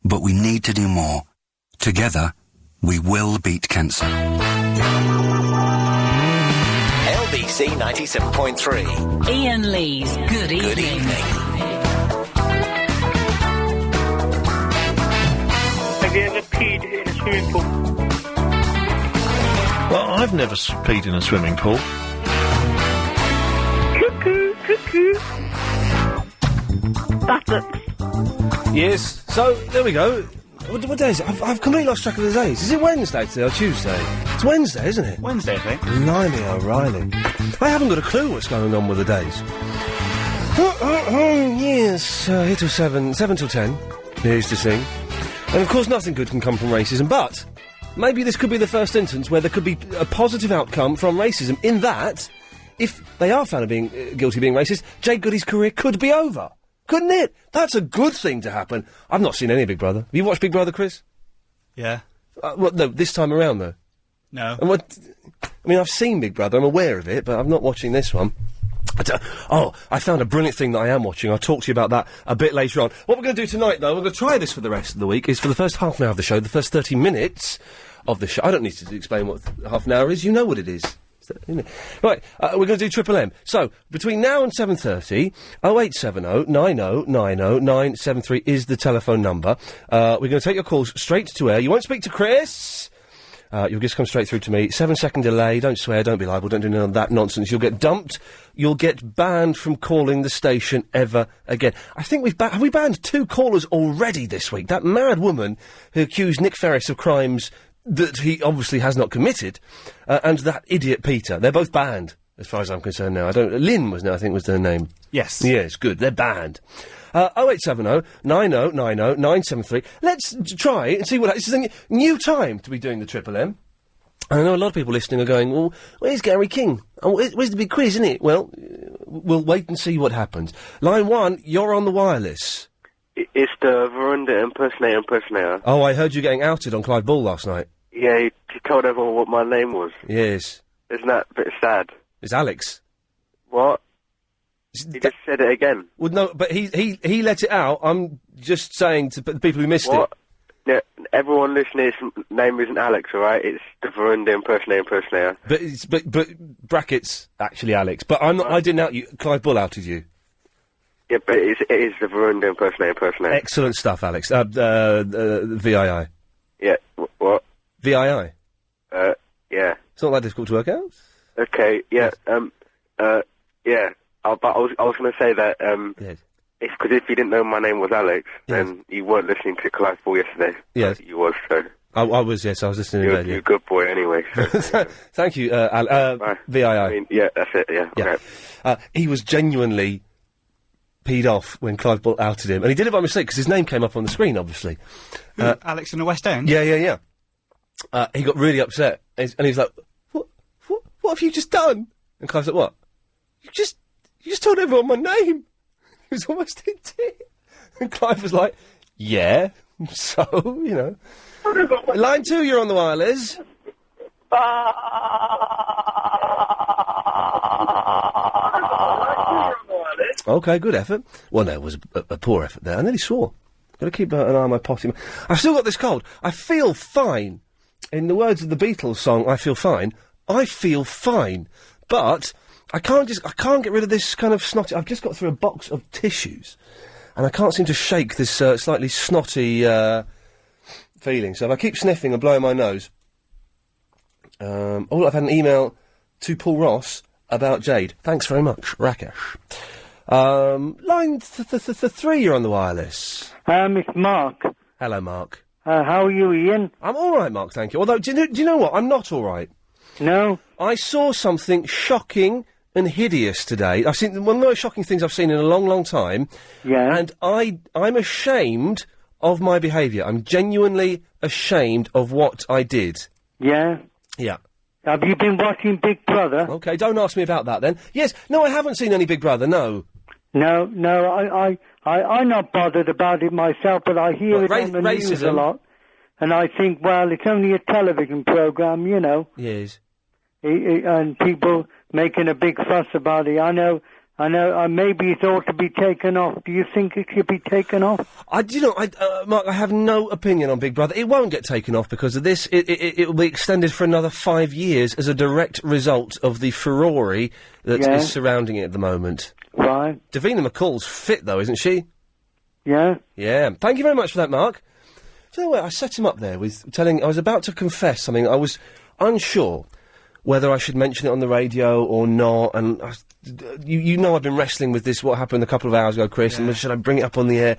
but we need to do more. Together, we will beat cancer. LBC 97.3. Iain Lee's Good Evening. Good evening. Have you ever peed in a swimming pool? Well, I've never peed in a swimming pool. Cuckoo, cuckoo. Buttocks. Yes, so, there we go. What day is it? I've completely lost track of the days. Is it Wednesday today or Tuesday? It's Wednesday, isn't it? Wednesday, I think. Blimey O'Reilly. I haven't got a clue what's going on with the days. Yes, here till 7 till 10. Here's to sing. And of course nothing good can come from racism, but maybe this could be the first instance where there could be a positive outcome from racism, in that, if they are found of being guilty of being racist, Jake Goody's career could be over. Couldn't it? That's a good thing to happen. I've not seen any Big Brother. Have you watched Big Brother, Chris? Yeah. No, this time around, though? No. And I mean, I've seen Big Brother, I'm aware of it, but I'm not watching this one. I found a brilliant thing that I am watching. I'll talk to you about that a bit later on. What we're going to do tonight, though, we're going to try this for the rest of the week, is for the first half an hour of the show, the first 30 minutes of the show. I don't need to explain what half an hour is. You know what it is. Right, we're going to do Triple M. So, between now and 7:30, 0870 90 90 973 is the telephone number. We're going to take your calls straight to air. You won't speak to Chris. You'll just come straight through to me. 7-second delay. Don't swear. Don't be liable. Don't do none of that nonsense. You'll get dumped. You'll get banned from calling the station ever again. I think have we banned 2 callers already this week? That mad woman who accused Nick Ferris of crimes that he obviously has not committed, and that idiot Peter. They're both banned, as far as I'm concerned now. Lynn was their name. Yes. Yes, good. They're banned. 0870 90 90 973. Let's try and see what... This is a new time to be doing the Triple M. I know a lot of people listening are going, well, where's Gary King? Oh, where's the big quiz, isn't it? Well, we'll wait and see what happens. Line 1, you're on the wireless. It's the Veranda impersonator. Oh, I heard you getting outed on Clive Ball last night. Yeah, he told everyone what my name was. Yes. Isn't that a bit sad? It's Alex. What? He just said it again. Well, no, but he let it out. I'm just saying to the people who missed it. Yeah, everyone listening, his name isn't Alex, alright? It's the Veranda impersonator. But brackets, actually Alex. But I didn't out you. Clive Bull outed you. Yeah, but it is the Veranda impersonator. Excellent stuff, Alex. VII. Yeah, what? VII. Yeah. It's not that difficult to work out. Okay, yeah, yeah. But I was going to say that, yes. It's because if you didn't know my name was Alex, then you weren't listening to Clive Ball yesterday. Yes. You was, so. I was, yes, I was listening to You're a good boy anyway, so. Thank you, VII. I mean, yeah, that's it, yeah. Yeah. Okay. He was genuinely peed off when Clive Bull outed him, and he did it by mistake, because his name came up on the screen, obviously. Alex in the West End? Yeah. He got really upset, and he was like, what have you just done? And Clive's like, what? You just told everyone my name. He was almost in tears. And Clive was like, yeah, so, you know. Line 2, you're on the wireless. Okay, good effort. Well, no, it was a poor effort there. I nearly swore. Got to keep an eye on my potty. I've still got this cold. I feel fine. In the words of the Beatles song, I feel fine. I feel fine. But I can't get rid of this kind of snotty... I've just got through a box of tissues, and I can't seem to shake this slightly snotty feeling. So if I keep sniffing and blowing my nose... I've had an email to Paul Ross about Jade. Thanks very much, Rakesh. Line 3, you're on the wireless. It's Mark. Hello, Mark. How are you, Ian? I'm all right, Mark, thank you. Although, do you know what? I'm not all right. No? I saw something shocking and hideous today. I've seen one of the most shocking things I've seen in a long, long time. Yeah. And I'm ashamed of my behaviour. I'm genuinely ashamed of what I did. Yeah? Yeah. Have you been watching Big Brother? Okay, don't ask me about that then. Yes, no, I haven't seen any Big Brother, no. No, I'm not bothered about it myself, but I hear it on the news a lot. And I think, well, it's only a television programme, you know. Yes. And people making a big fuss about it. I know I know maybe it ought to be taken off. Do you think it should be taken off? Mark, I have no opinion on Big Brother. It won't get taken off because of this. It will be extended for another 5 years as a direct result of the furore that is surrounding it at the moment. Right. Davina McCall's fit, though, isn't she? Yeah. Yeah. Thank you very much for that, Mark. Do you know what? I set him up there with I was about to confess something. I was unsure whether I should mention it on the radio or not, and you know I've been wrestling with this, what happened a couple of hours ago, Chris, and should I bring it up on the air?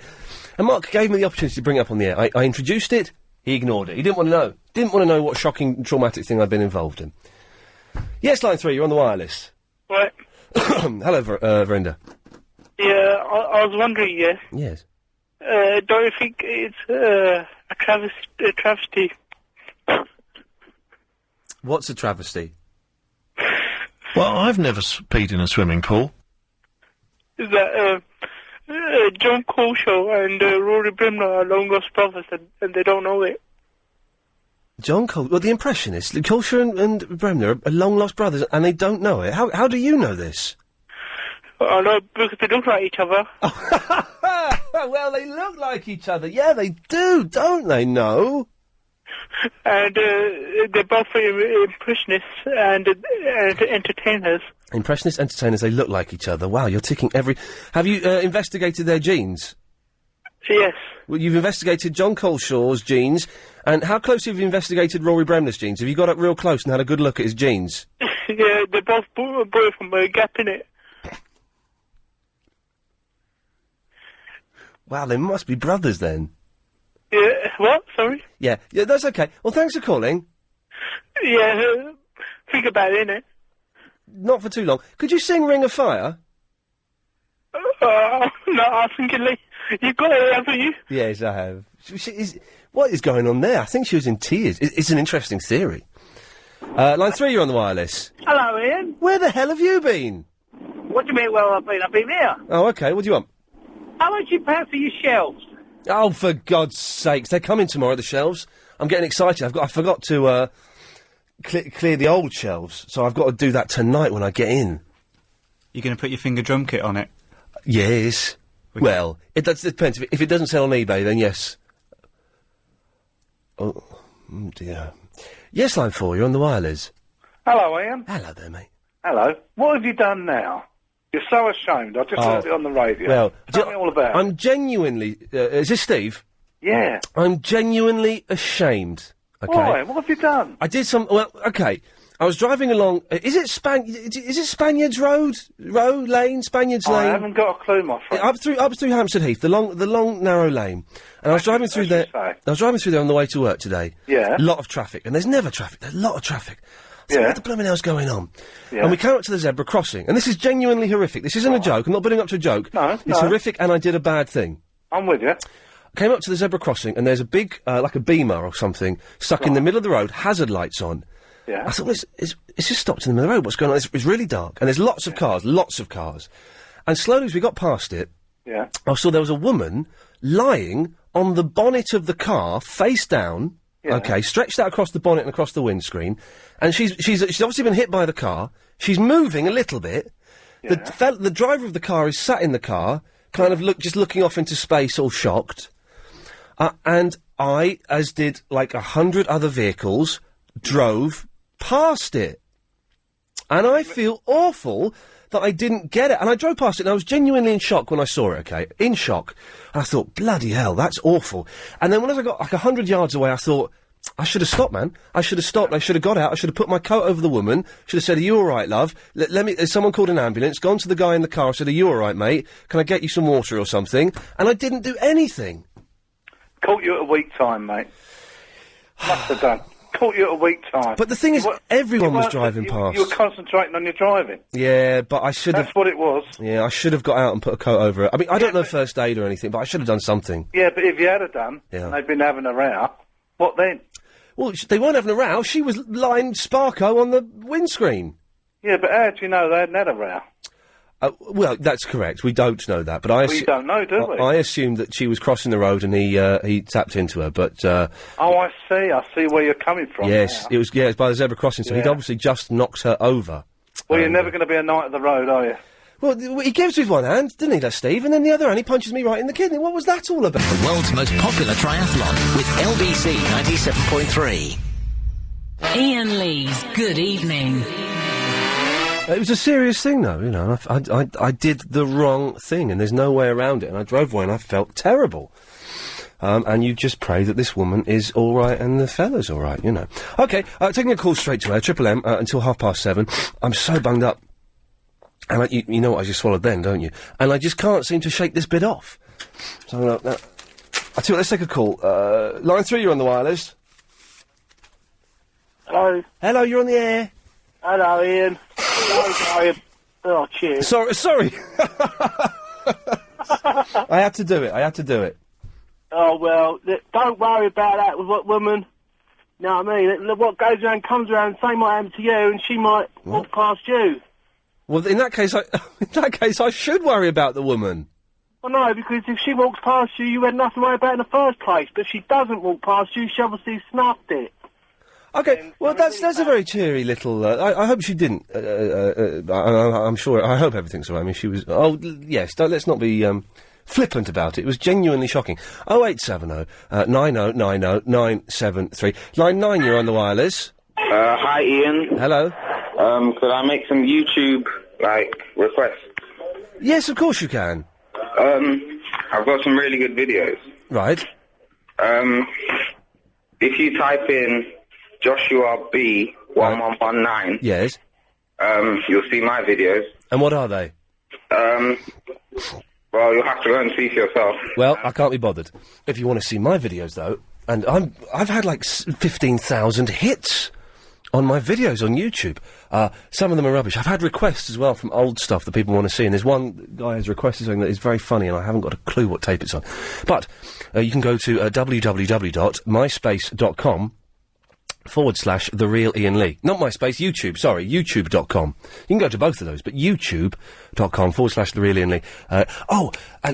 And Mark gave me the opportunity to bring it up on the air. I introduced it, he ignored it. He didn't want to know. Didn't want to know what shocking, traumatic thing I'd been involved in. Yes, line 3, you're on the wireless. Right. Hello, Verinda. Yeah, I was wondering, Yes. Don't you think it's a travesty? What's a travesty? Well, I've never peed in a swimming pool. Is that John Coleshaw and Rory Bremner are long-lost brothers and they don't know it? Well, the Impressionists, Coleshaw and Bremner are long-lost brothers and they don't know it. How do you know this? I know, because they look like each other. Well, they look like each other. Yeah, they do, don't they? No. And they're both impressionists and entertainers. Impressionist entertainers, they look like each other. Wow, you're ticking every... Have you investigated their genes? Yes. Well, you've investigated John Coleshaw's genes, and how close have you investigated Rory Bremner's genes? Have you got up real close and had a good look at his genes? Yeah, they're both born from a gap in it. Wow, they must be brothers then. Yeah, what? Sorry? Yeah, that's okay. Well, thanks for calling. Yeah, think about it, innit? Not for too long. Could you sing Ring of Fire? No, I was thinking, you've got it, haven't you? Yes, I have. What is going on there? I think she was in tears. It's an interesting theory. Line 3, you're on the wireless. Hello, Ian. Where the hell have you been? What do you mean, where I've been? I've been here. Oh, okay. What do you want? How much you pay for your shelves? Oh, for God's sakes. They're coming tomorrow, the shelves. I'm getting excited. I forgot to clear the old shelves, so I've got to do that tonight when I get in. You're going to put your finger drum kit on it? Yes. Well, it depends. If it doesn't sell on eBay, then yes. Oh, dear. Yes, line 4, you're on the wireless. Hello, Ian. Hello there, mate. Hello. What have you done now? You're so ashamed. I just heard it on the radio. Well, tell me all about it. I'm genuinely... is this Steve? Yeah. I'm genuinely ashamed. Okay? Why? What have you done? I did some... Well, okay. I was driving along... Is it Spaniards Road? Lane? Spaniards Lane? I haven't got a clue, my friend. Up through Hampstead Heath, the long, narrow lane. And I was driving through there... I was driving through there on the way to work today. Yeah. A lot of traffic. And there's never traffic. There's a lot of traffic. So what the blooming hell's going on? Yeah. And we came up to the zebra crossing. And this is genuinely horrific. This isn't a joke. I'm not building up to a joke. No, It's horrific and I did a bad thing. I'm with you. I came up to the zebra crossing and there's a big, like a beamer or something, stuck in the middle of the road, hazard lights on. Yeah. I thought, well, it's just stopped in the middle of the road. What's going on? It's really dark. And there's lots of cars. And slowly as we got past it, I saw there was a woman lying on the bonnet of the car, face down, stretched out across the bonnet and across the windscreen. And she's obviously been hit by the car. She's moving a little bit. Yeah. The driver of the car is sat in the car, kind of just looking off into space, all shocked. And I, as did like 100 other vehicles, drove past it. And I feel awful that I didn't get it. And I drove past it and I was genuinely in shock when I saw it, okay? In shock. And I thought, bloody hell, that's awful. And then when I got like 100 yards away, I thought, I should have stopped, man. I should have stopped. I should have got out. I should have put my coat over the woman. Should have said, are you all right, love? Let me... Someone called an ambulance, gone to the guy in the car, said, are you all right, mate? Can I get you some water or something? And I didn't do anything. Caught you at a weak time, mate. Must have done. Caught you at a weak time. But the thing is, everyone was driving past. You were concentrating on your driving. Yeah, but I should have... That's what it was. Yeah, I should have got out and put a coat over it. I mean, I don't know first aid or anything, but I should have done something. Yeah, but if you had done, and they'd been having a row, what then? Well, they weren't having a row. She was lying Sparko on the windscreen. Yeah, but how do you know they hadn't had a row? Well, that's correct. We don't know that, but we don't know, do we? I assumed that she was crossing the road and he tapped into her, but... Oh, I see. I see where you're coming from. Yes, now. it was by the zebra crossing, so he'd obviously just knocked her over. Well, you're never going to be a knight of the road, are you? Well, he gives with one hand, didn't he, that Steve? And then the other hand, he punches me right in the kidney. What was that all about? The world's most popular triathlon with LBC 97.3. Iain Lee's Good Evening. It was a serious thing, though, you know. I did the wrong thing, and there's no way around it. And I drove away, and I felt terrible. And you just pray that this woman is all right and the fella's all right, you know. OK, taking a call straight to air, Triple M, until 7:30. I'm so bunged up. And you know what I just swallowed then, don't you? And I just can't seem to shake this bit off. So I'm gonna... I tell you what, let's take a call. Line 3, you're on the wireless. Hello. Hello, you're on the air. Hello, Ian. Hello, Ian. Oh, cheers. Sorry. I had to do it. Oh, well, don't worry about that with what woman. Know what I mean? What goes around comes around, same might happen to you, and she might walk past you. Well, in that case, I should worry about the woman. Well, no, because if she walks past you, you had nothing to worry about in the first place. But if she doesn't walk past you, she obviously snuffed it. Okay, well, that's a very cheery little... I hope she didn't. I'm sure... I hope everything's all right. I mean, she was... Oh, yes, let's not be flippant about it. It was genuinely shocking. 0870 90 90 973. Line 9, you're on the wireless. Hi, Ian. Hello. Could I make some YouTube, requests? Yes, of course you can. I've got some really good videos. Right. If you type in Joshua B 1119, yes, you'll see my videos. And what are they? Well, you'll have to go and see for yourself. Well, I can't be bothered. If you want to see my videos, though, and I've had 15,000 hits on my videos on YouTube. Some of them are rubbish. I've had requests as well from old stuff that people want to see, and there's one guy who's requested something that is very funny, and I haven't got a clue what tape it's on. But you can go to www.myspace.com/The Real Iain Lee. Not MySpace, YouTube, sorry, youtube.com. You can go to both of those, but youtube.com/The Real Iain Lee. And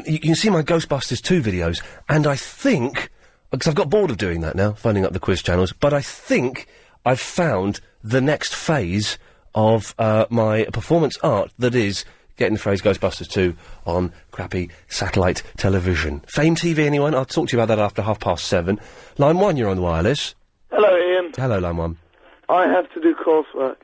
you can see my Ghostbusters 2 videos, and I think, because I've got bored of doing that now, phoning up the quiz channels, but I think I've found the next phase of my performance art that is getting the phrase Ghostbusters 2 on crappy satellite television. Fame TV, anyone? I'll talk to you about that after 7:30. Line 1, you're on the wireless. Hello, Ian. Hello, Line 1. I have to do coursework,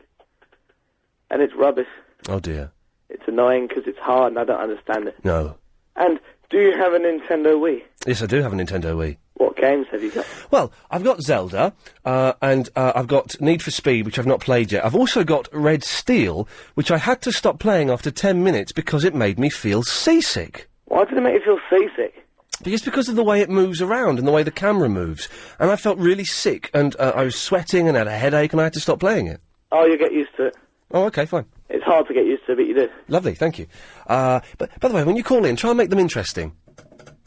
and it's rubbish. Oh, dear. It's annoying because it's hard and I don't understand it. No. And do you have a Nintendo Wii? Yes, I do have a Nintendo Wii. What games have you got? Well, I've got Zelda, and I've got Need for Speed, which I've not played yet. I've also got Red Steel, which I had to stop playing after 10 minutes because it made me feel seasick. Why did it make you feel seasick? Because of the way it moves around and the way the camera moves. And I felt really sick, and I was sweating and had a headache, and I had to stop playing it. Oh, you get used to it. Oh, okay, fine. It's hard to get used to, but you do. Lovely, thank you. But, by the way, when you call in, try and make them interesting.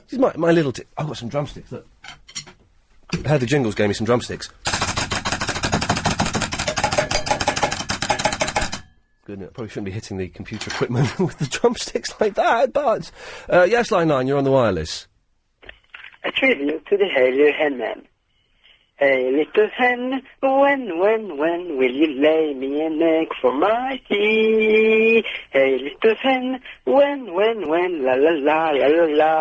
This is my little tip. I've got some drumsticks, look. I heard the Jingles gave me some drumsticks. Good, I probably shouldn't be hitting the computer equipment with the drumsticks like that, but... yes, Line 9, you're on the wireless. A tribute to the Hail Henman. Hey, little hen, when will you lay me an egg for my tea? Hey, little hen, when, la la la,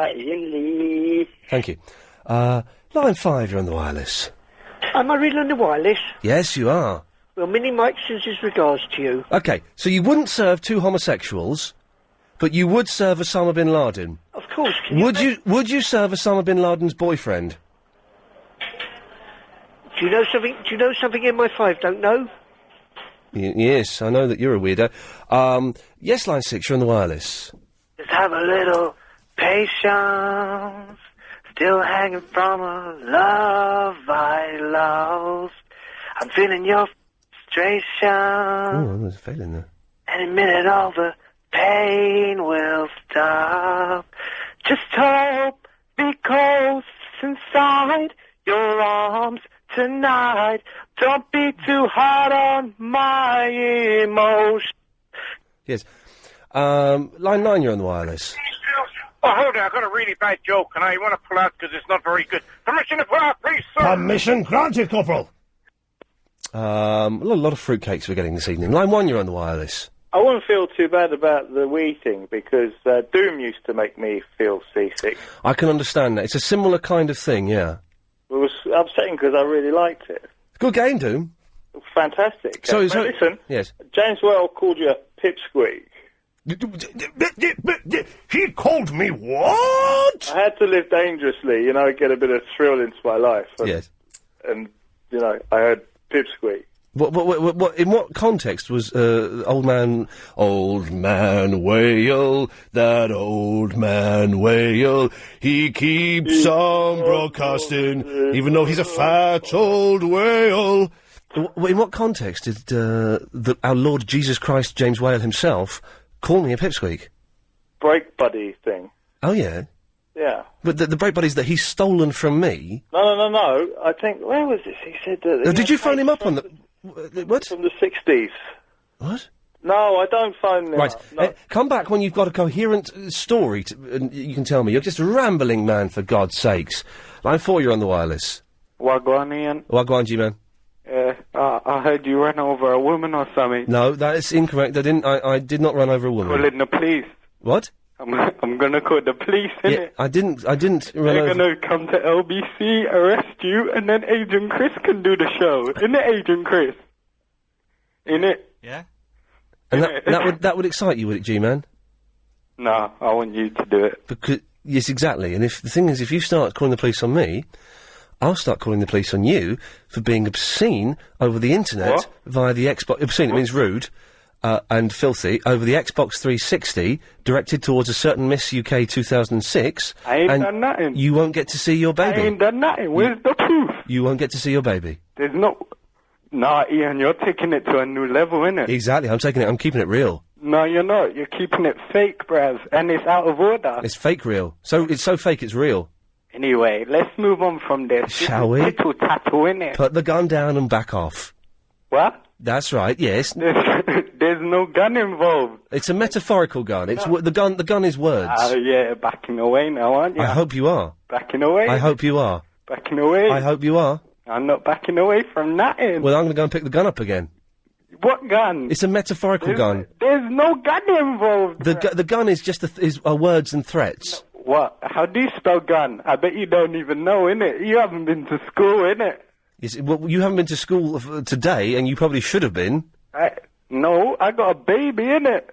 Iain Lee. Thank you. Line 5, you're on the wireless. Am I really on the wireless? Yes, you are. Well, Mini Mike sends his regards to you. OK, so you wouldn't serve 2 homosexuals, but you would serve Osama bin Laden. Of course. Would you serve Osama bin Laden's boyfriend? Do you know something? Do you know something MI5 don't know? Yes, I know that you're a weirdo. Yes, Line 6, you're on the wireless. Just have a little patience. Still hanging from a love I lost. I'm feeling your frustration. Oh, there's a feeling there. Any minute all the pain will stop. Just hope, be close inside your arms tonight. Don't be too hard on my emotions. Yes. Line 9, you're on the wireless. Oh, hold on, I've got a really bad joke, and I want to pull out because it's not very good. Permission to pull out, please, sir! Permission granted, Corporal! A lot of fruitcakes we're getting this evening. Line 1, you're on the wireless. I wouldn't feel too bad about the wee thing, because Doom used to make me feel seasick. I can understand that. It's a similar kind of thing, yeah. It was upsetting because I really liked it. Good game, Doom. Fantastic. So listen, yes. James Whale called you a pipsqueak. He called me what? I had to live dangerously, get a bit of thrill into my life. And, Yes. And, I heard pipsqueak. What, in what context was, old man whale, that old man whale, he keeps on broadcasting, even though he's a fat old whale. In what context did, our Lord Jesus Christ, James Whale himself, call me a pipsqueak? Break buddy thing. Oh, yeah? Yeah. But the break buddies that he's stolen from me... No. I think, where was this? He said that... did you phone him up on the... What? From the 60s. What? No, I don't phone him Right. up. No. Come back when you've got a coherent story, and you can tell me. You're just a rambling man, for God's sakes. Line 4, you're on the wireless. Wagwan, Ian. Wagwan, G-man. I heard you ran over a woman or something. No, that is incorrect. I did not run over a woman. Calling the police. What? I'm gonna call the police, innit? I didn't run They're over... gonna come to LBC, arrest you, and then Agent Chris can do the show. Innit, Agent Chris? Innit? Yeah? And that would excite you, would it, G-man? No, I want you to do it. Because, yes, exactly. And the thing is, if you start calling the police on me, I'll start calling the police on you for being obscene over the internet via the Xbox... Obscene, it means rude. And filthy, over the Xbox 360, directed towards a certain Miss UK 2006. I ain't done nothing. You won't get to see your baby. I ain't done nothing. Where's the proof? You won't get to see your baby. There's no... Nah, Ian, you're taking it to a new level, innit? Exactly, I'm keeping it real. No, you're not. You're keeping it fake, bruv. And it's out of order. It's fake real. So, it's so fake it's real. Anyway, let's move on from this. Shall we? Tittle tattle, innit? Put the gun down and back off. What? That's right, yes. There's no gun involved. It's a metaphorical gun. It's the gun is words. Oh, yeah, backing away now, aren't you? I hope you are. Backing away? I hope you are. Backing away? I hope you are. I'm not backing away from nothing. Well, I'm going to go and pick the gun up again. What gun? It's a metaphorical gun. There's no gun involved. The gun is just words and threats. What? How do you spell gun? I bet you don't even know, innit? You haven't been to school, innit? Yes, well, you haven't been to school today, and you probably should have been. No, I got a baby, innit?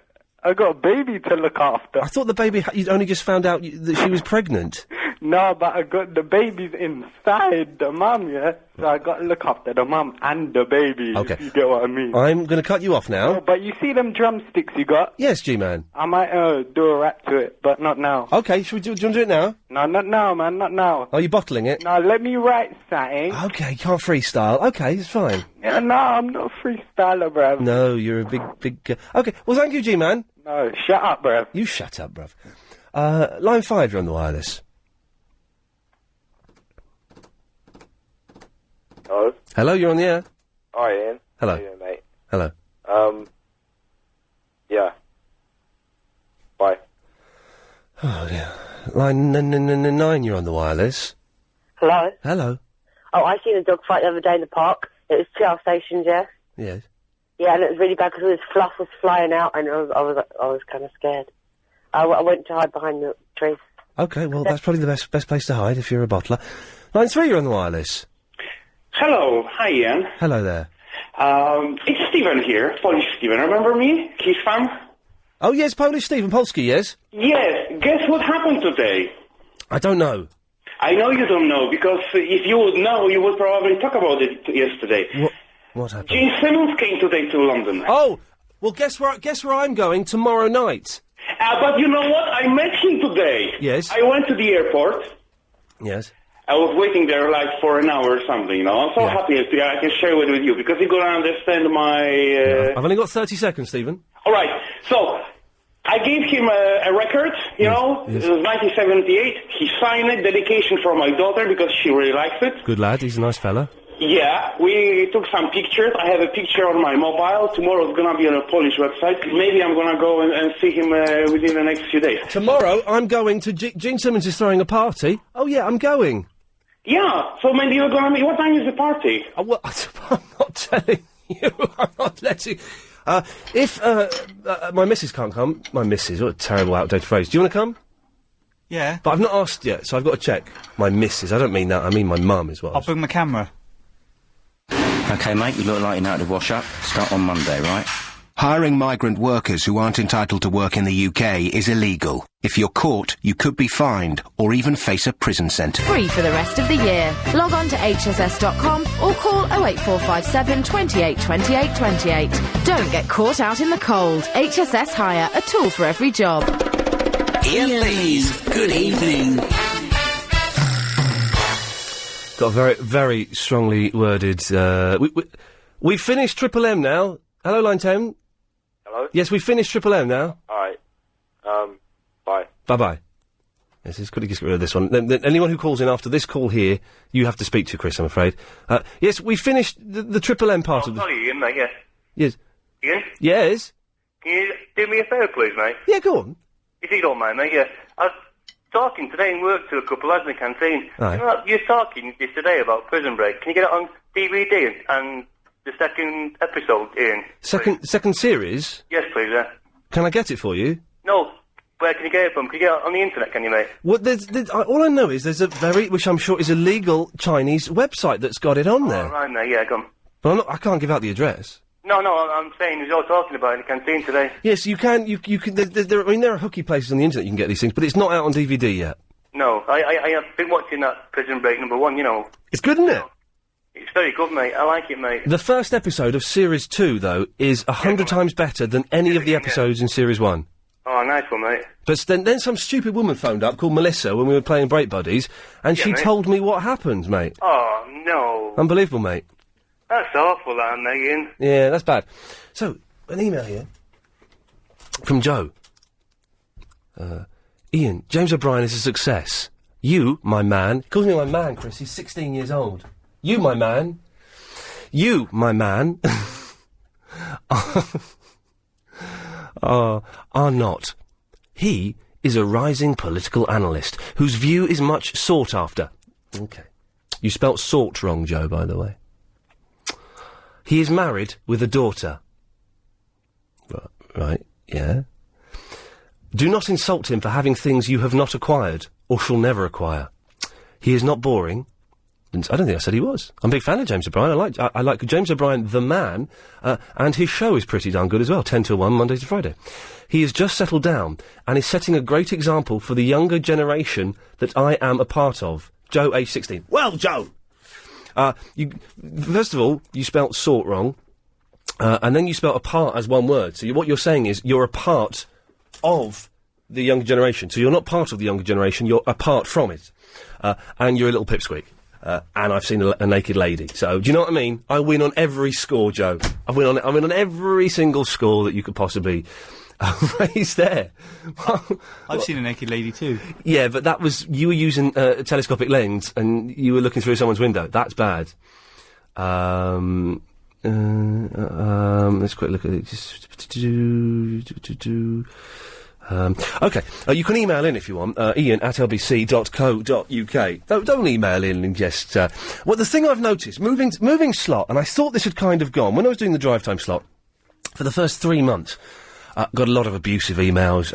I got a baby to look after. I thought the baby, you'd only just found out that she was pregnant. No, but I got the babies inside the mum, yeah? So I got to look after the mum and the baby, Okay. if you get what I mean. I'm going to cut you off now. No, but you see them drumsticks you got? Yes, G-Man. I might do a rap to it, but not now. Okay, do you want to do it now? No, not now, man, not now. Are you bottling it? No, let me write something. Okay, you can't freestyle. Okay, it's fine. Yeah, no, I'm not a freestyler, bruv. No, you're a big... Okay, well, thank you, G-Man. No, shut up, bruv. You shut up, bruv. Line 5, you're on the wireless. Hello? Hello, you're on the air. Hi, Ian. Hello. How you doing, mate? Hello. Yeah. Bye. Oh, dear. Line 9, you're on the wireless. Hello? Hello. Oh, I seen a dog fight the other day in the park. It was 2 stations, yeah? Yes. Yeah, and it was really bad because all this fluff was flying out and I was kind of scared. I went to hide behind the trees. Okay, well, that's probably the best place to hide if you're a bottler. Line 3, you're on the wireless. Hello, hi Ian. Hello there. It's Steven here, Polish Steven. Remember me? Kiss fan? Oh, yes, Polish Stephen Polski, yes? Yes, guess what happened today? I don't know. I know you don't know, because if you would know, you would probably talk about it yesterday. What happened? Gene Simmons came today to London. Oh, well, guess where I'm going tomorrow night. But you know what? I met him today. Yes. I went to the airport. Yes. I was waiting there like for an hour or something, you know. I'm so happy I can share it with you, because you're going to understand my... I've only got 30 seconds, Stephen. All right, so I gave him a record, you know. Yes. It was 1978. He signed it, dedication for my daughter, because she really likes it. Good lad, he's a nice fella. Yeah, we took some pictures. I have a picture on my mobile. Tomorrow it's going to be on a Polish website. Maybe I'm going to go and see him within the next few days. Tomorrow I'm going to... Gene Simmons is throwing a party. Oh, yeah, I'm going. Yeah, so maybe you're going to... What time is the party? Well, I'm not telling you. I'm not letting... If my missus can't come, what a terrible outdated phrase. Do you want to come? Yeah. But I've not asked yet, so I've got to check. My missus. I don't mean that. I mean my mum is what. I'll bring my camera. OK, mate, you look like you know how to wash up. Start on Monday, right? Hiring migrant workers who aren't entitled to work in the UK is illegal. If you're caught, you could be fined or even face a prison sentence. Free for the rest of the year. Log on to hss.com or call 08457 28 28 28. Don't get caught out in the cold. HSS Hire, a tool for every job. Iain Lee's Good Evening. Got a very, very strongly worded. We've finished Triple M now. Hello, line 10. Hello? Yes, we've finished Triple M now. Alright. Bye. Bye-bye. Yes, it's good to get rid of this one. Then anyone who calls in after this call here, you have to speak to, Chris, I'm afraid. Yes, we finished the Triple M part of the... Sorry, Ian, mate, yes. Yes. Ian? Yes? Can you do me a favour, please, mate? Yeah, go on. If you don't mind, mate, yeah. I was talking today in work to a couple lads in the canteen. Aye. You know, you're talking yesterday about Prison Break. Can you get it on DVD and the second episode, Ian? Second series? Yes, please, yeah. Can I get it for you? No. Where can you get it from? Can you get it on the internet, can you, mate? Well, all I know is there's a which I'm sure is a legal Chinese website that's got it on there. Oh, right, mate, yeah, go on. But I can't give out the address. No, I'm saying you're talking about it in the canteen today. Yes, you can. You can. There are hooky places on the internet you can get these things, but it's not out on DVD yet. No, I have been watching that Prison Break #1. You know. It's good, isn't it? It's very good, mate. I like it, mate. The first episode of Series 2, though, is 100 times better than any of the episodes in Series 1. Oh, nice one, mate. But then some stupid woman phoned up called Melissa when we were playing Break Buddies, and she mate. told me what happened, mate. Oh, no. Unbelievable, mate. That's awful, that, mate, Ian. Yeah, that's bad. So, an email here from Joe. Ian, James O'Brien is a success. You, my man... He calls me my man, Chris. He's 16 years old. You, my man... You, my man... are not. He is a rising political analyst whose view is much sought after. Okay. You spelt sought wrong, Joe, by the way. He is married with a daughter. Right, yeah. Do not insult him for having things you have not acquired, or shall never acquire. He is not boring. I don't think I said he was. I'm a big fan of James O'Brien. I like James O'Brien, the man, and his show is pretty darn good as well, 10 till 1, Monday to Friday. He has just settled down, and is setting a great example for the younger generation that I am a part of. Joe, age 16. Well, Joe! First of all, you spelt sort wrong, and then you spelt apart as one word. So what you're saying is you're a part of the younger generation. So you're not part of the younger generation, you're apart from it. And you're a little pipsqueak. And I've seen a naked lady. So, do you know what I mean? I win on every score, Joe. I win on every single score that you could possibly raise there. I've seen a naked lady too. Yeah, but that was... You were using a telescopic lens and you were looking through someone's window. That's bad. Let's quick look at it. Okay, you can email in if you want, ian@lbc.co.uk. Don't email in and just... Well, the thing I've noticed, moving slot, and I thought this had kind of gone, when I was doing the drive time slot, for the first 3 months, got a lot of abusive emails,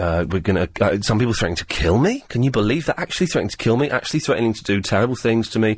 some people threatening to kill me. Can you believe that? Actually threatening to kill me, actually threatening to do terrible things to me,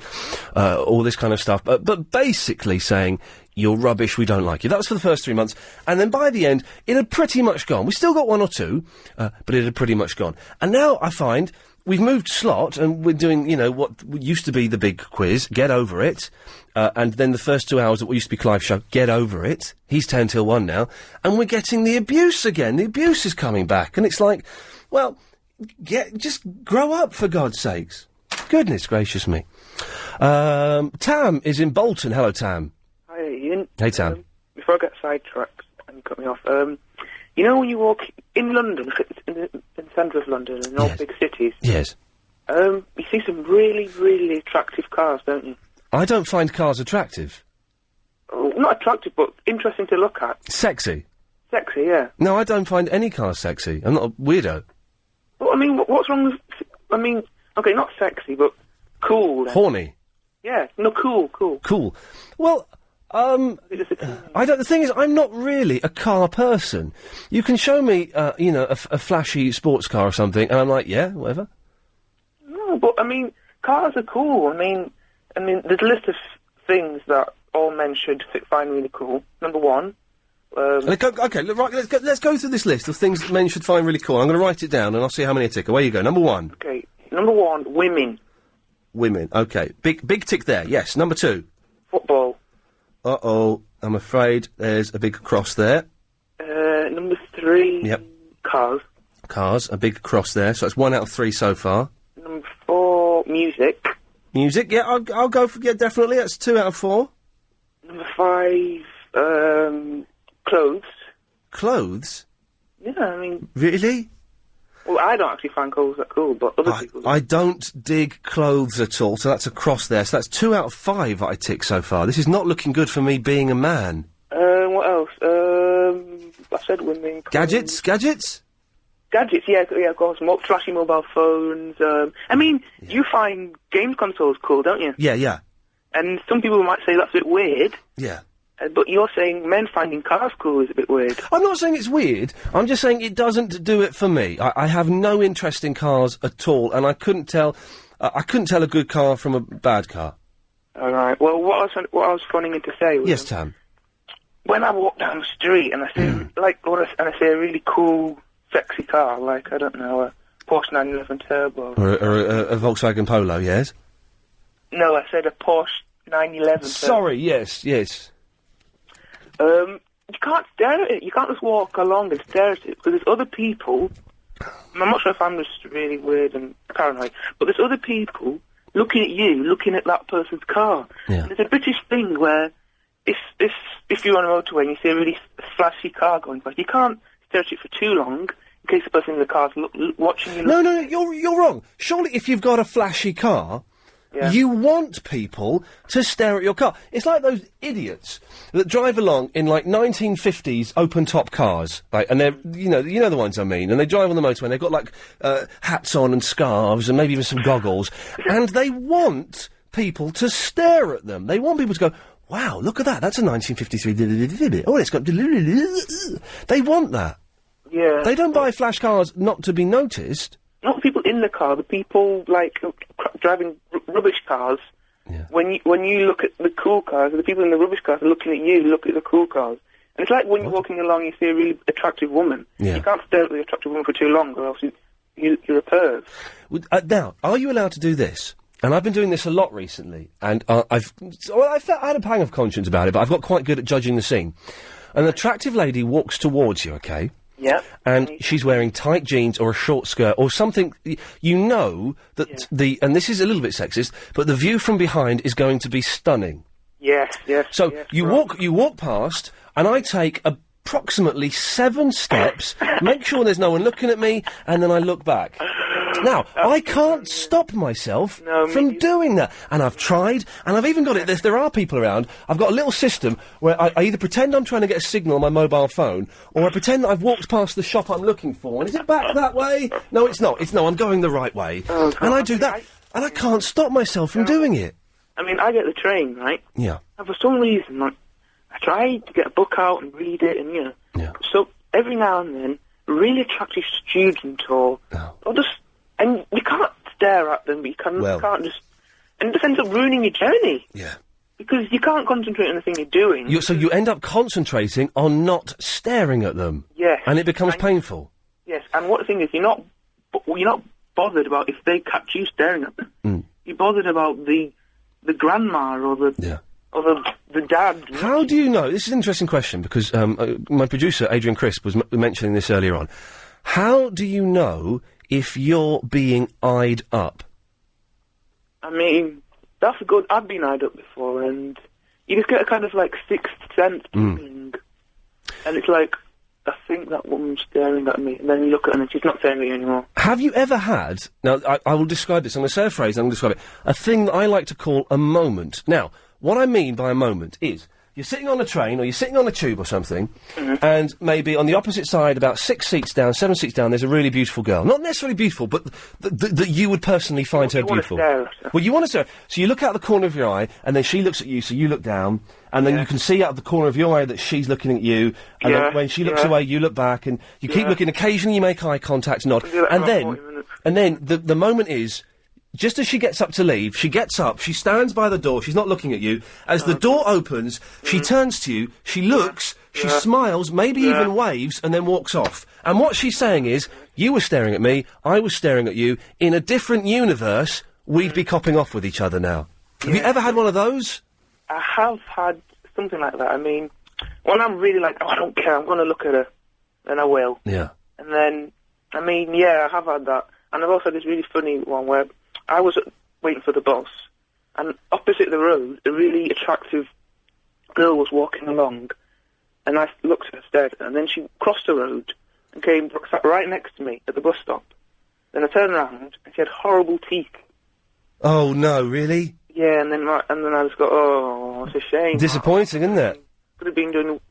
all this kind of stuff, but basically saying, you're rubbish, we don't like you. That was for the first 3 months. And then by the end, it had pretty much gone. We still got one or two, but it had pretty much gone. And now I find we've moved slot and we're doing, what used to be the big quiz, Get Over It. And then the first 2 hours of what used to be Clive's show, Get Over It. He's 10 till 1 now. And we're getting the abuse again. The abuse is coming back. And it's like, well, just grow up, for God's sakes. Goodness gracious me. Tam is in Bolton. Hello, Tam. Hi, Ian. Hey, Tam. Before I get sidetracked and cut me off, when you walk in London, in the centre of London, in all big cities, yes, you see some really, really attractive cars, don't you? I don't find cars attractive. Oh, not attractive, but interesting to look at. Sexy? Sexy, yeah. No, I don't find any cars sexy. I'm not a weirdo. Well, I mean, what's wrong with... okay, not sexy, but cool. Then. Horny? Yeah, no, cool. Cool. Well, The thing is, I'm not really a car person. You can show me, a flashy sports car or something, and I'm like, yeah, whatever. No, but I mean, cars are cool. I mean, there's a list of things that all men should find really cool. Number one. Let's go through this list of things that men should find really cool. I'm going to write it down, and I'll see how many I tick. Away you go. Number one. Okay. Number one, women. Women. Okay. Big tick there. Yes. Number two. Football. Uh-oh. I'm afraid there's a big cross there. Number three. Yep. Cars. Cars. A big cross there. So it's 1 out of 3 so far. Number four, music. Music. Yeah, I'll go for definitely. That's 2 out of 4. Number five, clothes. Clothes? Yeah, I mean... Really? Well, I don't actually find clothes that cool, but other people do. I don't dig clothes at all, so that's a cross there. So that's 2 out of 5 that I tick so far. This is not looking good for me being a man. What else? I said women. Gadgets? Gadgets, yeah, of course. Flashy mobile phones. You find games consoles cool, don't you? Yeah. And some people might say that's a bit weird. Yeah. But you're saying men finding cars cool is a bit weird. I'm not saying it's weird. I'm just saying it doesn't do it for me. I have no interest in cars at all, and I couldn't tell a good car from a bad car. All right. Well, what I was phoning in to say was... Yes, Tam. When I walk down the street and I see, I see a really cool, sexy car, like, I don't know, a Porsche 911 Turbo. Or a Volkswagen Polo, yes? No, I said a Porsche 911 Turbo. Sorry, yes. You can't stare at it. You can't just walk along and stare at it, because there's other people, I'm not sure if I'm just really weird and paranoid, but there's other people looking at you, looking at that person's car. Yeah. And there's a British thing where if you're on a motorway and you see a really flashy car going by, you can't stare at it for too long, in case the person in the car's watching you. No, you're wrong. Surely if you've got a flashy car... Yeah. You want people to stare at your car. It's like those idiots that drive along in, 1950s open-top cars, right? And they're, you know the ones I mean. And they drive on the motorway and they've got, hats on and scarves and maybe even some goggles. And they want people to stare at them. They want people to go, wow, look at that. That's a 1953... Oh, it's got... They want that. Yeah. They don't buy flash cars not to be noticed. Not the people in the car, the people, driving rubbish cars. Yeah. When you look at the cool cars, the people in the rubbish cars are looking at you, look at the cool cars. And it's like when you're walking along, you see a really attractive woman. Yeah. You can't stare at the attractive woman for too long, or else you're a perv. Now, are you allowed to do this? And I've been doing this a lot recently, and I had a pang of conscience about it, but I've got quite good at judging the scene. An attractive lady walks towards you, okay? Yeah. And she's wearing tight jeans or a short skirt or something. You know that and this is a little bit sexist, but the view from behind is going to be stunning. Yes. So yes, you walk past, and I take approximately 7 steps, make sure there's no one looking at me, and then I look back. Now, I can't stop myself from doing that. And I've tried, and I've even got it, if there are people around, I've got a little system where I either pretend I'm trying to get a signal on my mobile phone, or I pretend that I've walked past the shop I'm looking for, and is it back that way? No, it's not. I'm going the right way. And I do that, and I can't stop myself from doing it. I mean, I get the train, right? Yeah. And for some reason, I try to get a book out and read it, and, Yeah. So, every now and then, a really attractive student or just... And you can't stare at them, but you can't just... And it just ends up ruining your journey. Yeah. Because you can't concentrate on the thing you're doing. So you end up concentrating on not staring at them. Yes. And it becomes painful. Yes, and what the thing is, you're not bothered about if they catch you staring at them. Mm. You're bothered about the grandma or the dad. How do you know? This is an interesting question, because my producer, Adrian Crisp, was mentioning this earlier on. How do you know if you're being eyed up? I mean, that's good. I've been eyed up before, and you just get a kind of sixth sense feeling. And it's like, I think that woman's staring at me, and then you look at her and she's not staring at you anymore. Have you ever had, now I will describe this, I'm going to say a phrase, I'm going to describe it, a thing that I like to call a moment. Now, what I mean by a moment is, you're sitting on a train or you're sitting on a tube or something, and maybe on the opposite side, about 6 seats down, 7 seats down, there's a really beautiful girl. Not necessarily beautiful, but that you would personally find her beautiful. Well, you want to stare. So you look out the corner of your eye, and then she looks at you, so you look down, and then you can see out of the corner of your eye that she's looking at you, and then when she looks away, you look back, and you keep looking. Occasionally you make eye contact, nod, and then the moment is, just as she gets up to leave, she gets up, she stands by the door, she's not looking at you. As the door opens, she turns to you, she looks, she smiles, maybe even waves, and then walks off. And what she's saying is, you were staring at me, I was staring at you, in a different universe, we'd be copping off with each other now. Have you ever had one of those? I have had something like that. I mean, when I'm really like, oh, I don't care, I'm going to look at her, then I will. Yeah. And then, I mean, yeah, I have had that. And I've also had this really funny one where I was waiting for the bus, and opposite the road, a really attractive girl was walking along, and I looked at her instead, and then she crossed the road and sat right next to me at the bus stop. Then I turned around, and she had horrible teeth. Oh, no, really? Yeah, and then I just got, oh, it's a shame. Disappointing, isn't it? Could have been doing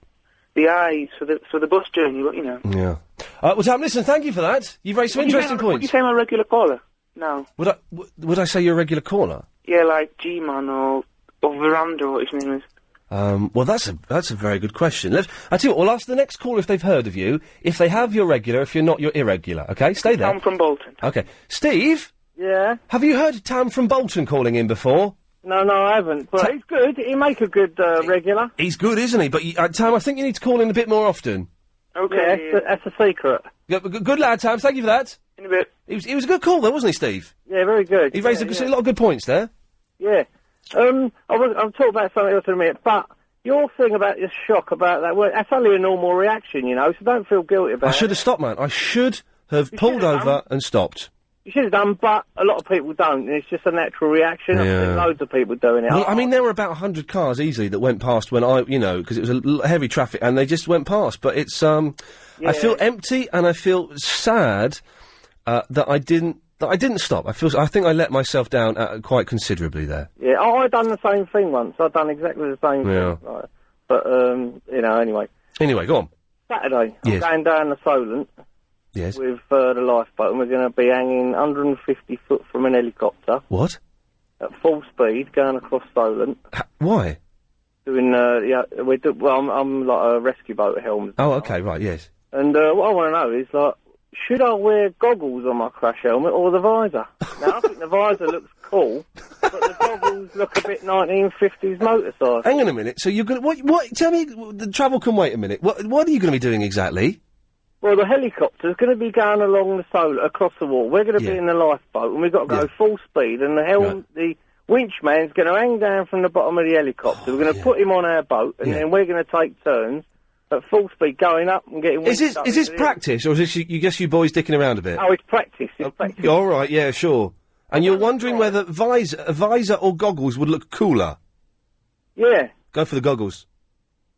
the eyes for the bus journey, but, you know. Yeah. Well, Tam, listen, thank you for that. You've raised some interesting points. Would you say I'm a regular caller? No. Would I say you're a regular caller? Yeah, like G-Man or Veranda, or what his name is. Well, that's a very good question. I tell you what, we'll ask the next caller if they've heard of you. If they have, you're regular. If you're not, you're irregular. Okay, stay there. Tam from Bolton. Okay. Steve? Yeah? Have you heard Tam from Bolton calling in before? No, I haven't. But he's good. He make a good regular. He's good, isn't he? But, Tam, I think you need to call in a bit more often. Okay. Yeah, that's a secret. Yeah, good lad, Tam. Thank you for that. In a bit. He was a good call, though, wasn't he, Steve? Yeah, very good. He raised a lot of good points there. Yeah. I'm talking about something else in a minute, but your thing about your shock about that, well, that's only a normal reaction, you know, so don't feel guilty about it. I should have stopped, man. I should have pulled over and stopped. You should have done, but a lot of people don't, and it's just a natural reaction. I've seen loads of people doing it. Well, I mean, there were about 100 cars easily that went past when because it was heavy traffic, and they just went past. But it's, I feel empty, and I feel sad that I didn't stop. I think I let myself down quite considerably there. Yeah, I done the same thing once. I've done exactly the same thing. Right. But, anyway. Anyway, go on. Saturday, I'm going down the Solent. Yes. With the lifeboat, and we're going to be hanging 150 foot from an helicopter. What? At full speed, going across Solent. Why? Doing, I'm like a rescue boat helmet. Oh, okay, right, yes. And what I want to know is, like, should I wear goggles on my crash helmet or the visor? Now, I think the visor looks cool, but the goggles look a bit 1950s motorcycle. Hang on a minute, so you're going to... What? Tell me, the travel can wait a minute. What are you going to be doing exactly? Well, the helicopter's going to be going along the Solent, across the water. We're going to be in the lifeboat, and we've got to go full speed, and the winch man's going to hang down from the bottom of the helicopter. We're going to put him on our boat, and then we're going to take turns at full speed going up and getting... Is this practice, or is this you boys dicking around a bit? Oh, it's practice. It's practice. All right, yeah, sure. And you're wondering whether a visor or goggles would look cooler? Yeah. Go for the goggles.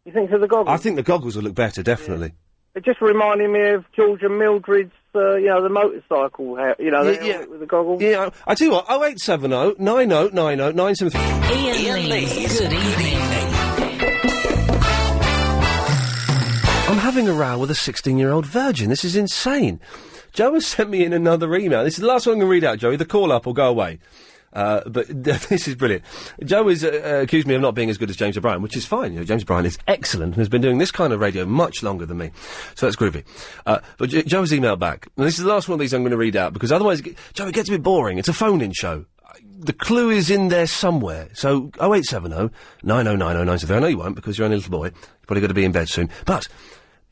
You think for the goggles? I think the goggles would look better, definitely. It just reminded me of George and Mildred's, the motorcycle, with the goggles. Yeah, I tell you what, 0870 90 90 973. Iain Lee's Good Evening. I'm having a row with a 16-year-old virgin. This is insane. Joe has sent me in another email. This is the last one I'm going to read out, Joe. Either call up or go away. But this is brilliant. Joe has accused me of not being as good as James O'Brien, which is fine. You know, James O'Brien is excellent and has been doing this kind of radio much longer than me. So that's groovy. But Joe has emailed back. And this is the last one of these I'm going to read out, because otherwise, Joe, it gets a bit boring. It's a phone-in show. The clue is in there somewhere. So 0870 90 90 973. I know you won't, because you're only a little boy. You've probably got to be in bed soon. But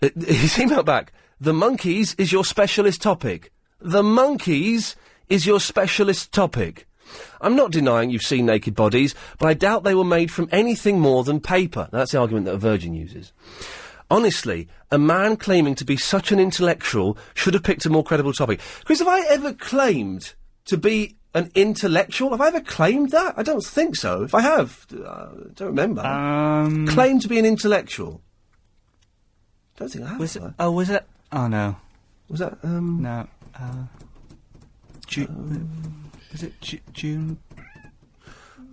he's emailed back. The monkeys is your specialist topic. The monkeys is your specialist topic. I'm not denying you've seen naked bodies, but I doubt they were made from anything more than paper. That's the argument that a virgin uses. Honestly, a man claiming to be such an intellectual should have picked a more credible topic. Chris, have I ever claimed to be an intellectual? Have I ever claimed that? I don't think so. If I have, I don't remember. Claimed to be an intellectual? Don't think I have. Was it? Oh, no. Was that, No. Was it June?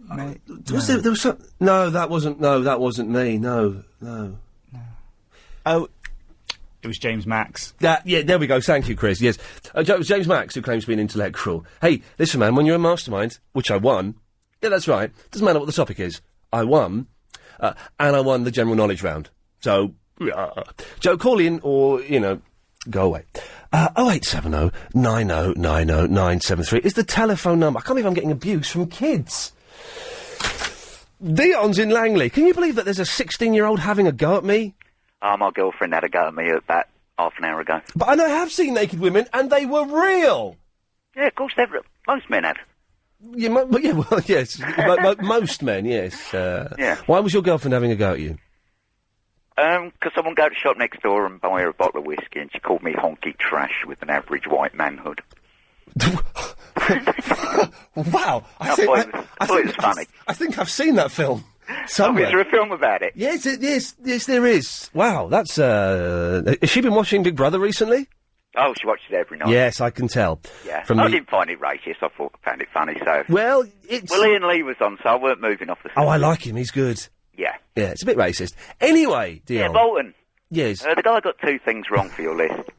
There was some... No, that wasn't me. No. Oh, it was James Max. Yeah, there we go. Thank you, Chris. Yes. It was James Max who claims to be an intellectual. Hey, listen, man, when you're a mastermind, which I won... Yeah, that's right. Doesn't matter what the topic is. I won. And I won the general knowledge round. So, Joe, call in or, go away. 0870 90 90 973 is the telephone number. I can't believe I'm getting abuse from kids. Dion's in Langley. Can you believe that there's a 16-year-old having a go at me? My girlfriend had a go at me about half an hour ago. But I have seen naked women, and they were real. Yeah, of course, most men have. Yeah, yes. Most men, yes. Yeah. Why was your girlfriend having a go at you? Because someone go to the shop next door and buy her a bottle of whiskey, and she called me honky trash with an average white manhood. Wow. I thought it was funny. I think I've seen that film somewhere. Is there a film about it? Yes, there is. Wow, that's, has she been watching Big Brother recently? Oh, she watches it every night. Yes, I can tell. Yeah. I didn't find it racist. I found it funny, so... Well, it's... Well, Iain Lee was on, so I weren't moving off the... Oh, I like him. He's good. Yeah. Yeah, it's a bit racist. Anyway, Dion. Yeah, Bolton. Yes. The guy got 2 things wrong for your list.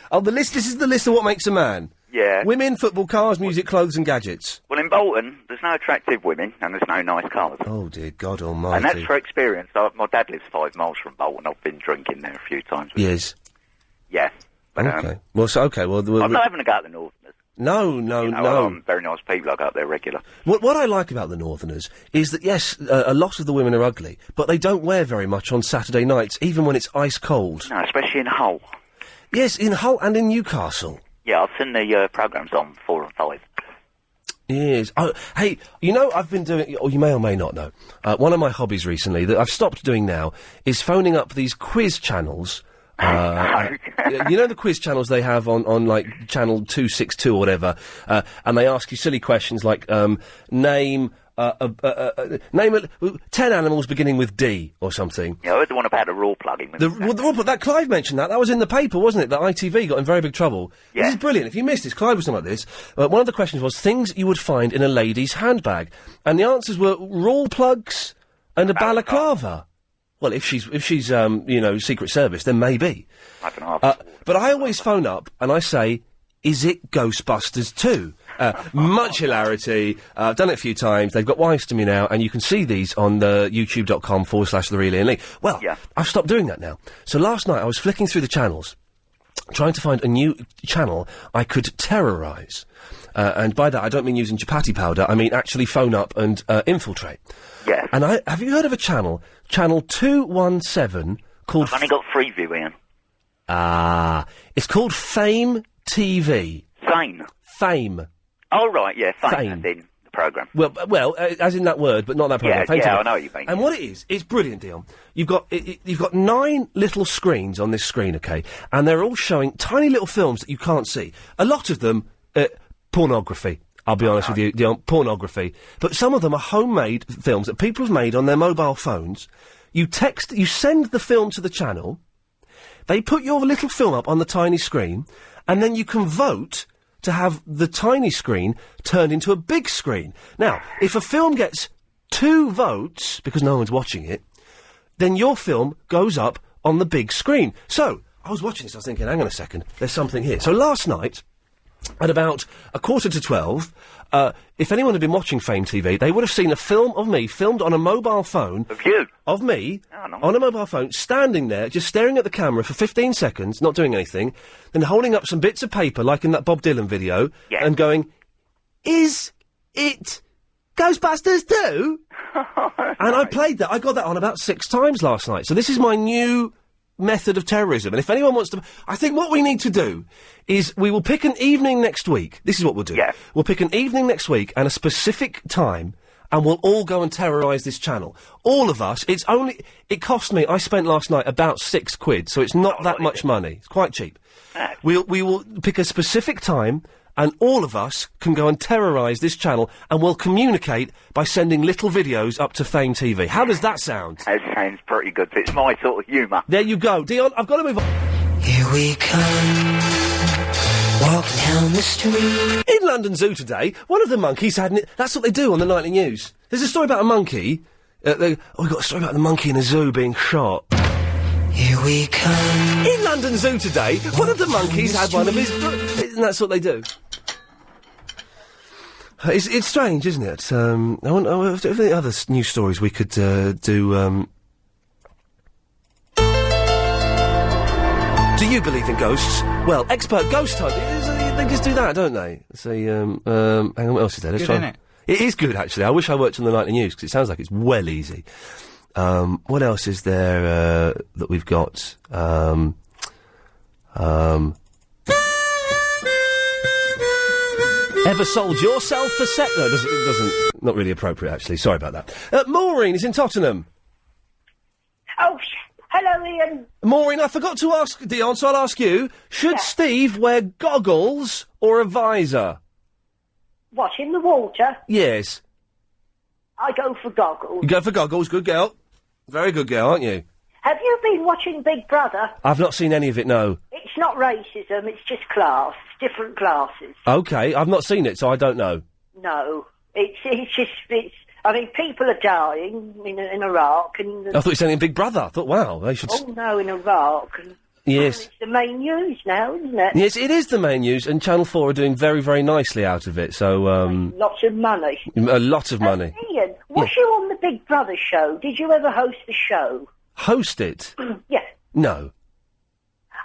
Oh, this is the list of what makes a man? Yeah. Women, football, cars, music, clothes and gadgets. Well, in Bolton, there's no attractive women and there's no nice cars. Oh, dear God almighty. And that's for experience. My dad lives 5 miles from Bolton. I've been drinking there a few times. Yes. Yeah. But, okay. I'm not having a go at the Northerners. No. Very nice people. I go up there regular. What I like about the Northerners is that, yes, a lot of the women are ugly, but they don't wear very much on Saturday nights, even when it's ice cold. No, especially in Hull. Yes, in Hull and in Newcastle. Yeah, I've seen the programmes on 4 and 5. Yes. Oh, hey, I've been doing, or you may or may not know, one of my hobbies recently that I've stopped doing now is phoning up these quiz channels. The quiz channels they have on like channel 262 or whatever, and they ask you silly questions like name 10 animals beginning with D or something. Yeah, I heard the one about the raw plugging. The raw plug, that Clive mentioned that was in the paper, wasn't it? That ITV got in very big trouble. Yeah. This is brilliant. If you missed this, Clive was talking about this. One of the questions was things you would find in a lady's handbag, and the answers were raw plugs and a balaclava. Well, if she's Secret Service, then maybe. I don't know. But I always phone up and I say, is it Ghostbusters 2? Much hilarity. I've done it a few times. They've got wives to me now, and you can see these on the youtube.com/The Real Iain Lee. Well, I've stopped doing that now. So last night I was flicking through the channels, trying to find a new channel I could terrorise. And by that I don't mean using chapati powder, I mean actually phone up and infiltrate. Yeah. And have you heard of a channel 217, called... I've only got Freeview, Ian. It's called Fame TV. Fame. Oh, right, yeah, Fame. As in the programme. Well, as in that word, but not that programme. Yeah, I know what you mean. And what it is, it's brilliant, Dion. You've got 9 little screens on this screen, okay? And they're all showing tiny little films that you can't see. A lot of them, pornography. I'll be honest with you, Dion, pornography. But some of them are homemade films that people have made on their mobile phones. You send the film to the channel, they put your little film up on the tiny screen, and then you can vote to have the tiny screen turned into a big screen. Now, if a film gets 2 votes, because no one's watching it, then your film goes up on the big screen. So, I was watching this, I was thinking, hang on a second, there's something here. So last night, at about 11:45, if anyone had been watching Fame TV, they would have seen a film of me filmed on a mobile phone. Of you? Of me, on a mobile phone, standing there, just staring at the camera for 15 seconds, not doing anything, then holding up some bits of paper, like in that Bob Dylan video, and going, is it Ghostbusters 2? And I played that. I got that on about 6 times last night. So this is my new method of terrorism. And if anyone wants to... I think what we need to do is we will pick an evening next week. This is what we'll do. Yeah. We'll pick an evening next week and a specific time, and we'll all go and terrorise this channel. All of us. It cost me, I spent last night about £6, so it's not that much money. It's quite cheap. We will pick a specific time, and all of us can go and terrorise this channel, and we'll communicate by sending little videos up to Fame TV. How does that sound? That sounds pretty good. It's my sort of humour. There you go. Dion, I've got to move on. Here we come, down the street. In London Zoo today, one of the monkeys had... That's what they do on the nightly news. There's a story about a monkey. We've got a story about the monkey in a zoo being shot. Here we come. In London Zoo today, one of the monkeys had one of his... And that's what they do. It's strange, isn't it? I wonder if there are other news stories we could do... Do you believe in ghosts? Well, expert ghost hunt. They just do that, don't they? Say, hang on, what else is there? Let's Good, try. isn't it? It is good, actually. I wish I worked on the nightly news, because it sounds like it's well easy. What else is there, that we've got? Ever sold yourself for sex? No, it doesn't, not really appropriate, actually. Sorry about that. Maureen is in Tottenham. Oh, hello, Ian. Maureen, I forgot to ask Dion, so I'll ask you. Should Steve wear goggles or a visor? What, in the water? Yes. I go for goggles. You go for goggles, good girl. Very good girl, aren't you? Have you been watching Big Brother? I've not seen any of it, no. It's not racism, it's just class. Different classes. Okay, I've not seen it, so I don't know. No. It's I mean, people are dying in Iraq and... I thought you were saying in Big Brother. I thought, wow, they should... Oh, no, in Iraq. Yes. It's the main news now, isn't it? Yes, it is the main news, and Channel 4 are doing very, very nicely out of it, so, Lots of money. A lot of money. Ian, was you on the Big Brother show? Did you ever host the show? Host it? Yeah. No.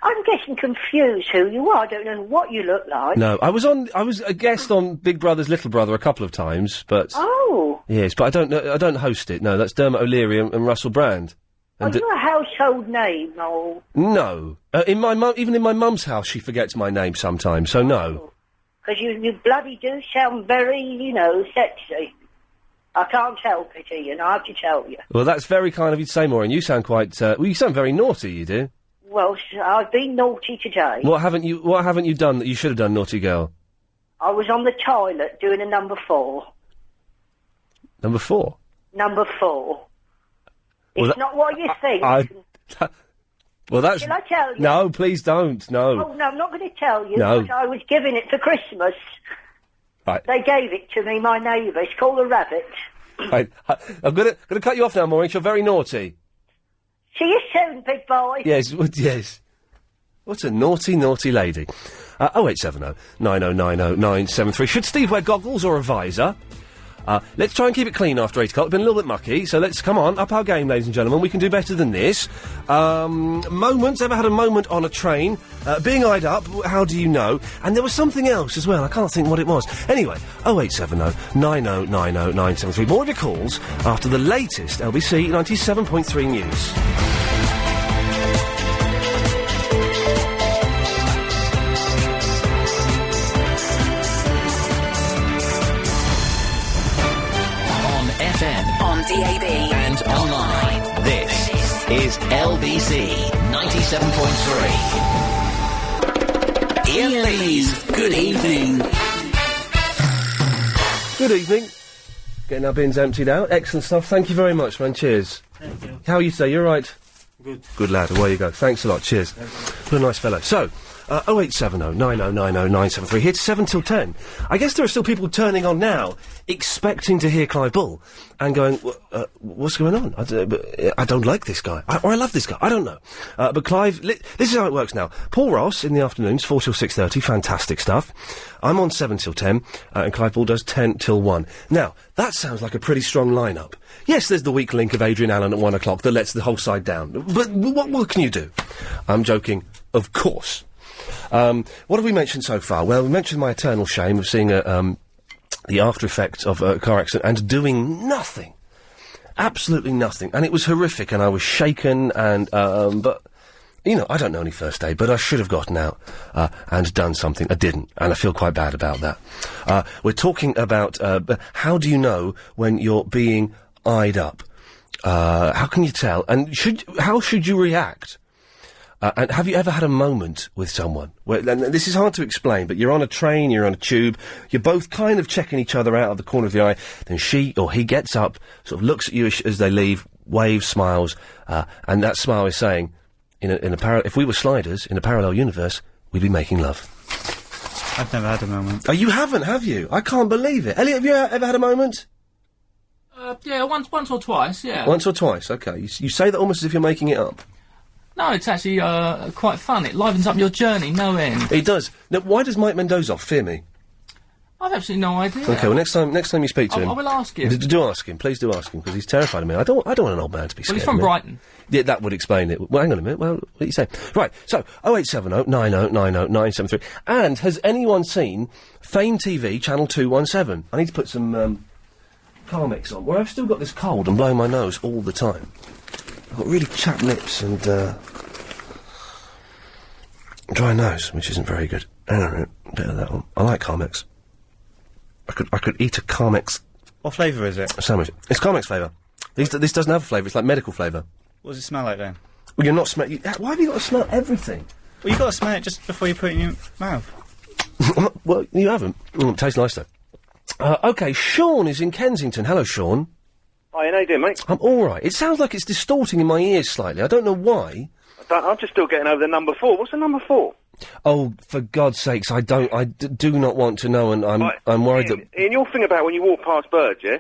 I'm getting confused who you are. I don't know what you look like. No, I was a guest on Big Brother's Little Brother a couple of times, but... Oh. Yes, but I don't host it, no, that's Dermot O'Leary and Russell Brand. Are you a household name, or...? No. Even in my mum's house, she forgets my name sometimes, so no. Because you bloody do sound very, sexy. I can't help it, Ian, I have to tell you. Well, that's very kind of you to say, Maureen. You sound quite, you sound very naughty, you do. Well, I've been naughty today. What haven't you done that you should have done, naughty girl? I was on the toilet doing a number 4. Number 4? Number 4. Well, it's not what you think. Well, that's... Shall I tell you? No, please don't, no. Oh, no, I'm not going to tell you. No. Because I was given it for Christmas. Right. They gave it to me, my neighbour. It's called a rabbit. Right. I'm gonna cut you off now, Maureen. You're very naughty. See you soon, big boy. Yes, yes. What a naughty, naughty lady. 0870 9090 973. Should Steve wear goggles or a visor? Let's try and keep it clean after 8 o'clock. It's been a little bit mucky, so let's, come on, up our game, ladies and gentlemen. We can do better than this. Moments, ever had a moment on a train? Being eyed up, how do you know? And there was something else as well, I can't think what it was. Anyway, 0870 9090 973. More of your calls after the latest LBC 97.3 news. FM, on DAB, and online. This is LBC 97.3. Iain Lee's Good Evening. Good evening. Getting our bins emptied out. Excellent stuff. Thank you very much, man. Cheers. Thank you. How are you today? You all right? Good. Good lad. Away you go. Thanks a lot. Cheers. What a nice fellow. So, 0870 9090 973. Here to 7 till 10. I guess there are still people turning on now, expecting to hear Clive Bull, and going, what's going on? I don't like this guy. Or I love this guy. I don't know. But Clive, this is how it works now. Paul Ross in the afternoons, 4 till 6:30. Fantastic stuff. I'm on 7 till 10, and Clive Bull does 10 till 1. Now, that sounds like a pretty strong lineup. Yes, there's the weak link of Adrian Allen at 1 o'clock that lets the whole side down. But what can you do? I'm joking, of course. What have we mentioned so far? Well, we mentioned my eternal shame of seeing the after effects of a car accident and doing nothing. Absolutely nothing. And it was horrific, and I was shaken, and, but, you know, I don't know any first aid, but I should have gotten out, and done something. I didn't, and I feel quite bad about that. We're talking about, how do you know when you're being eyed up? How can you tell? And how should you react? And have you ever had a moment with someone where, and this is hard to explain, but you're on a train, you're on a tube, you're both kind of checking each other out of the corner of the eye, then she or he gets up, sort of looks at you as they leave, waves, smiles, and that smile is saying, if we were sliders in a parallel universe, we'd be making love. I've never had a moment. Oh, you haven't, have you? I can't believe it. Elliot, have you ever had a moment? Yeah, once or twice, yeah. Once or twice, okay. You say that almost as if you're making it up. No, it's actually, quite fun. It livens up your journey, no end. It does. Now, why does Mike Mendoza fear me? I've absolutely no idea. Okay, well, next time you speak to him... I will ask him. Do ask him, please do ask him, because he's terrified of me. I don't want an old man to be scared Well, he's from of me. Brighton. Yeah, that would explain it. Well, hang on a minute. Well, what are you saying? Right, so, 0870 90 90 973. And has anyone seen Fame TV, Channel 217? I need to put some, car mix on. Well, I've still got this cold and blowing my nose all the time. I've got really chapped lips and, dry nose, which isn't very good. Hang on a minute. A bit of that one. I like Carmex. I could eat a Carmex... What flavour is it? Sandwich. It's Carmex flavour. This doesn't have a flavour, it's like medical flavour. What does it smell like then? Well, you're not smelling... Why have you got to smell everything? Well, you've got to smell it just before you put it in your mouth. Well, you haven't. It tastes nice, though. OK, Sean is in Kensington. Hello, Sean. Hi, how you doing, mate? I'm alright. It sounds like it's distorting in my ears slightly. I don't know why. I'm just still getting over the number 4. What's the number 4? Oh, for God's sakes, I do not want to know, and I'm worried that... Ian, your thing about when you walk past birds, yeah?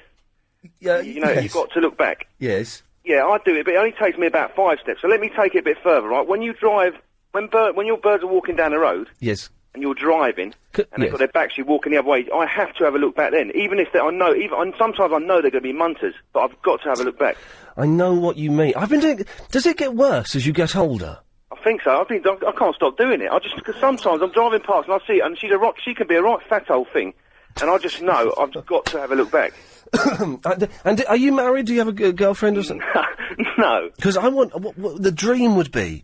Yeah, you know, yes. you've got to look back. Yes. Yeah, I do it, but it only takes me about 5 steps. So let me take it a bit further, right? When you drive, when your birds are walking down the road... Yes. And you're driving, and they've got their backs, you're walking the other way, I have to have a look back then. Even if sometimes I know they're going to be munters, but I've got to have a look back. I know what you mean. I've been doing... Does it get worse as you get older? I think so. I can't stop doing it. Because sometimes I'm driving past and I see it, and she can be a right fat old thing, and I just know I've just got to have a look back. And are you married? Do you have a girlfriend or something? No. Because I want... What the dream would be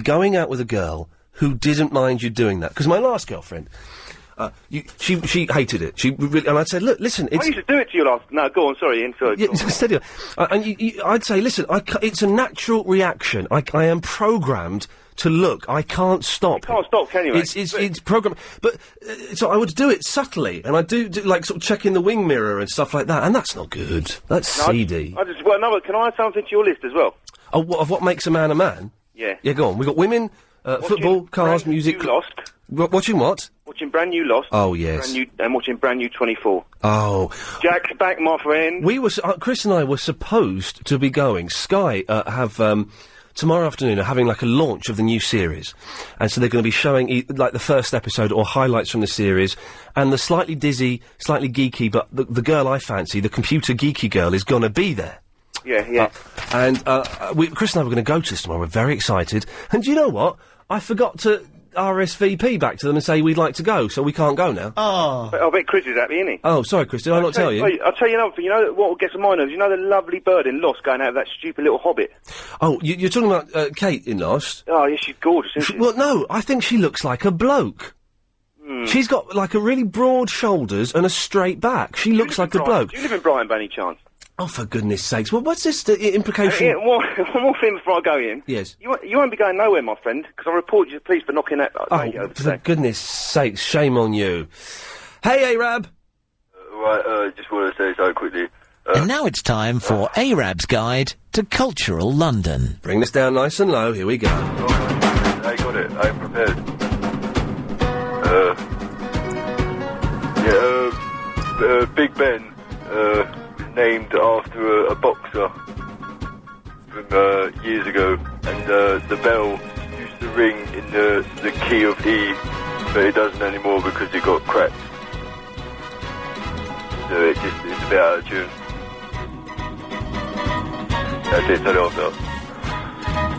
going out with a girl who didn't mind you doing that. Because my last girlfriend... she hated it. She really, and I'd say, look, listen, it's... I used to do it to you last... No, go on, sorry, Ian, sorry. Yeah, steady on. And I'd say, listen, it's a natural reaction. I am programmed to look. I can't stop. You can't stop, can you, mate? It's programmed. But, so I would do it subtly, and I do like, sort of checking the wing mirror and stuff like that, and that's not good. That's seedy. Can I add something to your list as well? Oh, of what makes a man a man? Yeah. Yeah, go on. We've got women, football, cars, music... Lost. Watching what? Watching brand new Lost. Oh, yes. And watching brand new 24. Oh. Jack's back, my friend. We were, Chris and I were supposed to be going. Sky have, tomorrow afternoon are having like a launch of the new series. And so they're going to be showing like the first episode or highlights from the series. And the slightly dizzy, slightly geeky, but the girl I fancy, the computer geeky girl, is going to be there. Yeah. Chris and I were going to go to this tomorrow. We're very excited. And do you know what? I forgot to RSVP back to them and say we'd like to go, so we can't go now. Oh. I bet Chris is happy, isn't he? Oh, sorry, Chris, did I not tell you? I'll tell you another thing. You know what gets on my nerves? You know the lovely bird in Lost going out of that stupid little hobbit? Oh, you're talking about Kate in Lost? Oh, yeah, she's gorgeous, isn't she? Well, no, I think she looks like a bloke. She's got, like, a really broad shoulders and a straight back. She looks like a bloke. Do you live in Brighton by any chance? Oh, for goodness sakes. Well, what's this implication? Ian, one more thing before I go in. Yes. You won't be going nowhere, my friend, because I report you to the police for knocking that lady over today. For goodness sakes, shame on you. Hey, Arab! Just want to say something quickly. And now it's time for Arab's Guide to Cultural London. Bring this down nice and low, here we go. I got it, I'm prepared. Big Ben, named after a boxer from years ago, and the bell used to ring in the key of E, but it doesn't anymore because it got cracked. So it's a bit out of tune. That's it, turn it off now.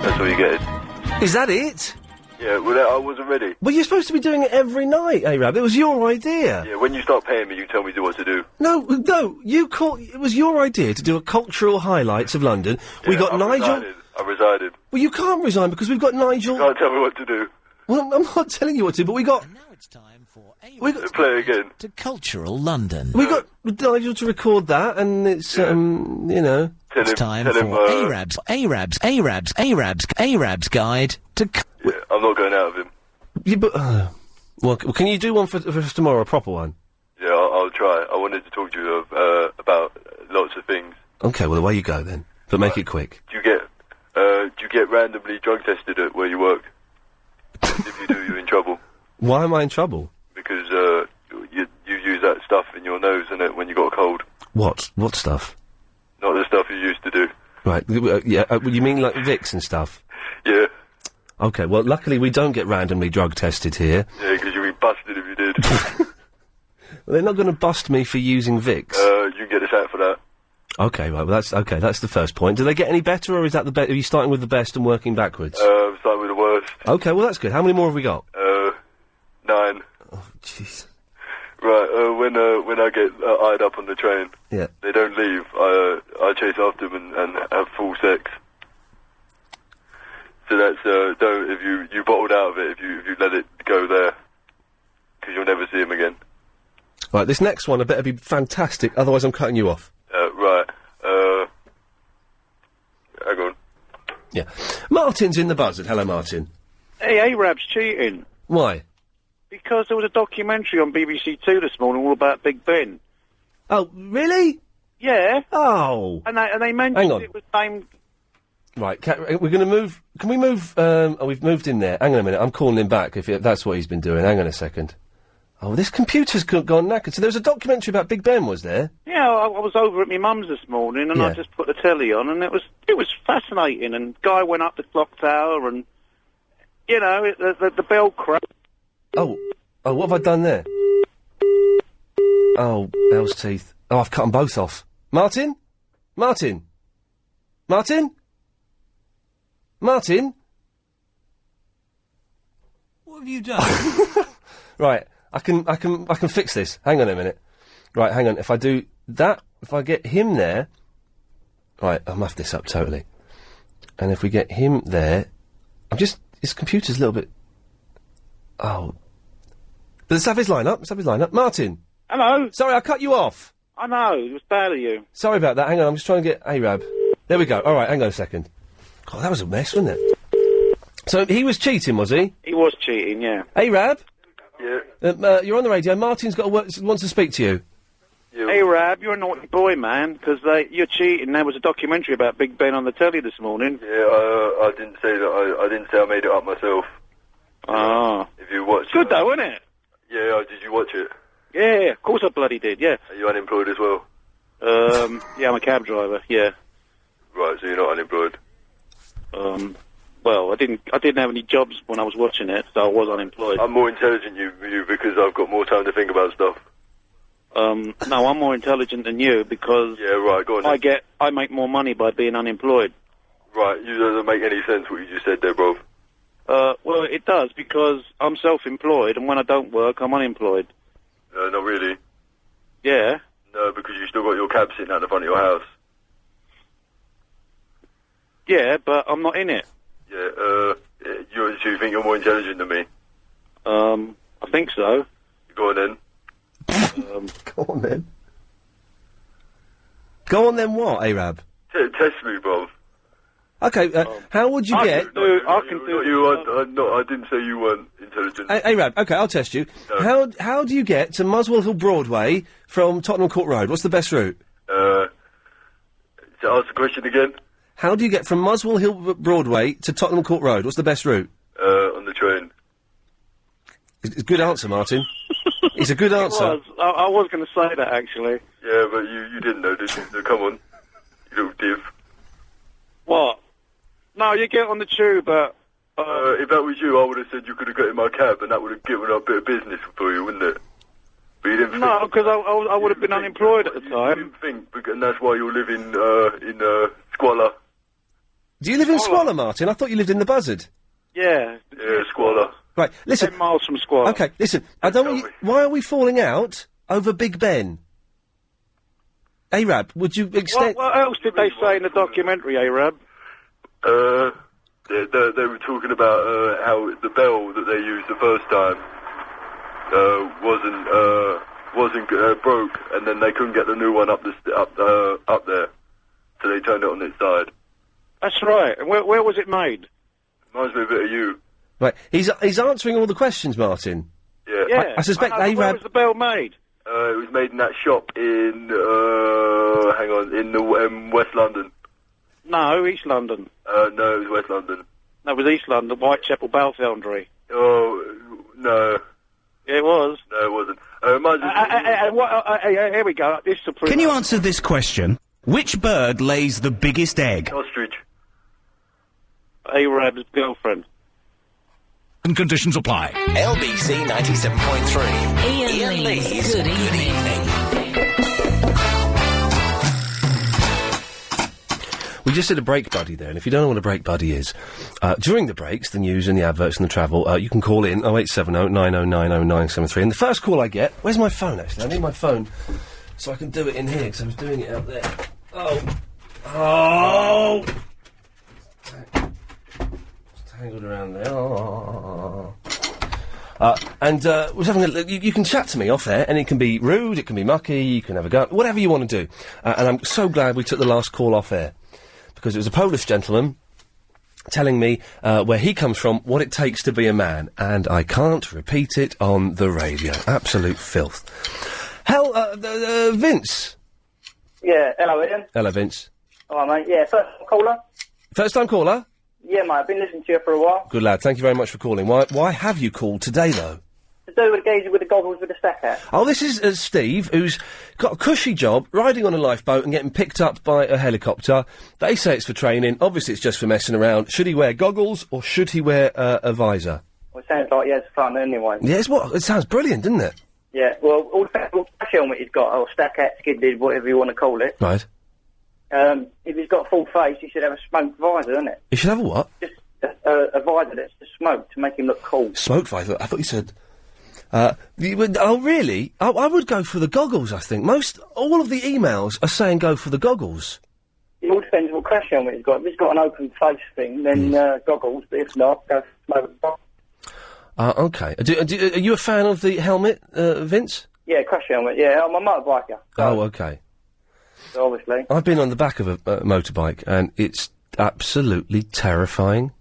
That's all you get. Is that it? Yeah, well, I wasn't ready. Well, you're supposed to be doing it every night, Arab. It was your idea. Yeah, when you start paying me, you tell me what to do. No, it was your idea to do a cultural highlights of London. Yeah, we got Nigel... I resided. Well, you can't resign because we've got Nigel... You can't tell me what to do. Well, I'm not telling you what to do, but we got... And now it's time for play again. To Cultural London. We got Nigel to record that, and it's, you know... It's time for Arab's Guide to... Yeah, I'm not going out of him. Yeah, but, well, can you do one for us tomorrow, a proper one? Yeah, I'll try. I wanted to talk to you about lots of things. Okay, well, away you go then. But make it quick. Do you get randomly drug tested at where you work? If you do, you're in trouble. Why am I in trouble? Because, you use that stuff in your nose, innit, when you got a cold. What? What stuff? Not the stuff you used to do. Right, you mean like Vicks and stuff? Yeah. Okay, well, luckily we don't get randomly drug tested here. Yeah, because you'd be busted if you did. Well, they're not going to bust me for using Vicks. You can get us out for that. Okay, right, well, that's the first point. Do they get any better, or is that the best? Are you starting with the best and working backwards? Starting with the worst. Okay, well, that's good. How many more have we got? 9. Oh, jeez. Right, when I get eyed up on the train, yeah, they don't leave. I chase after them and have full sex. So that's don't if you bottled out of it if you let it go there, because you'll never see him again. Right, this next one, I better be fantastic, otherwise I'm cutting you off. Right. Hang on. Yeah, Martin's in the buzzard. Hello, Martin. Hey, Arab's cheating. Why? Because there was a documentary on BBC Two this morning all about Big Ben. Oh, really? Yeah. Oh. And they mentioned Hang on. it was named... Right, we're going to move... Can we move... we've moved in there. Hang on a minute, I'm calling him back if that's what he's been doing. Hang on a second. Oh, this computer's gone knackered. So there was a documentary about Big Ben, was there? Yeah, I was over at my mum's this morning and I just put the telly on and it was fascinating, and guy went up the clock tower and, you know, the bell cracked. Oh, what have I done there? Oh, hell's teeth. Oh, I've cut them both off. Martin? Martin? Martin? Martin? What have you done? Right, I can fix this. Hang on a minute. Right, hang on. If I do that, if I get him there... Right, I'll muff this up totally. And if we get him there... His computer's a little bit... Oh. But let's have his line up. Martin! Hello? Sorry, I cut you off. I know, it was bad of you. Sorry about that. Hang on, I'm just trying to get Arab. There we go. All right, hang on a second. God, that was a mess, wasn't it? So he was cheating, was he? He was cheating, yeah. Arab? Yeah. You're on the radio. Martin's wants to speak to you. Hey, Rab, you're a naughty boy, man, because you're cheating. There was a documentary about Big Ben on the telly this morning. Yeah, I didn't say that. I didn't say I made it up myself. Ah. If you watch good though, isn't it? Yeah, did you watch it? Yeah, of course I bloody did, yeah. Are you unemployed as well? Yeah, I'm a cab driver, yeah. Right, so you're not unemployed? Well, I didn't have any jobs when I was watching it, so I was unemployed. I'm more intelligent than you because I've got more time to think about stuff. No, I'm more intelligent than you because... Yeah, right, go on then. I make more money by being unemployed. Right, you doesn't make any sense what you just said there, bro. Well, it does, because I'm self-employed, and when I don't work, I'm unemployed. No, not really. Yeah? No, because you still got your cab sitting out the front of your house. Yeah, but I'm not in it. Yeah, so you think you're more intelligent than me? I think so. Go on then. Go on then. Go on then what, Arab? Test me, bro. Okay, how would you get... I can do No, I didn't say you weren't intelligent. Arab, okay, I'll test you. No. How do you get to Muswell Hill Broadway from Tottenham Court Road? What's the best route? So ask the question again. How do you get from Muswell Hill Broadway to Tottenham Court Road? What's the best route? On the train. It's a good answer, Martin. It's a good answer. I was going to say that, actually. Yeah, but you didn't know, did you? So come on, you little div. What? No, you get on the tube, but... if that was you, I would have said you could have got in my cab, and that would have given up a bit of business for you, wouldn't it? But you didn't No, because I would have been unemployed at the time. You didn't think, and that's why you're living in squalor. Do you live in Squalor, Martin? I thought you lived in the Buzzard. Yeah. Yeah, squalor. Right, listen. 10 miles from Squalor. Okay, listen. I don't want you... Why are we falling out over Big Ben? Arab, would you extend... What else did they say in the documentary, Arab? They were talking about how the bell that they used the first time wasn't broke, and then they couldn't get the new one up there, so they turned it on its side. That's right. And where was it made? Reminds me a bit of you. Right, he's answering all the questions, Martin. Yeah. Yeah. I suspect Arab... Where was the bell made? It was made in that shop in West London. No, East London. No, it was West London. No, it was East London, Whitechapel Bell Foundry. Oh, no. Yeah, it was. No, it wasn't. Reminds me. Here we go. This is Can you answer this question? Which bird lays the biggest egg? Ostrich. Arab's girlfriend. And conditions apply. LBC 97.3. Iain Lee's Good Evening. We just did a break buddy there, and if you don't know what a break buddy is, during the breaks, the news and the adverts and the travel, you can call in 0870 9090 973. And the first call I get, where's my phone actually? I need my phone so I can do it in here, because I was doing it out there. Oh! It's tangled around there. Oh. Was having you can chat to me off air, and it can be rude, it can be mucky, you can have a go, whatever you want to do. And I'm so glad we took the last call off air, because it was a Polish gentleman telling me where he comes from, what it takes to be a man, and I can't repeat it on the radio. Absolute filth. Vince. Yeah, hello, Ian. Hello, Vince. All right, mate. Yeah, first caller. First time caller? Yeah, mate. I've been listening to you for a while. Good lad. Thank you very much for calling. Why have you called today, though? To do with the geezer with the goggles with the stack hat. Oh, this is Steve, who's got a cushy job, riding on a lifeboat and getting picked up by a helicopter. They say it's for training. Obviously, it's just for messing around. Should he wear goggles, or should he wear a visor? Well, it sounds like he has fun anyway. Yeah, it sounds brilliant, doesn't it? Yeah, well, all the crash helmet he's got, or stack hat, skidded, whatever you want to call it. Right. If he's got a full face, he should have a smoked visor, isn't it? He should have a what? Just a visor that's just smoked to make him look cool. Smoked visor? I thought you said... oh, really? I would go for the goggles, I think. All of the emails are saying go for the goggles. It all depends what crash helmet he's got. If he's got an open face thing, then goggles, but if not, go for smoked visor. Okay. Are you a fan of the helmet, Vince? Yeah, crash helmet, yeah. I'm a motorbiker. Oh, okay. So obviously. I've been on the back of a motorbike, and it's absolutely terrifying.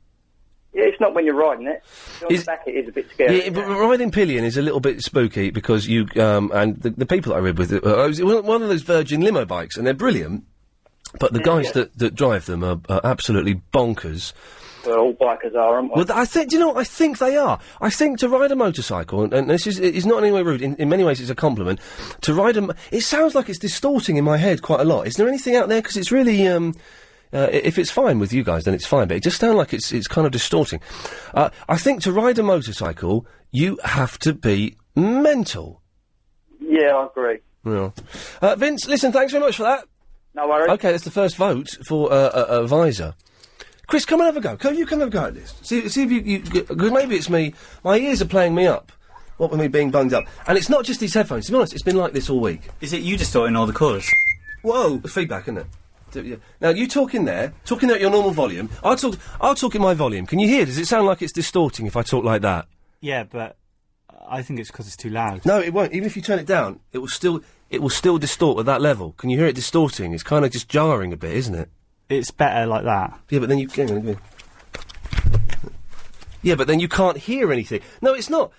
Yeah, it's not when you're riding it. On the back it is a bit scary. Yeah, but riding pillion is a little bit spooky, because you, and the people that I ride with, it was one of those Virgin limo bikes, and they're brilliant, but the guys that drive them are absolutely bonkers. Well, all bikers are, aren't we? Well, I think they are. I think to ride a motorcycle, and this is not in any way rude, in many ways it's a compliment, to ride it sounds like it's distorting in my head quite a lot. Is there anything out there? Because it's really, if it's fine with you guys, then it's fine, but it just sounds like it's kind of distorting. I think to ride a motorcycle, you have to be mental. Yeah, I agree. Yeah. Vince, listen, thanks very much for that. No worries. Okay, that's the first vote for a visor. Chris, come and have a go. Come and have a go at this. See if you because maybe it's me. My ears are playing me up. What with me being bunged up. And it's not just these headphones. To be honest, it's been like this all week. Is it you distorting all the colours? Whoa! It's feedback, isn't it? Now, you talk in there at your normal volume. I'll talk in my volume. Can you hear? Does it sound like it's distorting if I talk like that? Yeah, but I think it's because it's too loud. No, it won't. Even if you turn it down, it will still distort at that level. Can you hear it distorting? It's kind of just jarring a bit, isn't it? It's better like that. Yeah, but then you... Yeah, but then you can't hear anything. No, it's not.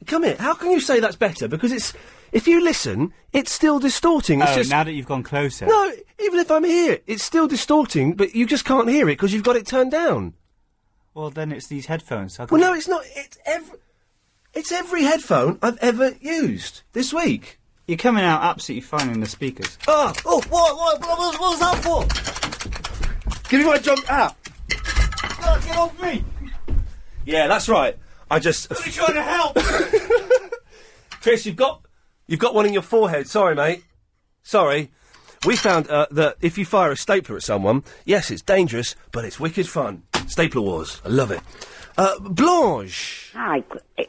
Come here. How can you say that's better? Because it's... If you listen, it's still distorting. It's just... now that you've gone closer. No, even if I'm here, it's still distorting, but you just can't hear it because you've got it turned down. Well, then it's these headphones. Well, no, it's not. It's every headphone I've ever used this week. You're coming out absolutely fine in the speakers. What was that for? Give me my junk out. Get off me! Yeah, that's right. I'm trying to help! Chris, you've got one in your forehead. Sorry, mate. Sorry. We found that if you fire a stapler at someone, yes, it's dangerous, but it's wicked fun. Stapler Wars. I love it. Blanche. Hi,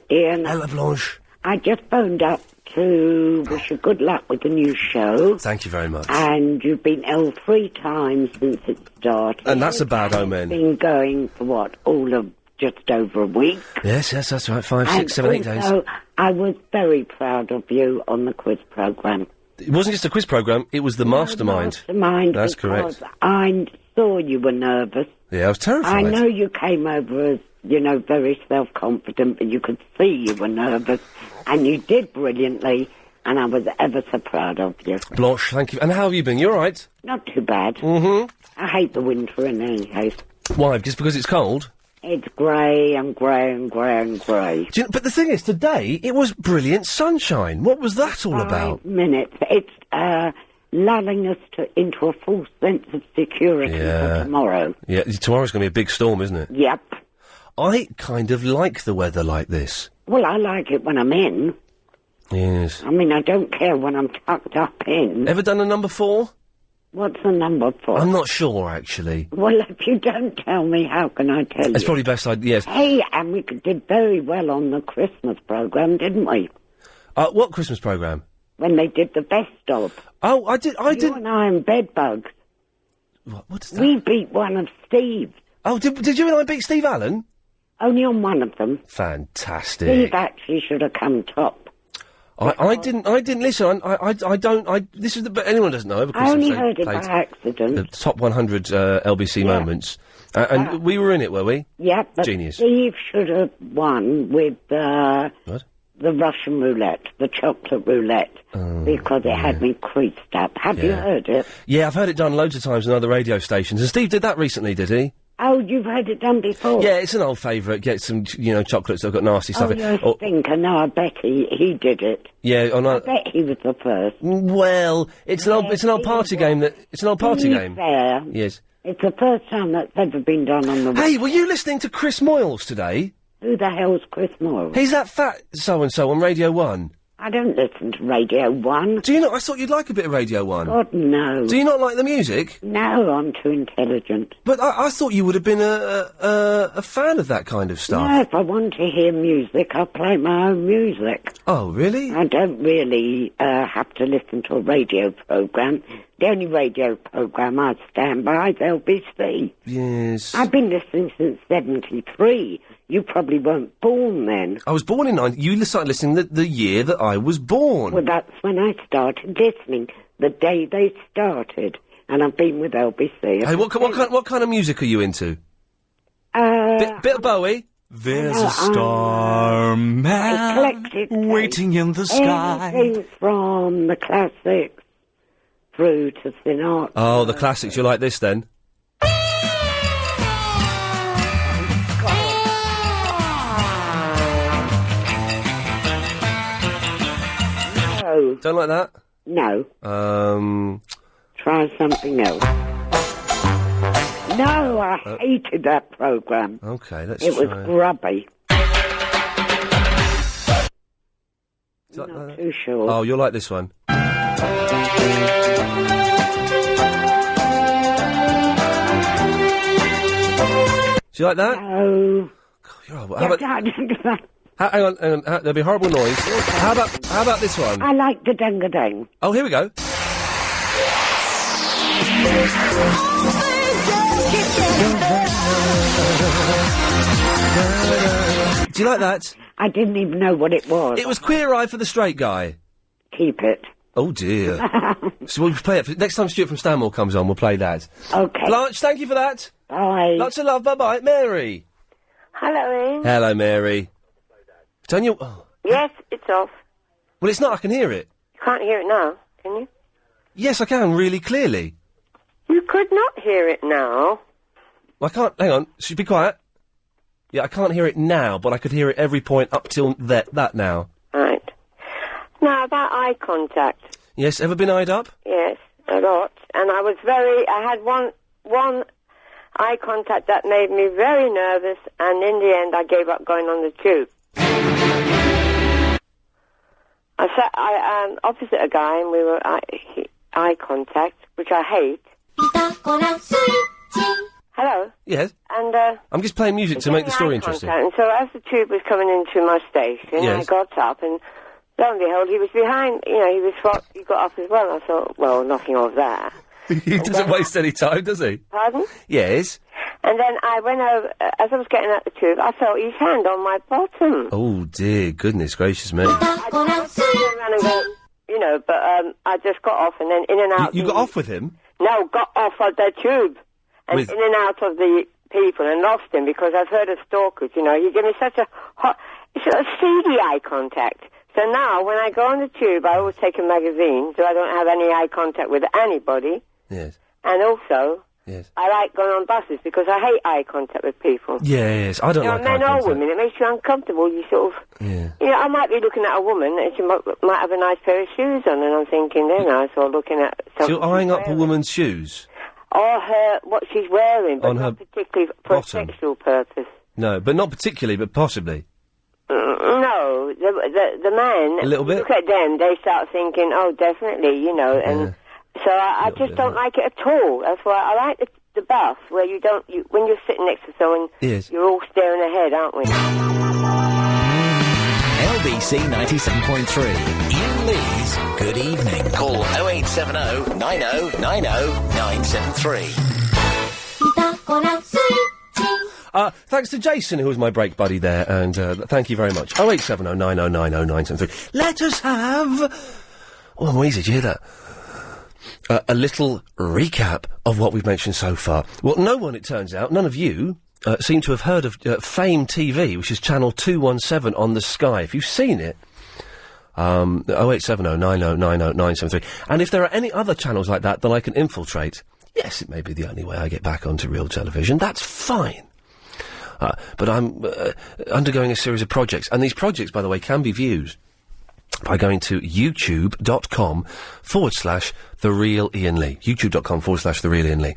Ian. Hello, Blanche. I just phoned up to wish you good luck with the new show. Thank you very much. And you've been ill 3 times since it started. And that's a bad omen. It's been going for all of just over a week. Yes, that's right. 5, 6, 7, 8 days. So I was very proud of you on the quiz programme. It wasn't just a quiz programme, it was the mastermind. That's correct. I saw you were nervous. Yeah, I was terrified. I know you came over as, very self-confident, but you could see you were nervous, and you did brilliantly, and I was ever so proud of you. Blanche, thank you. And how have you been? You all right? Not too bad. Mm-hmm. I hate the winter in any case. Why? Just because it's cold? It's grey and grey and grey and grey. But the thing is, today, it was brilliant sunshine. What was that all about? 5 minutes. It's lulling us into a false sense of security for tomorrow. Yeah, tomorrow's going to be a big storm, isn't it? Yep. I kind of like the weather like this. Well, I like it when I'm in. Yes. I mean, I don't care when I'm tucked up in. Ever done a number 4? What's the number 4? I'm not sure, actually. Well, if you don't tell me, how can I tell you? It's probably best yes. Hey, and we did very well on the Christmas programme, didn't we? What Christmas programme? When they did the best of. Oh, I did. You and I and Bedbugs. What is that? We beat one of Steve's. Oh, did you and I beat Steve Allen? Only on one of them. Fantastic. Steve actually should have come top. I didn't listen. I don't. This is but anyone doesn't know. Over Christmas, I only heard it by accident. The top 100 LBC moments, and we were in it, were we? Yeah, but Genius. Steve should have won with what? The Russian roulette, the chocolate roulette, because it had me creased up. Have you heard it? Yeah, I've heard it done loads of times on other radio stations. And Steve did that recently, did he? Oh, you've heard it done before? Yeah, it's an old favourite. Get some, chocolates that have got nasty stuff in. You're a stinker. No, I bet he did it. Yeah, I bet he was the first. Well, it's an old party game It's an old party game. Fair. Yes. It's the first time that's ever been done on the... Hey, were you listening to Chris Moyles today? Who the hell's Chris Moyles? He's that fat so-and-so on Radio 1. I don't listen to Radio 1. Do you not? I thought you'd like a bit of Radio 1. God, no. Do you not like the music? No, I'm too intelligent. But I thought you would have been a fan of that kind of stuff. No, if I want to hear music, I play my own music. Oh, really? I don't really have to listen to a radio programme. The only radio programme I stand by is LBC. Yes. I've been listening since 73. You probably weren't born then. I was born in 90. You started listening the year that I was born. Well, that's when I started listening, the day they started. And I've been with LBC. Hey, what kind of music are you into? Bit of Bowie? There's a star man waiting in the sky. Everything from the classics through to Sinatra. Oh, the classics. You like this, then? No. Don't like that? No. Try something else. No, I hated that programme. Okay, let's It was try. grubby. Do you like Not that? too sure. Oh, you'll like this one. Do you like that? No. How about... hang on. There'll be horrible noise. How about this one? I like the Dunga-Dang. Oh, here we go. Do you like that? I didn't even know what it was. It was Queer Eye for the Straight Guy. Keep it. Oh, dear. So we'll play it. Next time Stuart from Stanmore comes on, we'll play that. Okay. Blanche, thank you for that. Bye. Lots of love. Bye-bye. Mary. Hello, Ian. Hello, Mary. Turn your... Oh. Yes, it's off. Well, it's not. I can hear it. You can't hear it now, can you? Yes, I can, really clearly. You could not hear it now. I can't... Hang on. Should be quiet. Yeah, I can't hear it now, but I could hear it every point up till that now. Right. Now, about eye contact. Yes, ever been eyed up? Yes, a lot. And I had one eye contact that made me very nervous, and in the end I gave up going on the tube. I sat opposite a guy, and we were eye contact, which I hate. Hello? Yes. And, I'm just playing music to make the story interesting. And so as the tube was coming into my station, Yes. I got up, and lo and behold, he was behind, he got up as well. I thought, well, nothing of that. He doesn't waste any time, does he? Pardon? Yes. And then I went over, as I was getting out the tube, I felt his hand on my bottom. Oh, dear. Goodness gracious me. I turned around and go, but I just got off, and then in and out. You got off with him? No, got off of the tube. And in and out of the people, and lost him, because I've heard of stalkers, he gave me such a seedy eye contact. So now, when I go on the tube, I always take a magazine, so I don't have any eye contact with anybody. Yes. And also, Yes. I like going on buses because I hate eye contact with people. Yes, I don't like men eye or contact. women, it makes you uncomfortable. You sort of, Yeah. you know, I might be looking at a woman and she might have a nice pair of shoes on, and I'm thinking they're nice, or looking at So something. you're eyeing up a woman's shoes? Or what she's wearing, but On not her particularly for a bottom? sexual purpose. No, but not particularly, but possibly. No, the man. A little bit? Look at them; they start thinking, "Oh, definitely," you know. And so I just don't like it at all. That's why I like the bus where you don't. When you're sitting next to someone, Yes. you're all staring ahead, aren't we? LBC 97.3. Iain Lee's Good Evening. Call 0870 90 90 973. Thanks to Jason, who was my break buddy there, and thank you very much. 0870 90 90 973. Let us have... Oh, Moise, did you hear that? A little recap of what we've mentioned so far. Well, no one, it turns out, none of you, seem to have heard of Fame TV, which is channel 217 on the Sky. If you've seen it, 0870 90 90 973. And if there are any other channels like that I can infiltrate, yes, it may be the only way I get back onto real television. That's fine. But I'm undergoing a series of projects, and these projects, by the way, can be viewed by going to youtube.com/The Real Iain Lee. youtube.com/The Real Iain Lee.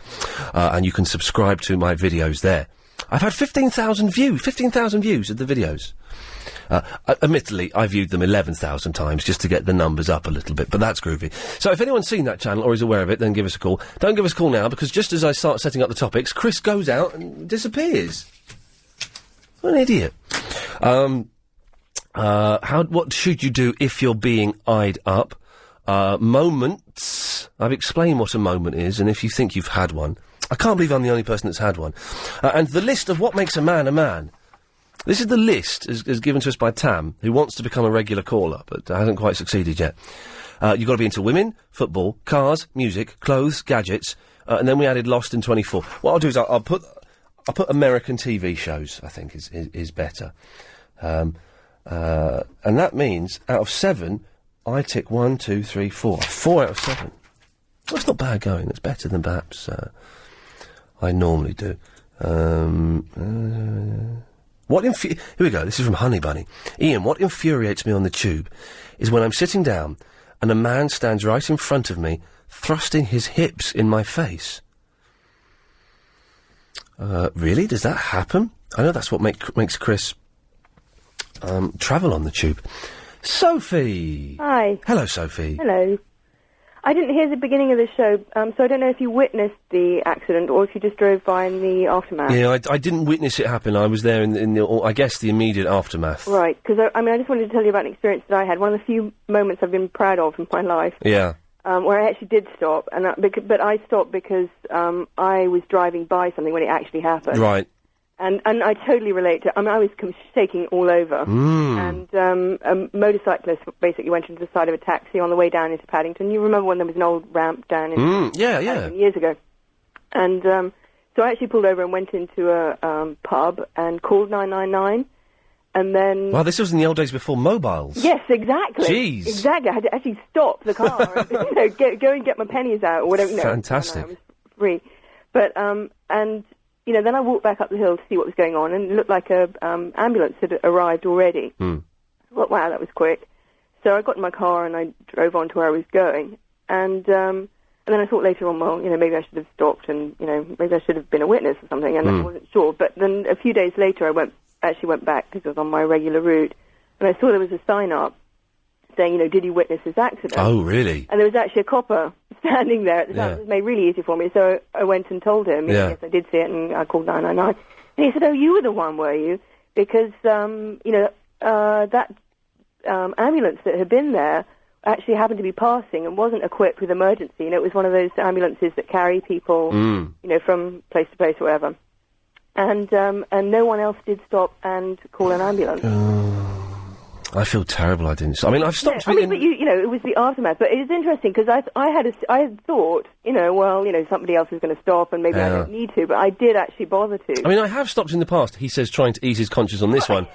And you can subscribe to my videos there. I've had 15,000 views of the videos. Admittedly, I viewed them 11,000 times just to get the numbers up a little bit, but that's groovy. So if anyone's seen that channel or is aware of it, then give us a call. Don't give us a call now, because just as I start setting up the topics, Chris goes out and disappears. What an idiot. What should you do if you're being eyed up? Moments. I've explained what a moment is, and if you think you've had one. I can't believe I'm the only person that's had one. And the list of what makes a man a man. This is the list as given to us by Tam, who wants to become a regular caller, but hasn't quite succeeded yet. You've got to be into women, football, cars, music, clothes, gadgets, and then we added Lost in 24. What I'll do is I'll put American TV shows, I think, is better. And that means, out of 7, I tick 1, 2, 3, 4. 4 out of 7. Well, that's not bad going. That's better than perhaps I normally do. Here we go, this is from Honey Bunny. Iain, what infuriates me on the tube is when I'm sitting down and a man stands right in front of me, thrusting his hips in my face. Really? Does that happen? I know that's what makes Chris travel on the tube. Sophie! Hi. Hello, Sophie. Hello. I didn't hear the beginning of the show, so I don't know if you witnessed the accident or if you just drove by in the aftermath. Yeah, I didn't witness it happen. I was there in the I guess, the immediate aftermath. Right, because I just wanted to tell you about an experience that I had. One of the few moments I've been proud of in my life. Yeah. Where I actually did stop, but I stopped because I was driving by something when it actually happened. Right. And I totally relate to. I mean, I was shaking all over, and a motorcyclist basically went into the side of a taxi on the way down into Paddington. You remember when there was an old ramp down in Paddington years ago? And so I actually pulled over and went into a pub and called 999, and then. Well, this was in the old days before mobiles. Yes, exactly. Jeez. Exactly. I had to actually stop the car and go and get my pennies out or whatever. Fantastic. It was free, but and. You know, then I walked back up the hill to see what was going on, and it looked like a ambulance had arrived already. I thought, wow, that was quick. So I got in my car and I drove on to where I was going, and then I thought later on, well, maybe I should have stopped, and maybe I should have been a witness or something, and I wasn't sure. But then a few days later, I went back because I was on my regular route, and I saw there was a sign up saying, did you witness this accident? Oh, really? And there was actually a copper standing there at the time. It was made really easy for me. So I went and told him, yes, I did see it, and I called 999. And he said, oh, you were the one, were you? Because, that ambulance that had been there actually happened to be passing and wasn't equipped with emergency. It was one of those ambulances that carry people, from place to place or whatever. And no one else did stop and call an ambulance. I feel terrible I didn't. I mean, I've stopped but you know, it was the aftermath. But it is interesting because I had thought, you know, well, you know, somebody else is going to stop and maybe I don't need to, but I did actually bother to. I mean, I have stopped in the past, he says, trying to ease his conscience on this one.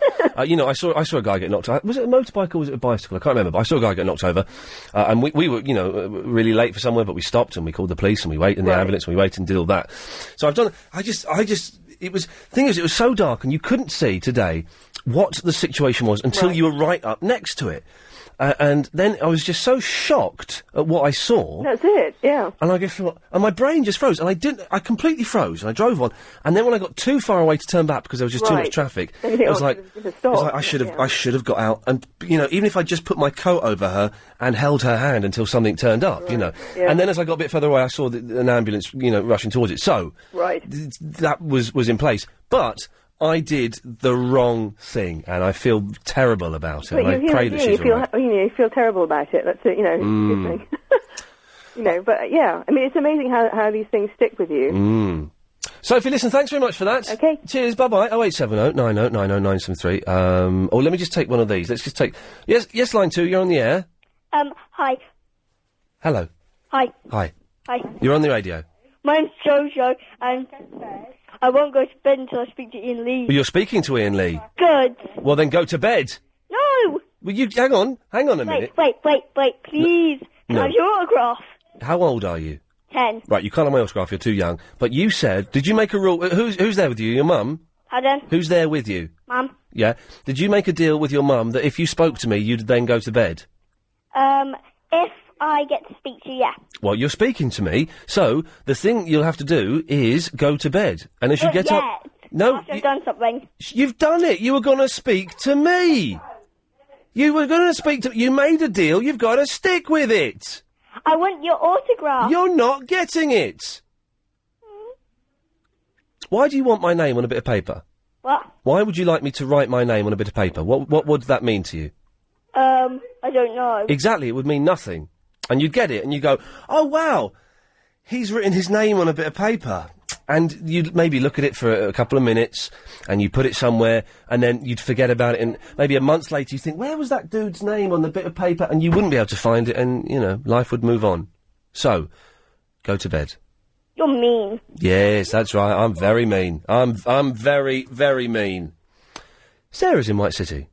You know, I saw a guy get knocked out. Was it a motorbike or was it a bicycle? I can't remember, but I saw a guy get knocked over. And we were, you know, really late for somewhere, but we stopped and we called the police and we waited in the ambulance and we waited and did all that. So I've done, it was so dark and you couldn't see today what the situation was until you were right up next to it. And then I was just so shocked at what I saw. That's it, yeah. And I just thought, and my brain just froze, and I completely froze, and I drove on, and then when I got too far away to turn back because there was just too much traffic, it was like, I should have got out, and, you know, even if I just put my coat over her and held her hand until something turned up, you know. Yeah. And then as I got a bit further away, I saw an ambulance, you know, rushing towards it. So, that was in place. But I did the wrong thing, and I feel terrible about it. But and I pray that she's all right. You feel terrible about it. That's it. You know, it's a good thing. You know, but yeah, I mean, it's amazing how these things stick with you. Sophie, listen, thanks very much for that. Okay. Cheers. Bye bye. 0870 90 90 973. Or let me just take one of these. Let's just take. Yes, line 2. You're on the air. Hi. Hello. Hi. Hi. Hi. You're on the radio. My name's Jojo, and I won't go to bed until I speak to Iain Lee. Well, you're speaking to Iain Lee. Good. Well, then go to bed. No! Well, you hang on a minute. Wait, please. Can I have your autograph? How old are you? 10. Right, you can't have my autograph, you're too young. But you said, did you make a rule? Who's there with you? Your mum? Pardon? Who's there with you? Mum. Yeah. Did you make a deal with your mum that if you spoke to me, you'd then go to bed? If I get to speak to you, yeah. Well, you're speaking to me, so the thing you'll have to do is go to bed. And as you get up... No, After I've done something. You've done it! You were going to speak to me! You were going to speak to... You made a deal, you've got to stick with it! I want your autograph. You're not getting it! Why do you want my name on a bit of paper? What? Why would you like me to write my name on a bit of paper? What would that mean to you? I don't know. Exactly, it would mean nothing. And you'd get it, and you go, oh, wow, he's written his name on a bit of paper. And you'd maybe look at it for a couple of minutes, and you put it somewhere, and then you'd forget about it, and maybe a month later you think, where was that dude's name on the bit of paper? And you wouldn't be able to find it, and, you know, life would move on. So, go to bed. You're mean. Yes, that's right, I'm very mean. I'm very, very mean. Sarah's in White City.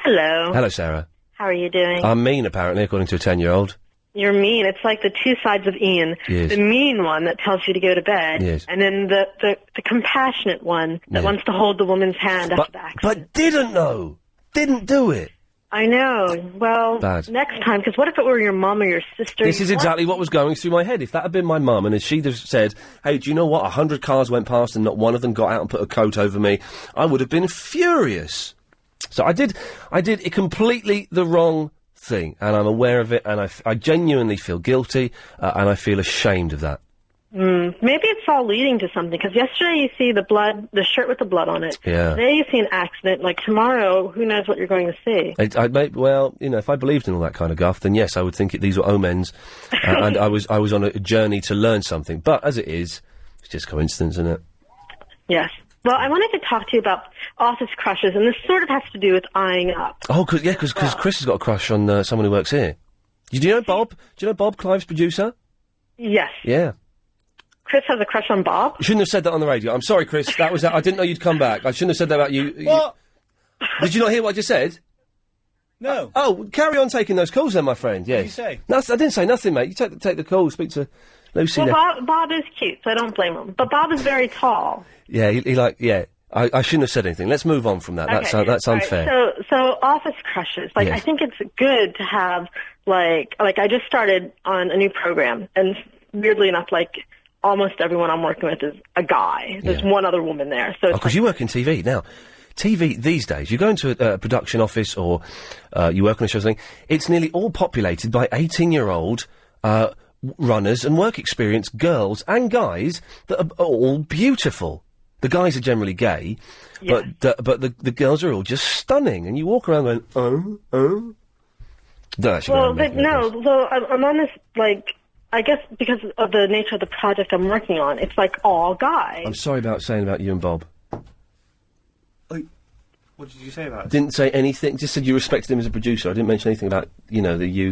Hello. Hello, Sarah. How are you doing? I'm mean, apparently, according to a 10-year-old. You're mean. It's like the two sides of Ian. Yes. The mean one that tells you to go to bed, yes. And then the compassionate one that wants to hold the woman's hand after the accident. But didn't know. Didn't do it. I know. Well, Bad. Next time, because what if it were your mum or your sister? This is exactly what was going through my head. If that had been my mum, and if she'd have said, hey, do you know what, 100 cars went past and not one of them got out and put a coat over me, I would have been furious. So I did it completely the wrong thing, and I'm aware of it, and I genuinely feel guilty, and I feel ashamed of that. Maybe it's all leading to something, because yesterday you see the blood, the shirt with the blood on it. Yeah. Today you see an accident. Like tomorrow, who knows what you're going to see? Well, you know, if I believed in all that kind of guff, then yes, I would think these were omens, and I was on a journey to learn something. But as it is, it's just coincidence, isn't it? Yes. Well, I wanted to talk to you about office crushes, and this sort of has to do with eyeing up. Oh, because Chris has got a crush on someone who works here. Do you know Bob? Do you know Bob, Clive's producer? Yes. Yeah. Chris has a crush on Bob? You shouldn't have said that on the radio. I'm sorry, Chris. That was. I didn't know you'd come back. I shouldn't have said that about you. What? Did you not hear what I just said? No. Oh, carry on taking those calls then, my friend. Yes. What did you say? No, I didn't say nothing, mate. You take the call. Speak to Lucy. Well, Bob is cute, so I don't blame him. But Bob is very tall. Yeah, I shouldn't have said anything. Let's move on from that. Okay. That's unfair. Right. So office crushes. Like, yes. I think it's good to have, like I just started on a new program, and weirdly enough, like, almost everyone I'm working with is a guy. There's one other woman there. So because you work in TV now. TV these days, you go into a production office or you work on a show or something, it's nearly all populated by 18-year-old runners and work experience girls and guys that are all beautiful. The guys are generally gay, but the girls are all just stunning, and you walk around going, oh. Well, but no, so I'm on this, like, I guess because of the nature of the project I'm working on, it's like all guys. I'm sorry about saying about you and Bob. What did you say about it? Didn't say anything. Just said you respected him as a producer. I didn't mention anything about, you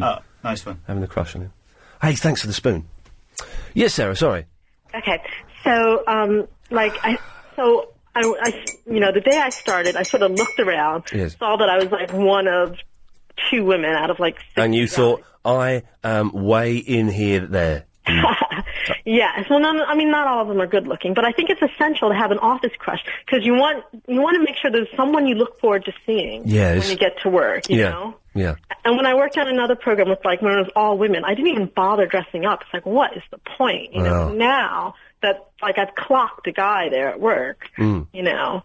Oh, nice one. having a crush on him. Hey, thanks for the spoon. Yes, Sarah, sorry. Okay, so, the day I started, I sort of looked around, Yes. saw that I was, like, one of 2 women out of, like, 6 And you guys. thought, I am way in here there. Yes. Well, no, I mean, not all of them are good looking, but I think it's essential to have an office crush because you want to make sure there's someone you look forward to seeing Yes. when you get to work, you know? Yeah. And when I worked on another program with, like, when it was all women, I didn't even bother dressing up. It's like, what is the point? You know, Wow. now that, like, I've clocked a guy there at work, I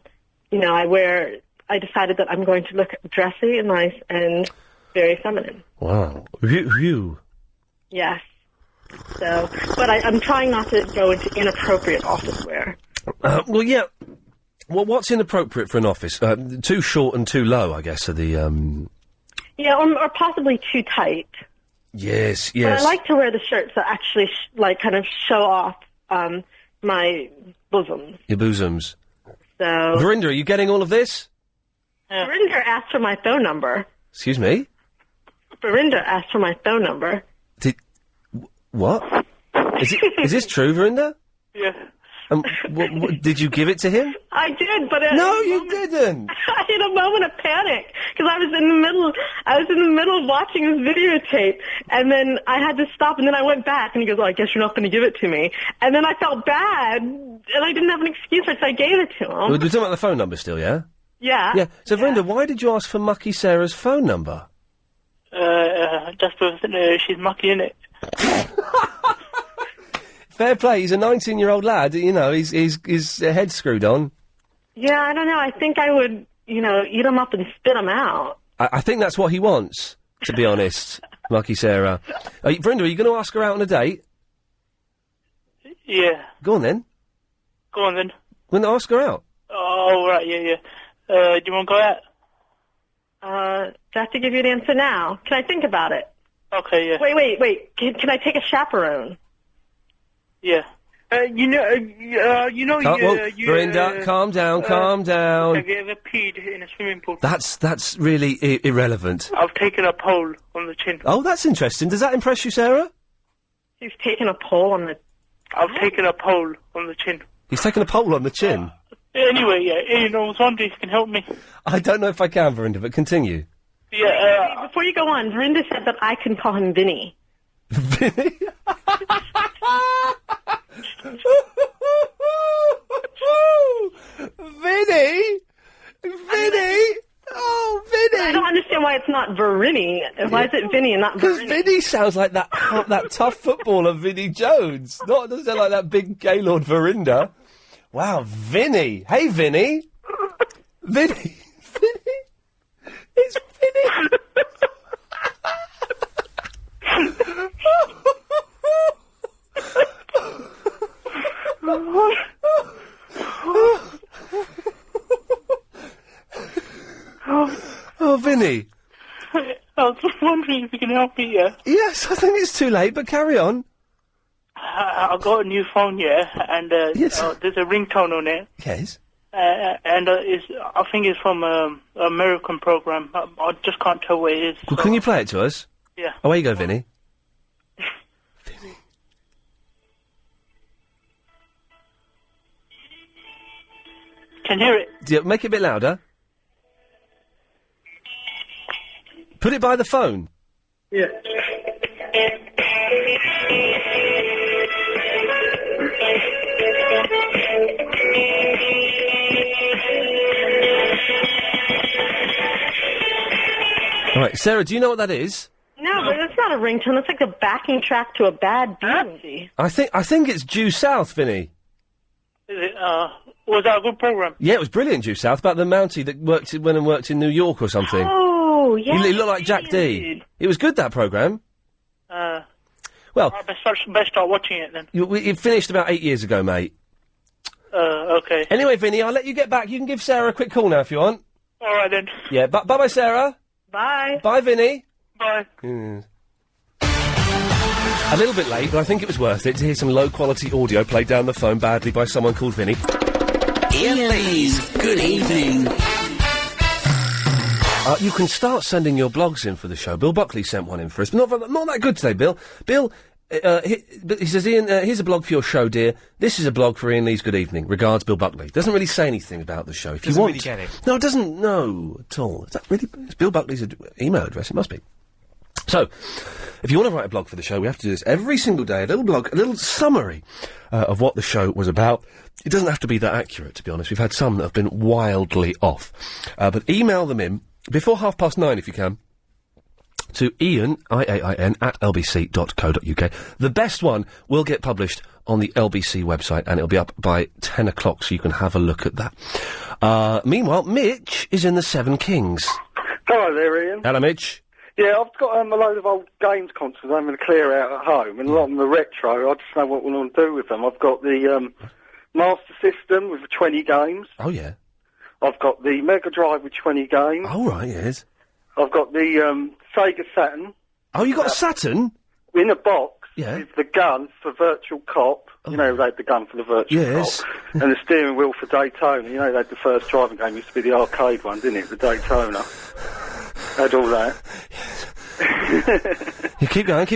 decided that I'm going to look dressy and nice and very feminine. Wow. Phew. Yes. So, but I'm trying not to go into inappropriate office wear. Well, yeah. Well, what's inappropriate for an office? Too short and too low, I guess, are the, Yeah, or possibly too tight. Yes. But I like to wear the shirts that actually, kind of show off my bosoms. Your bosoms. So, Verinda, are you getting all of this? Verinda asked for my phone number. Excuse me? Verinda asked for my phone number. What? Is this true, Verinda? Yeah. Did you give it to him? I did, but No, you didn't. I had a moment of panic because I was in the middle of watching this videotape, and then I had to stop, and then I went back, and he goes, "Well, I guess you're not going to give it to me." And then I felt bad, and I didn't have an excuse, so I gave it to him. We're talking about the phone number still, yeah? Yeah. Yeah. So, Verinda, why did you ask for Mucky Sarah's phone number? Just because she's mucky, innit? Fair play. He's a 19-year-old lad. His head's screwed on. Yeah, I don't know. I think I would, eat them up and spit them out. I think that's what he wants, to be honest, Mucky Sarah. Verinda, are you going to ask her out on a date? Yeah. Go on, then. Go on, then. Going to ask her out? Oh, right, yeah. Do you want to go out? Do I have to give you an answer now? Can I think about it? Okay, yeah. Wait. Can I take a chaperone? Yeah. Verinda, calm down. Have you ever peed in a swimming pool? That's really irrelevant. I've taken a pole on the chin. Oh, that's interesting. Does that impress you, Sarah? He's taken a pole on the... I've taken a pole on the chin. He's taken a pole on the chin? Anyway, yeah, Iain, I was wondering if you can help me. I don't know if I can, Verinda, but continue. Yeah, Before you go on, Verinda said that I can call him Vinny. Vinny? Vinny? Oh, Vinny! I don't understand why it's not Verini. Why is it Vinny and not Because Verini? Vinny sounds like that tough footballer Vinny Jones. Doesn't sound like that big Gaylord Verinda. Wow, Vinny. Hey, Vinny. Vinny. It's Vinny. Oh, Vinny. I was wondering if you can help me, yeah? Yes, I think it's too late, but carry on. I got a new phone, yeah, and there's a ringtone on it. Yes. And I think it's from an American program. I just can't tell what it is. Well, can you play it to us? Yeah. Away you go, Vinny. Can you hear it? Yeah, make it a bit louder. Put it by the phone. Yeah. All right, Sarah, do you know what that is? No, but it's not a ringtone. It's like a backing track to a bad B movie. I think it's Due South, Vinny. Is it, was that a good program? Yeah, it was brilliant, Due South, about the Mountie that went and worked in New York or something. Oh, yeah. He looked like Jack D. It was good, that programme. Well, I best start watching it then. It finished about 8 years ago, mate. Okay. Anyway, Vinny, I'll let you get back. You can give Sarah a quick call now if you want. All right then. Yeah, bye-bye, Sarah. Bye. Bye, Vinny. Bye. Yes. A little bit late, but I think it was worth it to hear some low-quality audio played down the phone badly by someone called Vinny. Iain Lee's Good Evening. You can start sending your blogs in for the show. Bill Buckley sent one in for us, but not that good today, Bill. Bill, he says, Ian, here's a blog for your show, dear. This is a blog for Ian Lee's Good Evening. Regards, Bill Buckley. Doesn't really say anything about the show. If Doesn't you want, really get it. No, it doesn't. No, at all. Is that really? It's Bill Buckley's email address. It must be. So, if you want to write a blog for the show, we have to do this every single day. A little blog, a little summary of what the show was about. It doesn't have to be that accurate, to be honest. We've had some that have been wildly off. But email them in before 9:30 if you can. To Iain, IAIN, at lbc.co.uk. The best one will get published on the LBC website, and it'll be up by 10 o'clock, so you can have a look at that. Meanwhile, Mitch is in the Seven Kings. Hello there, Ian. Hello, Mitch. Yeah, I've got a load of old games consoles I'm going to clear out at home, and a lot of them are retro. I just know what we want to do with them. I've got the Master System with 20 games. Oh, yeah. I've got the Mega Drive with 20 games. Oh, right, yes. I've got the Sega Saturn. Oh, you got a Saturn? In a box. Yeah. With the gun for Virtual Cop. You know, they had the gun for the Virtual Cop. And the steering wheel for Daytona. You know, they had the first driving game. Used to be the arcade one, didn't it? The Daytona. Had all that. You keep going.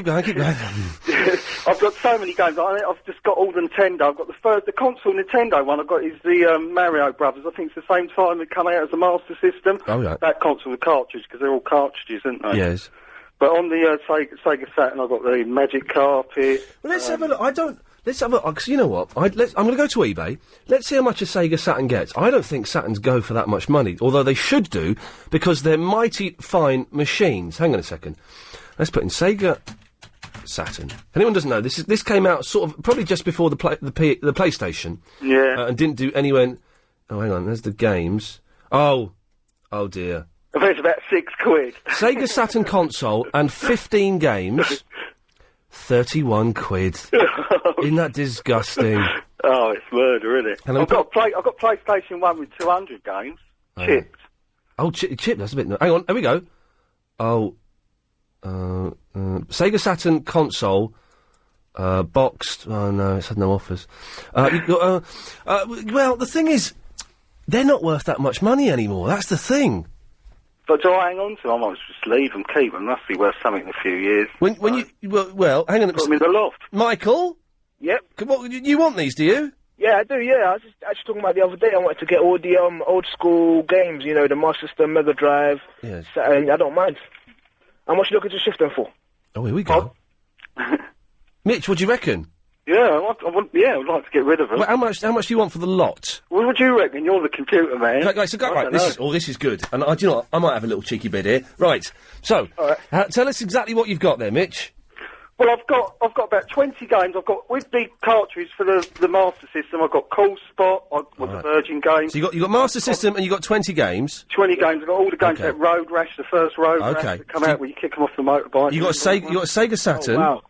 I've got so many games. I've just got all the Nintendo. I've got the console Nintendo one I've got is the Mario Brothers. I think it's the same time it come out as a Master System. Oh, right. That console, the cartridge, because they're all cartridges, aren't they? Yes. But on the Sega Saturn, I've got the Magic Carpet. Well, let's have a look. Let's have a look, because you know what? I'm going to go to eBay. Let's see how much a Sega Saturn gets. I don't think Saturns go for that much money, although they should do, because they're mighty fine machines. Hang on a second. Let's put in Sega Saturn. If anyone doesn't know, this came out sort of probably just before the PlayStation. Yeah. And didn't do anywhere. Oh, hang on. There's the games. Oh dear. I think it's about £6. Sega Saturn console and 15 games. 31 quid. Isn't that disgusting? Oh, it's murder, isn't it? And I've got PlayStation 1 with 200 games. Chipped. Oh, chip, that's a bit... Hang on, here we go. Sega Saturn console, boxed... Oh, no, it's had no offers. You've got, well, the thing is, they're not worth that much money anymore. That's the thing. But do I hang on to them? I might just leave them, keep them. Must be worth something in a few years. When you... hang on... Put them in the loft. Michael? Yep. You want these, do you? Yeah, I do, yeah. I was just actually talking about the other day. I wanted to get all the old school games, you know, the Master System, Mega Drive. Yes. Saturn. I don't mind. How much are you looking to shift them for? Oh, here we go. Mitch, what do you reckon? Yeah, I would like to get rid of them. Well, how much do you want for the lot? What would you reckon? You're the computer man. Right, this is good. And do you know what? I might have a little cheeky bit here. Right. So, tell us exactly what you've got there, Mitch. Well, I've got about 20 games. I've got, with the cartridge for the Master System, I've got Cool Spot, the Virgin game. So you got Master System and you got 20 games? 20 games. I've got all the games like Road Rash, the first Road Rash that come out where you kick them off the motorbike. You got Sega Saturn. Oh, wow.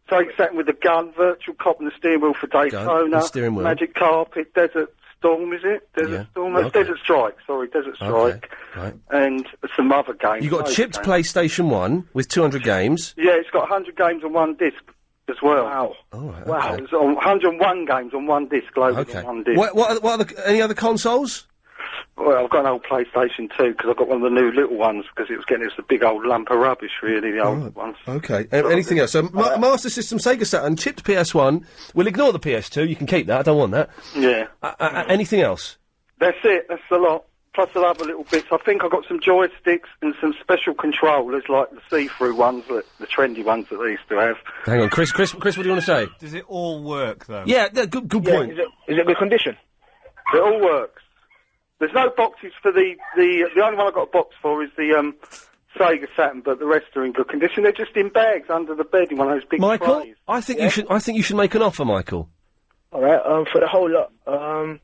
Sega Saturn with the gun, Virtual Cop and the steering wheel for Daytona. Steering wheel. Magic Carpet, Desert Storm, is it? Desert Storm? No, Desert Strike, sorry, Desert Strike. Right. And some other games. You got a chipped PlayStation 1 with 200 games. Yeah, it's got 100 games on one disc as well. Wow. Oh, right, wow. okay. It's on 101 games on one disc, globally on one disc. Any other consoles? Well, I've got an old PlayStation 2 because I've got one of the new little ones because it was getting us a big old lump of rubbish, really, the old ones. Okay. Anything else? So, Master System, Sega Saturn, chipped PS1. We'll ignore the PS2. You can keep that. I don't want that. Yeah. Anything else? That's it. That's a lot. Plus the other little bits. I think I've got some joysticks and some special controllers, like the see-through ones, the trendy ones that they used to have. Hang on, Chris, what do you want to say? Does it all work, though? Yeah, good point. Is it good condition? It all works. There's no boxes for the only one I've got a box for is the Sega Saturn, but the rest are in good condition. They're just in bags under the bed in one of those big Michael, trays. I think you should make an offer, Michael. All right, for the whole lot, so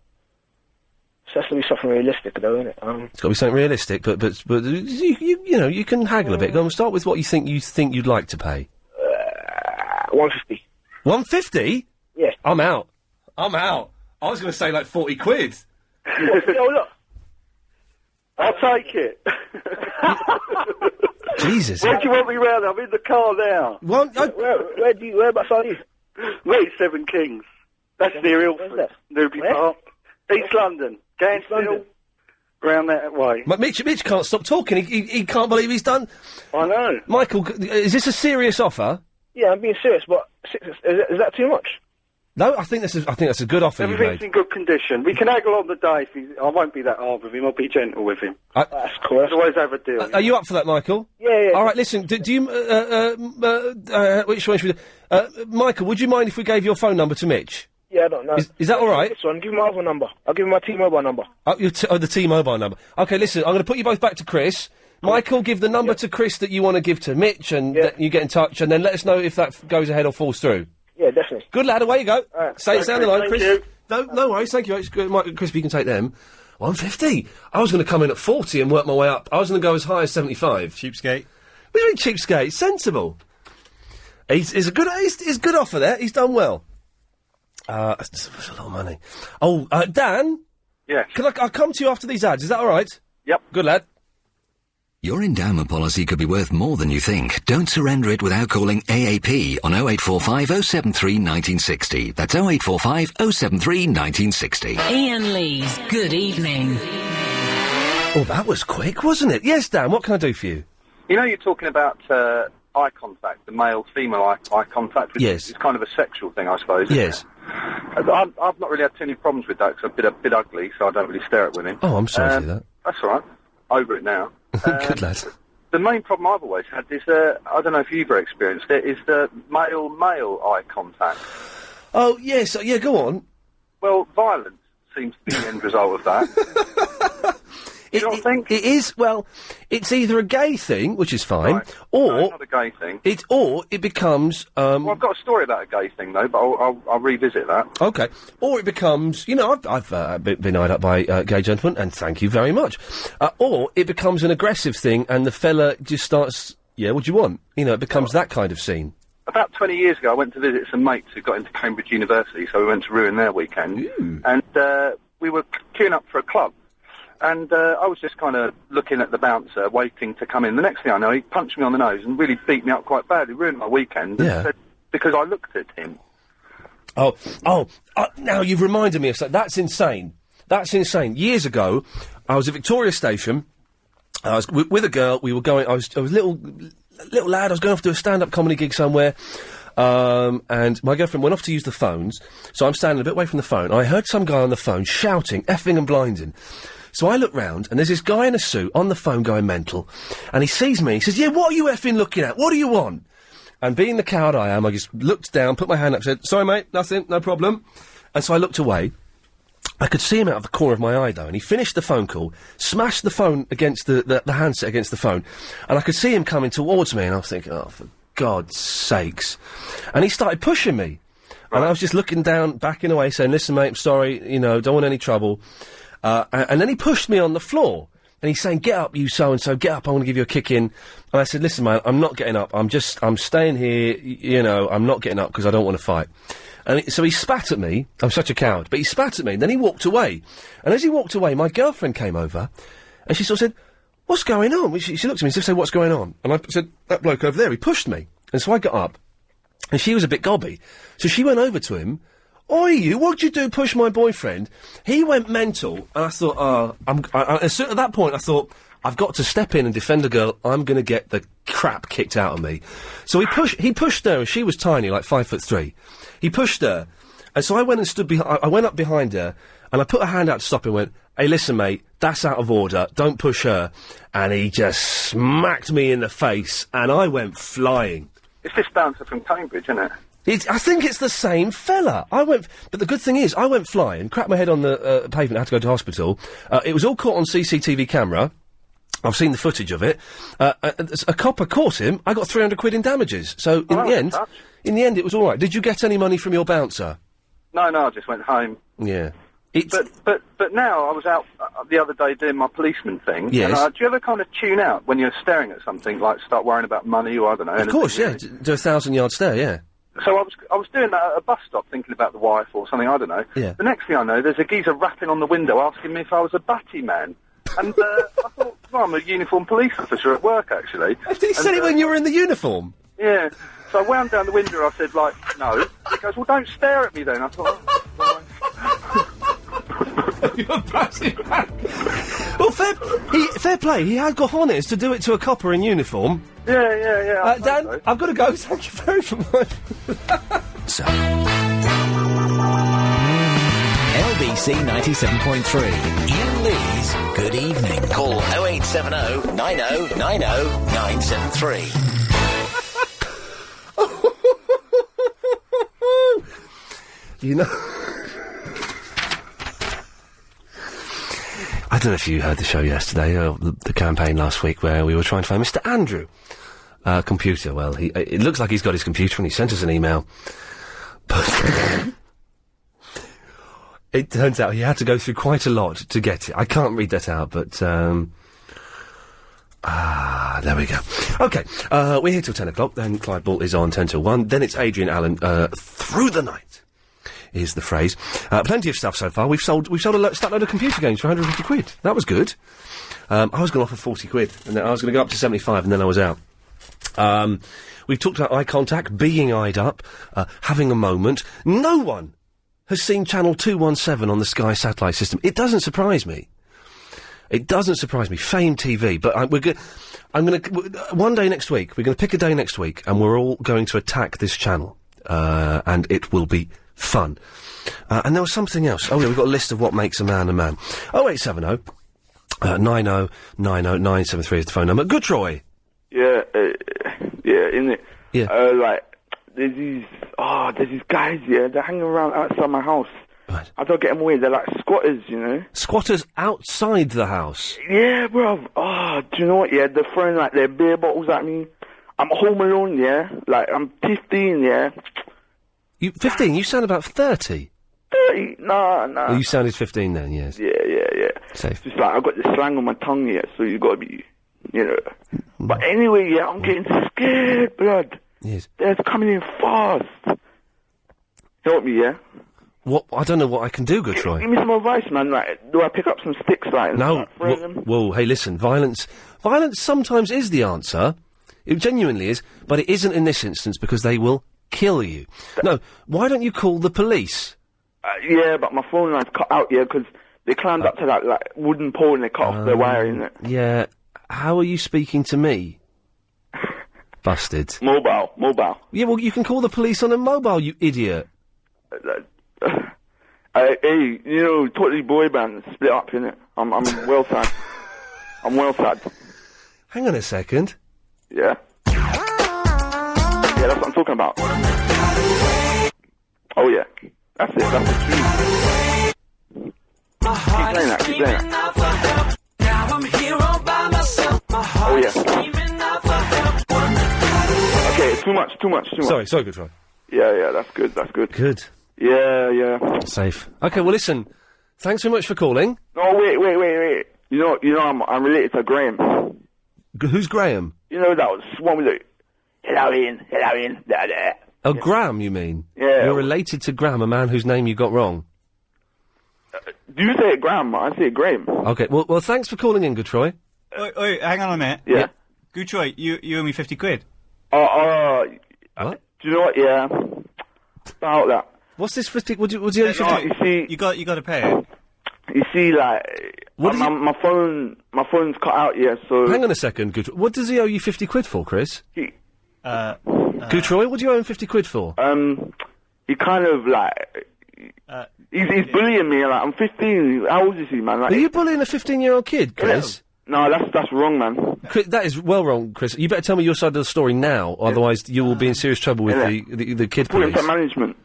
that's to be something realistic, though, isn't it? It's got to be something realistic, but you know you can haggle a bit. Go and start with what you think you'd like to pay. 150. 150? Yeah. I'm out. I was going to say like 40 quid. Look. I'll take it. Jesus. Where do you want me round? I'm in the car now. Whereabouts are you? Me, Seven Kings. That's near Ilford. Newby Park. East London. Ganshill. Round that way. Mitch can't stop talking. He can't believe he's done. I know. Michael, is this a serious offer? Yeah, I'm being serious, but is that too much? No, I think that's a good offer you've Everything's made. in good condition. We can haggle on the day. I won't be that hard with him. I'll be gentle with him. That's cool. I'll always have a deal. Are you up for that, Michael? Yeah. All right, listen. Do you? Which one should we do? Michael, would you mind if we gave your phone number to Mitch? Yeah, I don't know. Is that all right? This one, give him my other number. I'll give him my T-Mobile number. The T-Mobile number. Okay, listen. I'm going to put you both back to Chris. Michael, give the number to Chris that you want to give to Mitch, and you get in touch, and then let us know if that goes ahead or falls through. Yeah, definitely. Good lad, away you go. Right. Say it down the line, Chris. you. No worries, thank you. It's good. Chris, if you can take them. 150. I was going to come in at 40 and work my way up. I was going to go as high as 75. Cheapskate. What do you mean cheapskate? Sensible. He's a good offer there. He's done well. That's a lot of money. Oh, Dan? Yes. I'll come to you after these ads, is that alright? Yep. Good lad. Your endowment policy could be worth more than you think. Don't surrender it without calling AAP on 0845 073 1960. That's 0845 073 1960. Iain Lee's Good Evening. Oh, that was quick, wasn't it? Yes, Dan, what can I do for you? You know, you're talking about eye contact, the male-female eye contact. Yes. It's kind of a sexual thing, I suppose. isn't Yes. it? I've not really had too many problems with that because I'm a bit ugly, so I don't really stare at women. Oh, I'm sorry to hear that. That's all right. Over it now. Good lad. The main problem I've always had is, I don't know if you've ever experienced it, is the male-male eye contact. Oh, yes, yeah, go on. Well, violence seems to be the end result of that. You don't think? It is, well, it's either a gay thing, which is fine, Right. or... No, it's not a gay thing. It becomes, Well, I've got a story about a gay thing, though, but I'll revisit that. Okay. Or it becomes, you know, I've been eyed up by gay gentlemen, and thank you very much. Or it becomes an aggressive thing, and the fella just starts, yeah, what do you want? You know, it becomes that kind of scene. About 20 years ago, I went to visit some mates who got into Cambridge University, so we went to ruin their weekend. And we were queuing up for a club. And I was just kind of looking at the bouncer, waiting to come in. The next thing I know, he punched me on the nose and really beat me up quite badly, ruined my weekend. Yeah. And because I looked at him. Now you've reminded me of something. That's insane. That's insane. Years ago, I was at Victoria Station. I was with a girl. We were going. I was a little lad. I was going off to a stand-up comedy gig somewhere. And my girlfriend went off to use the phones. So I'm standing a bit away from the phone. I heard some guy on the phone shouting, effing and blinding. So I look round, and there's this guy in a suit on the phone going mental, and he sees me, he says, yeah, what are you effing looking at? What do you want? And being the coward I am, I just looked down, put my hand up, said, sorry mate, nothing, no problem. And so I looked away. I could see him out of the corner of my eye, though, and he finished the phone call, smashed the phone against the handset against the phone, and I could see him coming towards me, and I was thinking, oh, for God's sakes. And he started pushing me. And I was just looking down, backing away, saying, listen mate, I'm sorry, you know, don't want any trouble. And then he pushed me on the floor, and he's saying, get up, you so-and-so, get up, I want to give you a kick in. And I said, listen, man, I'm not getting up, I'm staying here, you know, I'm not getting up because I don't want to fight. And so he spat at me, I'm such a coward, but he spat at me, and then he walked away. And as he walked away, my girlfriend came over, and she sort of said, what's going on? She looked at me and said, what's going on? And I said, that bloke over there, he pushed me. And so I got up, and she was a bit gobby. So she went over to him, oi, you, what'd you do, push my boyfriend? He went mental, and I thought, at that point, I thought, I've got to step in and defend a girl, I'm gonna get the crap kicked out of me. So he pushed her, and she was tiny, like 5'3". He pushed her, and so I went and stood behind, I went up behind her, and I put a hand out to stop him and went, hey, listen, mate, that's out of order, don't push her. And he just smacked me in the face, and I went flying. It's this bouncer from Cambridge, isn't it? I think it's the same fella. But the good thing is, I went flying, cracked my head on the pavement, had to go to hospital. It was all caught on CCTV camera. I've seen the footage of it. A copper caught him. I got 300 quid in damages. So in the end, it was all right. Did you get any money from your bouncer? No, I just went home. Yeah. But now I was out the other day doing my policeman thing. Yes. And, do you ever kind of tune out when you're staring at something, like start worrying about money or I don't know? Of course, yeah. Do a 1,000-yard stare, yeah. So I was doing that at a bus stop, thinking about the wife or something, I don't know. Yeah. The next thing I know, there's a geezer rapping on the window asking me if I was a batty man. And I thought, well, I'm a uniformed police officer at work, actually. Did he say it when you were in the uniform? Yeah. So I wound down the window, I said, like, no. He goes, well, don't stare at me then. I thought, oh, right. Well, fair play. He had cojones to do it to a copper in uniform. Yeah. Dan, I've got to go. Thank you very much. So. LBC 97.3. Iain Lee's Good Evening. Call 0870 90 90 973. You know... I don't know if you heard the show yesterday, or the campaign last week, where we were trying to find Mr. Andrew. Computer. Well, it looks like he's got his computer and he sent us an email. But it turns out he had to go through quite a lot to get it. I can't read that out, but, there we go. Okay, we're here till 10 o'clock, then Clyde Ball is on 10 till 1, then it's Adrian Allen, through the night. Is the phrase. Plenty of stuff so far. We've sold a start load of computer games for 150 quid. That was good. I was going to offer 40 quid, and then I was going to go up to 75, and then I was out. We've talked about eye contact, being eyed up, having a moment. No one has seen Channel 217 on the Sky satellite system. It doesn't surprise me. It doesn't surprise me. Fame TV. But one day next week, we're going to pick a day next week, and we're all going to attack this channel. And it will be fun. And there was something else. Oh, yeah, we've got a list of what makes a man a man. 0870 90 90 973 is the phone number. Good, Troy. Yeah, isn't it? Yeah. Like, there's these guys, yeah, they're hanging around outside my house. Right. I don't get them away, they're like squatters, you know? Squatters outside the house? Yeah, bruv. Oh, do you know what, yeah, they're throwing, like, their beer bottles at me. I'm home alone, yeah? Like, I'm 15, yeah? You 15? You sound about 30. 30? Nah. Well, you sounded 15 then, yes. Yeah. Safe. Just like, I've got the slang on my tongue, yeah, so you gotta be, you know. But anyway, yeah, I'm getting scared, blood. Yes. They're coming in fast. Help me, yeah? What? I don't know what I can do, good Troy. Give me some advice, man. Like, do I pick up some sticks, like? No. Whoa, hey, listen, violence sometimes is the answer. It genuinely is, but it isn't in this instance because they will kill you. No, why don't you call the police? Yeah, but my phone line's cut out, yeah, because they climbed up to that, like, wooden pole and they cut off their wiring. Yeah. How are you speaking to me? Busted. Mobile. Yeah, well, you can call the police on a mobile, you idiot. Hey, you know, totally boy band split up, innit? I'm well sad. I'm well sad. Hang on a second. Yeah. Yeah, that's what I'm talking about. Oh, yeah. That's it. That's the tune. Keep playing that. Oh, yeah. Okay, too much. Sorry, good try. Yeah, that's good. Good. Yeah. Safe. Okay, well, listen. Thanks very much for calling. Oh, wait. You know, I'm related to Graham. Who's Graham? You know, that was one with the... Hello, Ian. Da. Oh, Graham, you mean? Yeah. You're related to Graham, a man whose name you got wrong. Do you say it Graham? I say it Graham. Okay, well, thanks for calling in, good Troy. Oi, hang on a minute. Yeah. Good Troy, you owe me 50 quid. What? Do you know what, yeah? About that. What's this 50? Would you owe 50? You see... You got to pay it. You see, like... My phone's cut out, yeah, so... Hang on a second, good. What does he owe you 50 quid for, Chris? Good Troy, what do you owe him 50 quid for? He kind of, like... He's bullying me, like, I'm 15, how old is he, man? Like, are you bullying a 15-year-old kid, Chris? No, that's wrong, man. Chris, that is well wrong, Chris. You better tell me your side of the story now, otherwise you will be in serious trouble with the kid police. For management.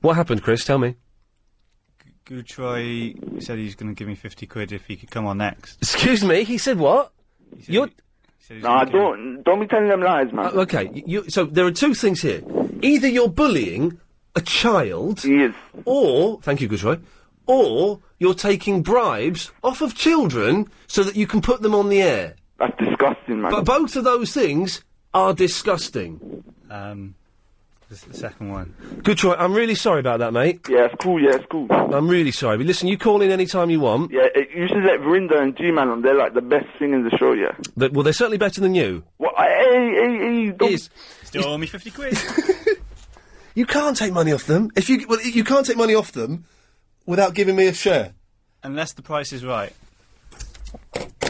What happened, Chris? Tell me. Good Troy said he's going to give me 50 quid if he could come on next. Excuse me, he said what? Don't be telling them lies, man. Okay, so there are two things here. Either you're bullying a child... He is. Or, thank you, good Troy, or you're taking bribes off of children so that you can put them on the air. That's disgusting, man. But both of those things are disgusting. The second one. Good Troy, I'm really sorry about that, mate. Yeah, it's cool. I'm really sorry. But listen, you call in any time you want. Yeah, you should let Verinda and G-Man on. They're like the best thing in the show, yeah. Well, they're certainly better than you. Well, hey, don't... Still owe me 50 quid. You can't take money off them. You can't take money off them without giving me a share. Unless the price is right.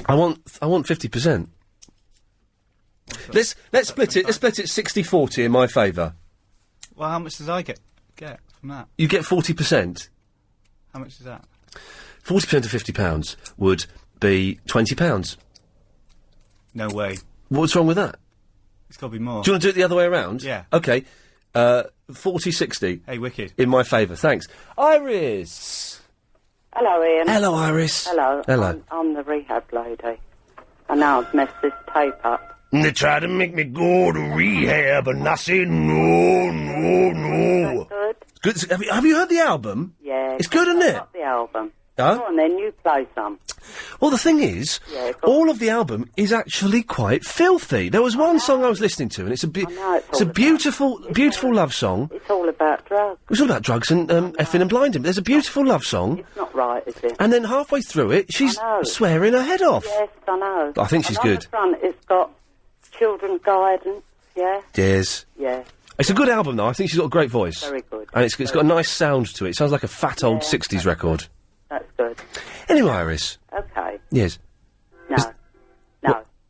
I want 50%. Let's split it. Let's split it 60-40 in my favour. Well, how much does I get from that? You get 40%. How much is that? 40% of £50 would be £20. No way. What's wrong with that? It's got to be more. Do you want to do it the other way around? Yeah. Okay. 40-60. Hey, wicked. In my favour. Thanks. Iris. Hello, Ian. Hello, Iris. Hello. Hello. I'm the rehab lady. I know I've messed this tape up. They try to make me go to rehab, and I say no. Good? Good. Have you heard the album? Yeah. It's good, isn't it? Not the album. Huh? Go on then, you play some. Well, the thing is, all of the album is actually quite filthy. There was one song I was listening to, and it's a beautiful love song. It's all about drugs. It's all about drugs and effing and blinding. There's a beautiful love song. It's not right, is it? And then halfway through it, she's swearing her head off. Yes, I know. I think she's and good. On the front, it's got children's guidance, yeah? Yes. Yeah. It's a good album, though. I think she's got a great voice. Very good. And it's got a nice sound to it. It sounds like a fat old 60s record. That's good. Anyway, Iris. Okay. Yes. No.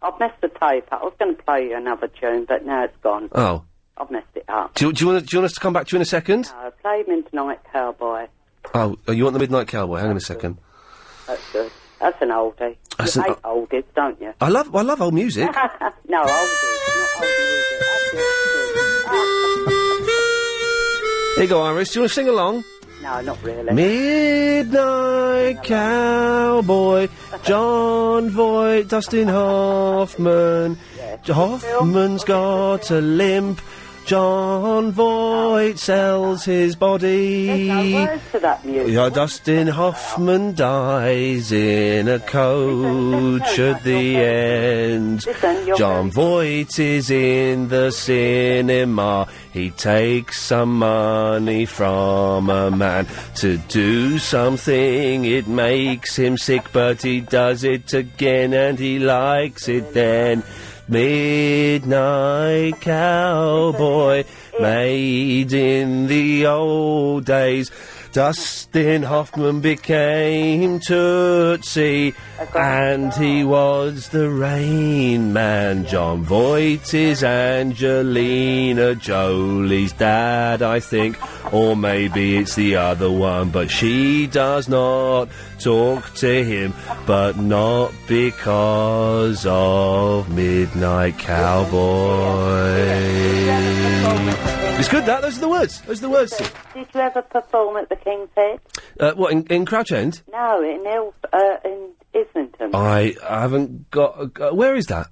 I've messed the tape up. I was going to play you another tune, but now it's gone. Oh. I've messed it up. Do you want us to come back to you in a second? No, play Midnight Cowboy. Oh, you want the Midnight Cowboy? Hang on a second. That's good. That's an oldie. That's You an hate oldies, don't you? I love old music. No, oldies, not old music. Here you go, Iris. Do you want to sing along? No, not really. Midnight Cowboy, John Voight, Dustin Hoffman. Hoffman's got a limp. John Voight sells his body. There's no words to that music. Yeah, Dustin Hoffman dies in a coach at the end. John Voight is in the cinema. He takes some money from a man to do something. It makes him sick, but he does it again and he likes it then. Midnight Cowboy, made in the old days. Dustin Hoffman became Tootsie, and he was the Rain Man. John Voight is Angelina Jolie's dad, I think, or maybe it's the other one, but she does not talk to him, but not because of Midnight Cowboy. It's good, that. Those are the words. Those are the words. Did you ever perform at the King's Head? What, in Crouch End? No, in Islington. I haven't got... where is that?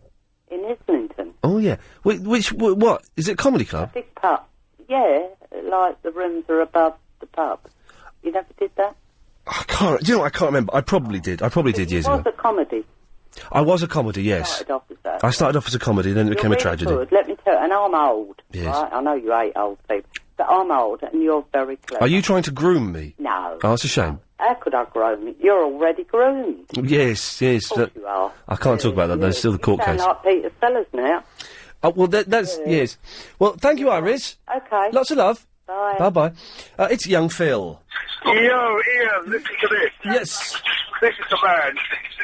In Islington. Oh, yeah. What? Is it a comedy club? A big pub. Yeah, like the rooms are above the pub. You never did that? I can't... Do you know what? I can't remember. I probably did. I probably did years ago. It was a comedy. I was a comedy, yes. I started off as a comedy, then it became a tragedy. Good. Let me tell you, and I'm old, Yes. right? I know you hate old people, but I'm old, and you're very clever. Are you trying to groom me? No. Oh, that's a shame. How could I groom you? You're already groomed. Yes. Of course you are. I can't talk about that, there's still the court You case. sound like Peter Sellers now. Oh, well, that's... Yes. Well, thank you, Iris. Okay. Lots of love. Bye. Bye-bye. It's young Phil. Yo, Ian, listen to this. Yes. This is the man.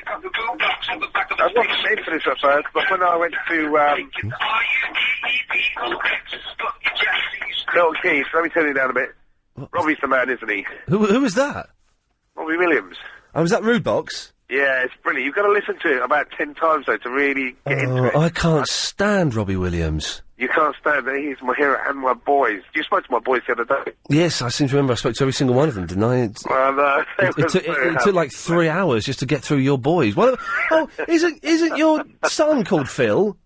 I wasn't in for this at first, but when I went to, Little Keith, let me turn it down a bit. Robbie's the man, isn't he? Who was that? Robbie Williams. Oh, was that Rude Box? Yeah, it's brilliant. You've got to listen to it about 10 times, though, to really get into it. I can't stand Robbie Williams. You can't stand it. He's my hero and my boys. You spoke to my boys the other day. Yes, I seem to remember I spoke to every single one of them, didn't I? Well, no. It took like 3 hours just to get through your boys. Isn't your son called Phil?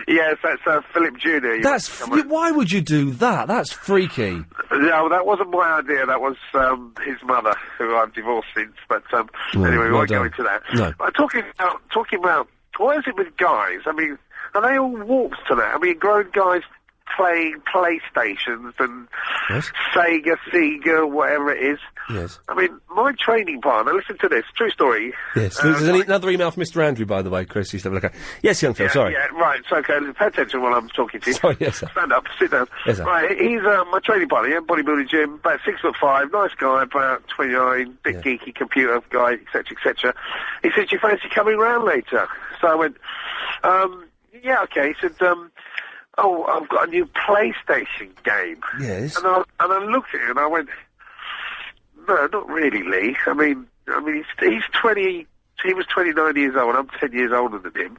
Yes, that's Philip Jr. Why would you do that? That's freaky. Yeah, well, that wasn't my idea. That was his mother, who I've divorced since. But anyway, we won't go into that. No. Talking about, what is it with guys? I mean, are they all warped to that? I mean, grown guys playing PlayStations and Yes. Sega, whatever it is. Yes. I mean, my training partner, listen to this, true story. Yes. There's another email from Mr. Andrew, by the way, Chris. He's okay. Yes, young Phil, sorry. Yeah, right, it's okay. Pay attention while I'm talking to you. Sorry, yes, sir. Stand up, sit down. Yes, sir. Right, he's my training partner, yeah, bodybuilding gym, about 6'5", nice guy, about 29, bit geeky computer guy, etc., etc. He said, "Do you fancy coming round later?" So I went, yeah, okay. He said, "Oh, I've got a new PlayStation game." Yes. And I looked at it and I went, "No, not really, Lee. I mean, he's 20. He was 29 years old. I'm 10 years older than him."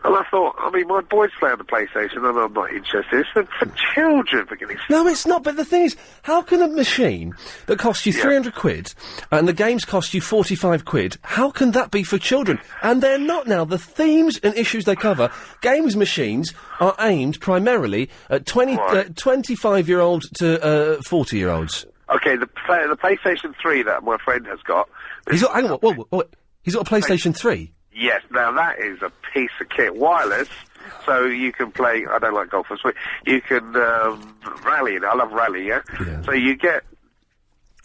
And I thought, I mean, my boys play on the PlayStation, and I'm not interested. It's for children, for goodness' sake. No, it's not. But the thing is, how can a machine that costs you 300 quid and the games cost you 45 quid, how can that be for children? And they're not now. The themes and issues they cover, games machines are aimed primarily at 25-year-old to 40-year-olds. Okay, the PlayStation 3 that my friend has got. He's got, hang on, whoa. He's got a PlayStation 3? Yes, now that is a piece of kit. Wireless, so you can play, I don't like golf, you can rally, I love rally, yeah? So you get,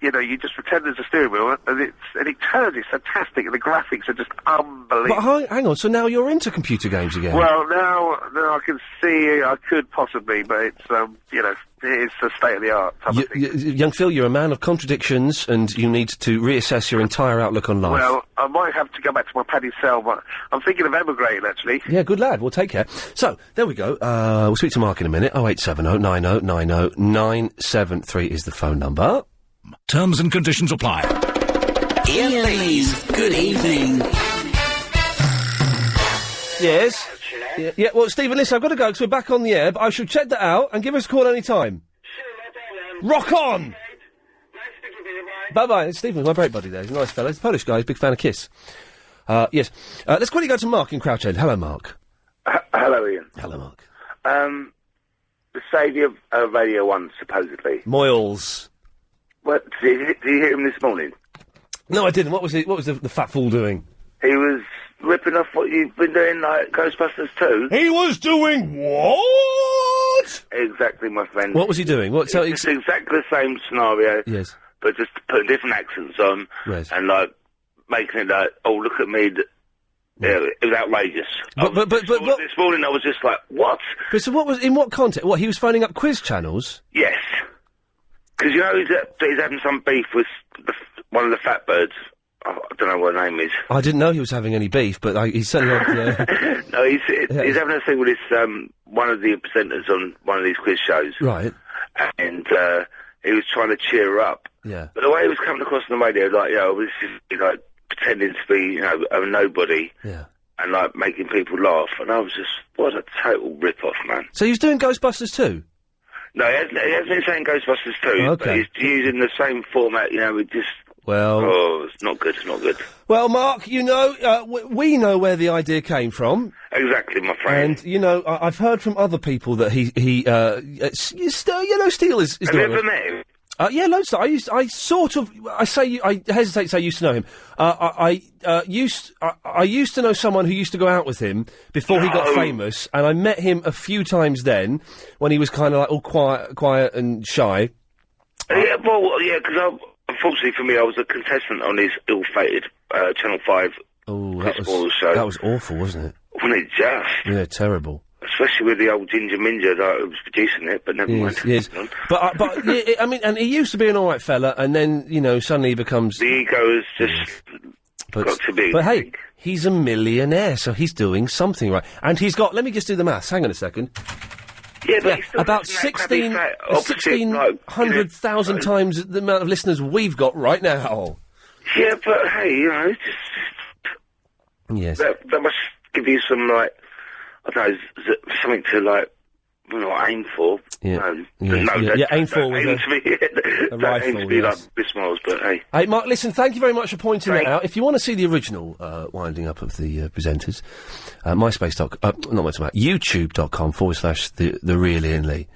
you just pretend there's a steering wheel, and it turns, it's fantastic, and the graphics are just unbelievable. But hang on, so now you're into computer games again? Well, now I can see I could possibly, but it's, it's the state of the art type of thing. Young Phil, you're a man of contradictions, and you need to reassess your entire outlook on life. Well, I might have to go back to my paddy cell, but I'm thinking of emigrating, actually. Yeah, good lad. We'll take care. So, there we go. We'll speak to Mark in a minute. 0870 90 90 973 is the phone number. Terms and conditions apply. Iain Lee's Good Evening. Yes? Yeah, well, Stephen, listen, I've got to go because we're back on the air, but I shall check that out and give us a call any time. Rock on! Bye-bye. Stephen's my break buddy there. He's a nice fellow. He's a Polish guy. He's a big fan of Kiss. Yes. Let's quickly go to Mark in Crouch End. Hello, Mark. Hello, Ian. Hello, Mark. The saviour of Radio 1, supposedly. Moyles. What, did you hear him this morning? No, I didn't. What was the fat fool doing? He was ripping off what you've been doing, like Ghostbusters 2. He was doing what? Exactly, my friend. What was he doing? It's exactly the same scenario. Yes. But just putting different accents on. Yes. And, making it like, oh, look at me. Yeah, it was outrageous. But this morning I was just like, what? But so what was, in what context? What, he was phoning up quiz channels? Yes. Because, he's having some beef with one of the fat birds. I don't know what her name is. I didn't know he was having any beef, but he certainly had... No, he's having a thing with this, one of the presenters on one of these quiz shows. Right. And he was trying to cheer her up. Yeah. But the way he was coming across on the radio, this is, pretending to be, a nobody. Yeah. And, making people laugh. And I was just, what a total rip-off, man. So he was doing Ghostbusters 2? No, he hasn't been saying Ghostbusters 2, okay. But he's using the same format, with just... Well... Oh, it's not good, it's not good. Well, Mark, we know where the idea came from. Exactly, my friend. And, I've heard from other people that Steele is Have you ever met him? Yeah, loads of I hesitate to say I used to know him. I used to know someone who used to go out with him before he got famous, and I met him a few times then, when he was kind of all quiet and shy. Yeah, because unfortunately for me, I was a contestant on his ill-fated Channel 5 show. That was awful, wasn't it? Wasn't it just? Yeah, terrible. Especially with the old Ginger Minja that was producing it, but never mind. Yes. But yeah, and he used to be an all right fella, and then suddenly he becomes the ego is just got to be. But hey, he's a millionaire, so he's doing something right, and he's got. Let me just do the maths. Hang on a second. Yeah, but he's still about 1,600,000 times the amount of listeners we've got right now. Yeah, but hey, yes, that must give you some I don't know, something to aim for. Yeah. Aim for was aim to be a rifle, aim to be yes. like Bismarck's, but hey. Hey, Mark, listen, thank you very much for pointing that out. If you want to see the original winding up of the presenters, youtube.com/the real Iain Lee.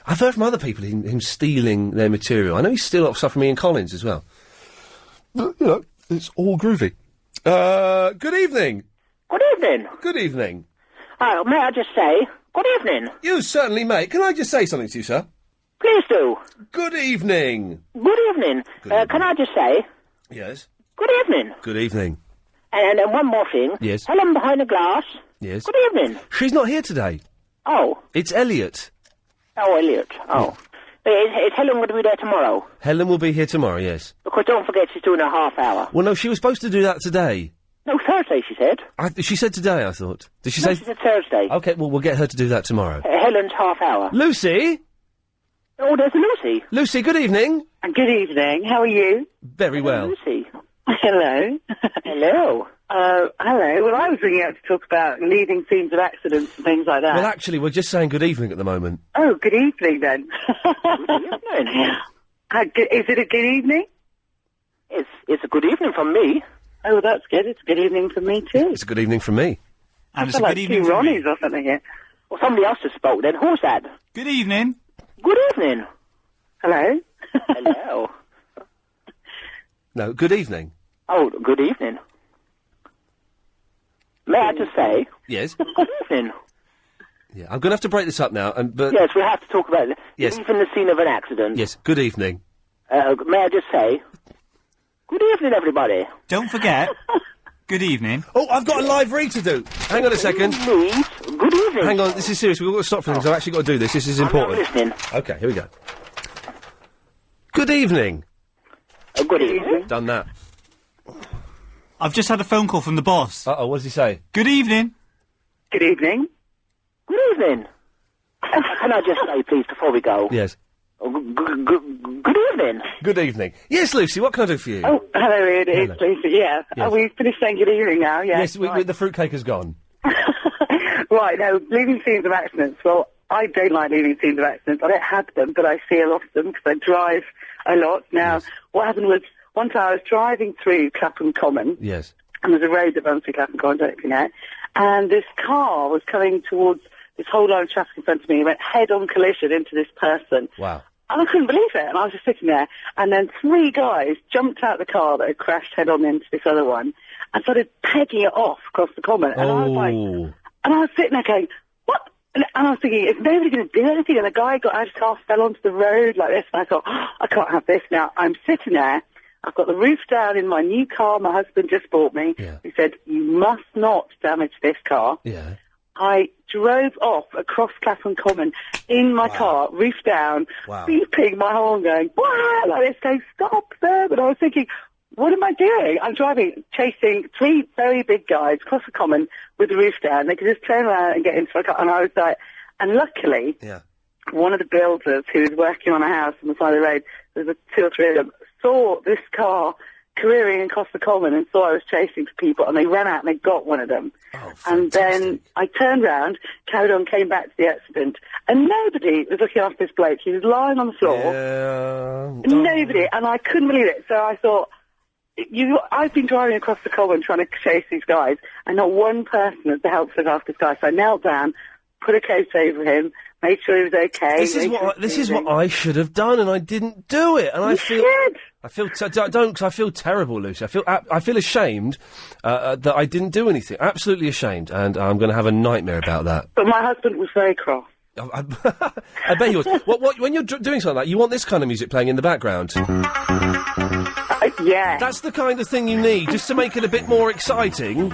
I've heard from other people him stealing their material. I know he's stealing stuff from Ian Collins as well. But, it's all groovy. Good evening. Good evening. Good evening. May I just say, Good evening. You certainly may. Can I just say something to you, sir? Please do. Good evening. Good evening. Can I just say? Yes. Good evening. Good evening. And one more thing. Yes. Helen behind the glass. Yes. Good evening. She's not here today. Oh. It's Elliot. Oh, Elliot. Oh. Is Helen going to be there tomorrow? Helen will be here tomorrow, yes. Because don't forget she's doing a half hour. Well, no, she was supposed to do that today. No, Thursday, she said. She said today, I thought. Did she No, say... she said Thursday. Okay, well, we'll get her to do that tomorrow. Helen's half hour. Lucy? Oh, there's Lucy. Lucy, good evening. Good evening. How are you? Very well. Lucy. Hello. Hello. Hello. Well, I was ringing out to talk about leaving scenes of accidents and things like that. Well, actually, we're just saying good evening at the moment. Oh, good evening then. Good evening. Is it a good evening? It's a good evening from me. Oh, well, that's good. It's a good evening from me too. It's a good evening from me. And it's I a feel good like evening two from me. Ronnies or something here. Well, somebody else just spoke then. Who's that? Good evening. Good evening. Hello. Hello. No, good evening. Oh, good evening. May I just say? Yes. Good evening. Yeah, I'm going to have to break this up now, but... Yes, we have to talk about Yes. leaving the scene of an accident. Yes, good evening. May I just say? Good evening, everybody. Don't forget. Good evening. Oh, I've got a live read to do. Hang on a second. Please. Good evening. Hang on, this is serious. We've got to stop for things. I've actually got to do this. This is important. I'm listening. Okay, here we go. Good evening. Good evening. Done that. I've just had a phone call from the boss. Uh-oh, what does he say? Good evening. Good evening. Good evening. Can I just say, please, before we go? Yes. Good evening. Good evening. Yes, Lucy, what can I do for you? Oh, hello, Ian. It's Lucy. Yeah. Yes. Are we finished saying good evening now? Yeah. Yes, the fruitcake has gone. Right, no, leaving scenes of accidents. Well, I don't like leaving scenes of accidents. I don't have them, but I see a lot of them because I drive a lot. Now, what happened was, one time I was driving through Clapham Common. Yes. And there's a road that runs through Clapham Common, I don't know if you know. And this car was coming towards this whole line of traffic in front of me. It went head-on collision into this person. Wow. And I couldn't believe it. And I was just sitting there. And then 3 guys jumped out of the car that had crashed head-on into this other one and started pegging it off across the common. And I was like... And I was sitting there going, what? And I was thinking, is nobody going to do anything? And the guy got out of his car, fell onto the road like this. And I thought, I can't have this now. I'm sitting there. I've got the roof down in my new car my husband just bought me. Yeah. He said, you must not damage this car. Yeah. I drove off across Clapham Common in my car, roof down, beeping my horn going, wow, like this, going, stop there. But I was thinking, what am I doing? I'm chasing 3 very big guys across the common with the roof down. They could just turn around and get into my car. And I was like, and luckily, one of the builders who was working on a house on the side of the road, there was 2 or 3 of them, saw this car careering across the common and saw I was chasing people, and they ran out and they got one of them. And then I turned round, carried on, came back to the accident, and nobody was looking after this bloke. He was lying on the floor. Nobody, and I couldn't believe it. So I thought, I've been driving across the common trying to chase these guys, and not one person has helped look after this guy. So I knelt down, put a coat over him, made sure he was okay. This is what I should have done, and I didn't do it. And I feel because I feel terrible, Lucy. I feel ashamed that I didn't do anything. Absolutely ashamed, and I'm going to have a nightmare about that. But my husband was very cross. I bet he was. When you're doing something like that, you want this kind of music playing in the background. Yeah. That's the kind of thing you need, just to make it a bit more exciting.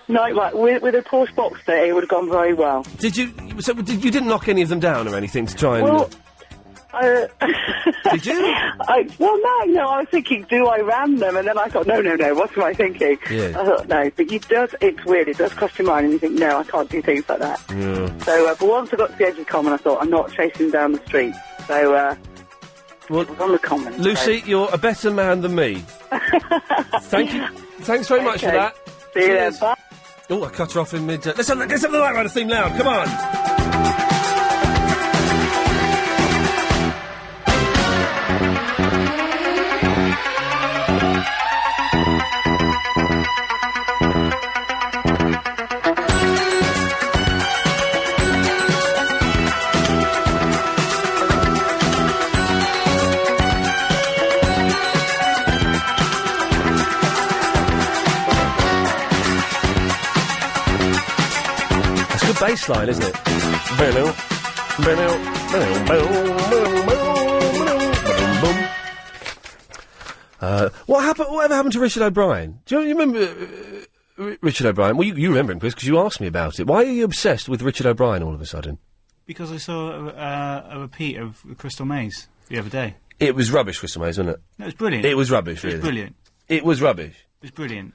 No, like, with a Porsche Boxster, it would have gone very well. Did you... So, you didn't knock any of them down or anything to try and... Well, did you? No, I was thinking, do I ram them? And then I thought, no, what am I thinking? Yeah. I thought, no, but it's weird, it does cross your mind, and you think, no, I can't do things like that. Yeah. So, but once I got to the edge of the common, I thought, I'm not chasing down the street. So, well, it was on the common. Lucy, you're a better man than me. Thank you. Thanks very much for that. See you then, bye. Oh, I cut her off in mid... Let's have the Night Rider theme loud, come on! bass line, isn't it? Whatever happened to Richard O'Brien? Do you remember Richard O'Brien? Well, you remember him, Chris, because you asked me about it. Why are you obsessed with Richard O'Brien all of a sudden? Because I saw a repeat of Crystal Maze the other day. It was rubbish, Crystal Maze, wasn't it? No, it was brilliant. It was rubbish, really. It was brilliant. It was rubbish. It was brilliant.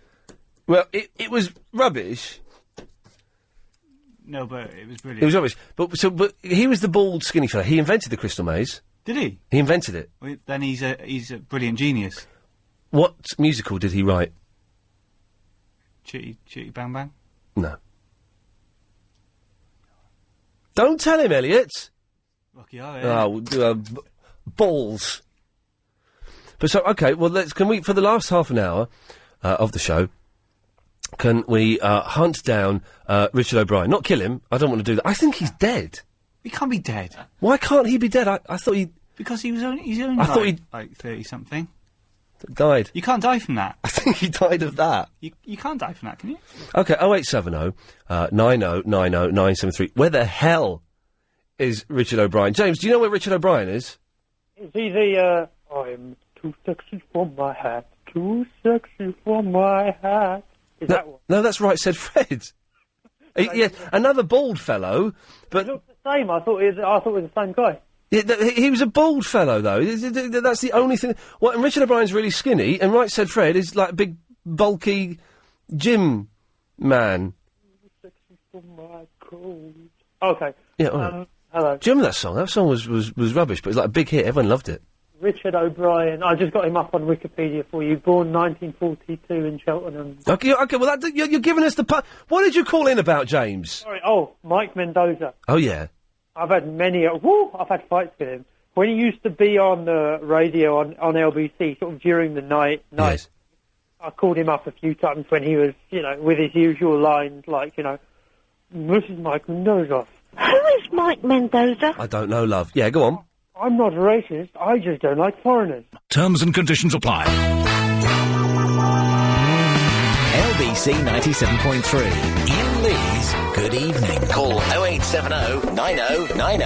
Well, it was rubbish. No, but it was brilliant. It was rubbish. But he was the bald, skinny fella. He invented the Crystal Maze. Did he? He invented it. Well, then he's a brilliant genius. What musical did he write? Chitty Chitty Bang Bang? No. Don't tell him, Elliot. Lucky are they? Oh, balls. But so, okay, well, can we, for the last half an hour of the show, can we hunt down Richard O'Brien? Not kill him. I don't want to do that. I think he's dead. He can't be dead. Why can't he be dead? I thought he... Because he's only I thought he like 30-something. Died. You can't die from that. I think he died of that. You can't die from that, can you? Okay, 0870 9090 973. Where the hell is Richard O'Brien? James, do you know where Richard O'Brien is? Is he the, I'm too sexy for my hat, too sexy for my hat. Is that one? No, that's Right Said Fred. Yeah, another bald fellow, but... He looks the same. I thought it was the same guy. Yeah, he was a bald fellow, though. That's the only thing... Well, and Richard O'Brien's really skinny, and Right Said Fred is like a big, bulky gym man. Too sexy for my coat. Okay. Yeah, all right. Hello. Do you remember that song? That song was rubbish, but it was like a big hit. Everyone loved it. Richard O'Brien. I just got him up on Wikipedia for you. Born 1942 in Cheltenham. Okay, well, you're giving us the... What did you call in about, James? Sorry, Mike Mendoza. Oh, yeah. I've had I've had fights with him. When he used to be on the radio on LBC, sort of during the night, Yes. I called him up a few times when he was, with his usual lines like, this is Mike Mendoza. Who is Mike Mendoza? I don't know, love. Yeah, go on. I'm not racist, I just don't like foreigners. Terms and conditions apply. LBC 97.3. Iain Lee's Good Evening. Call 0870 9090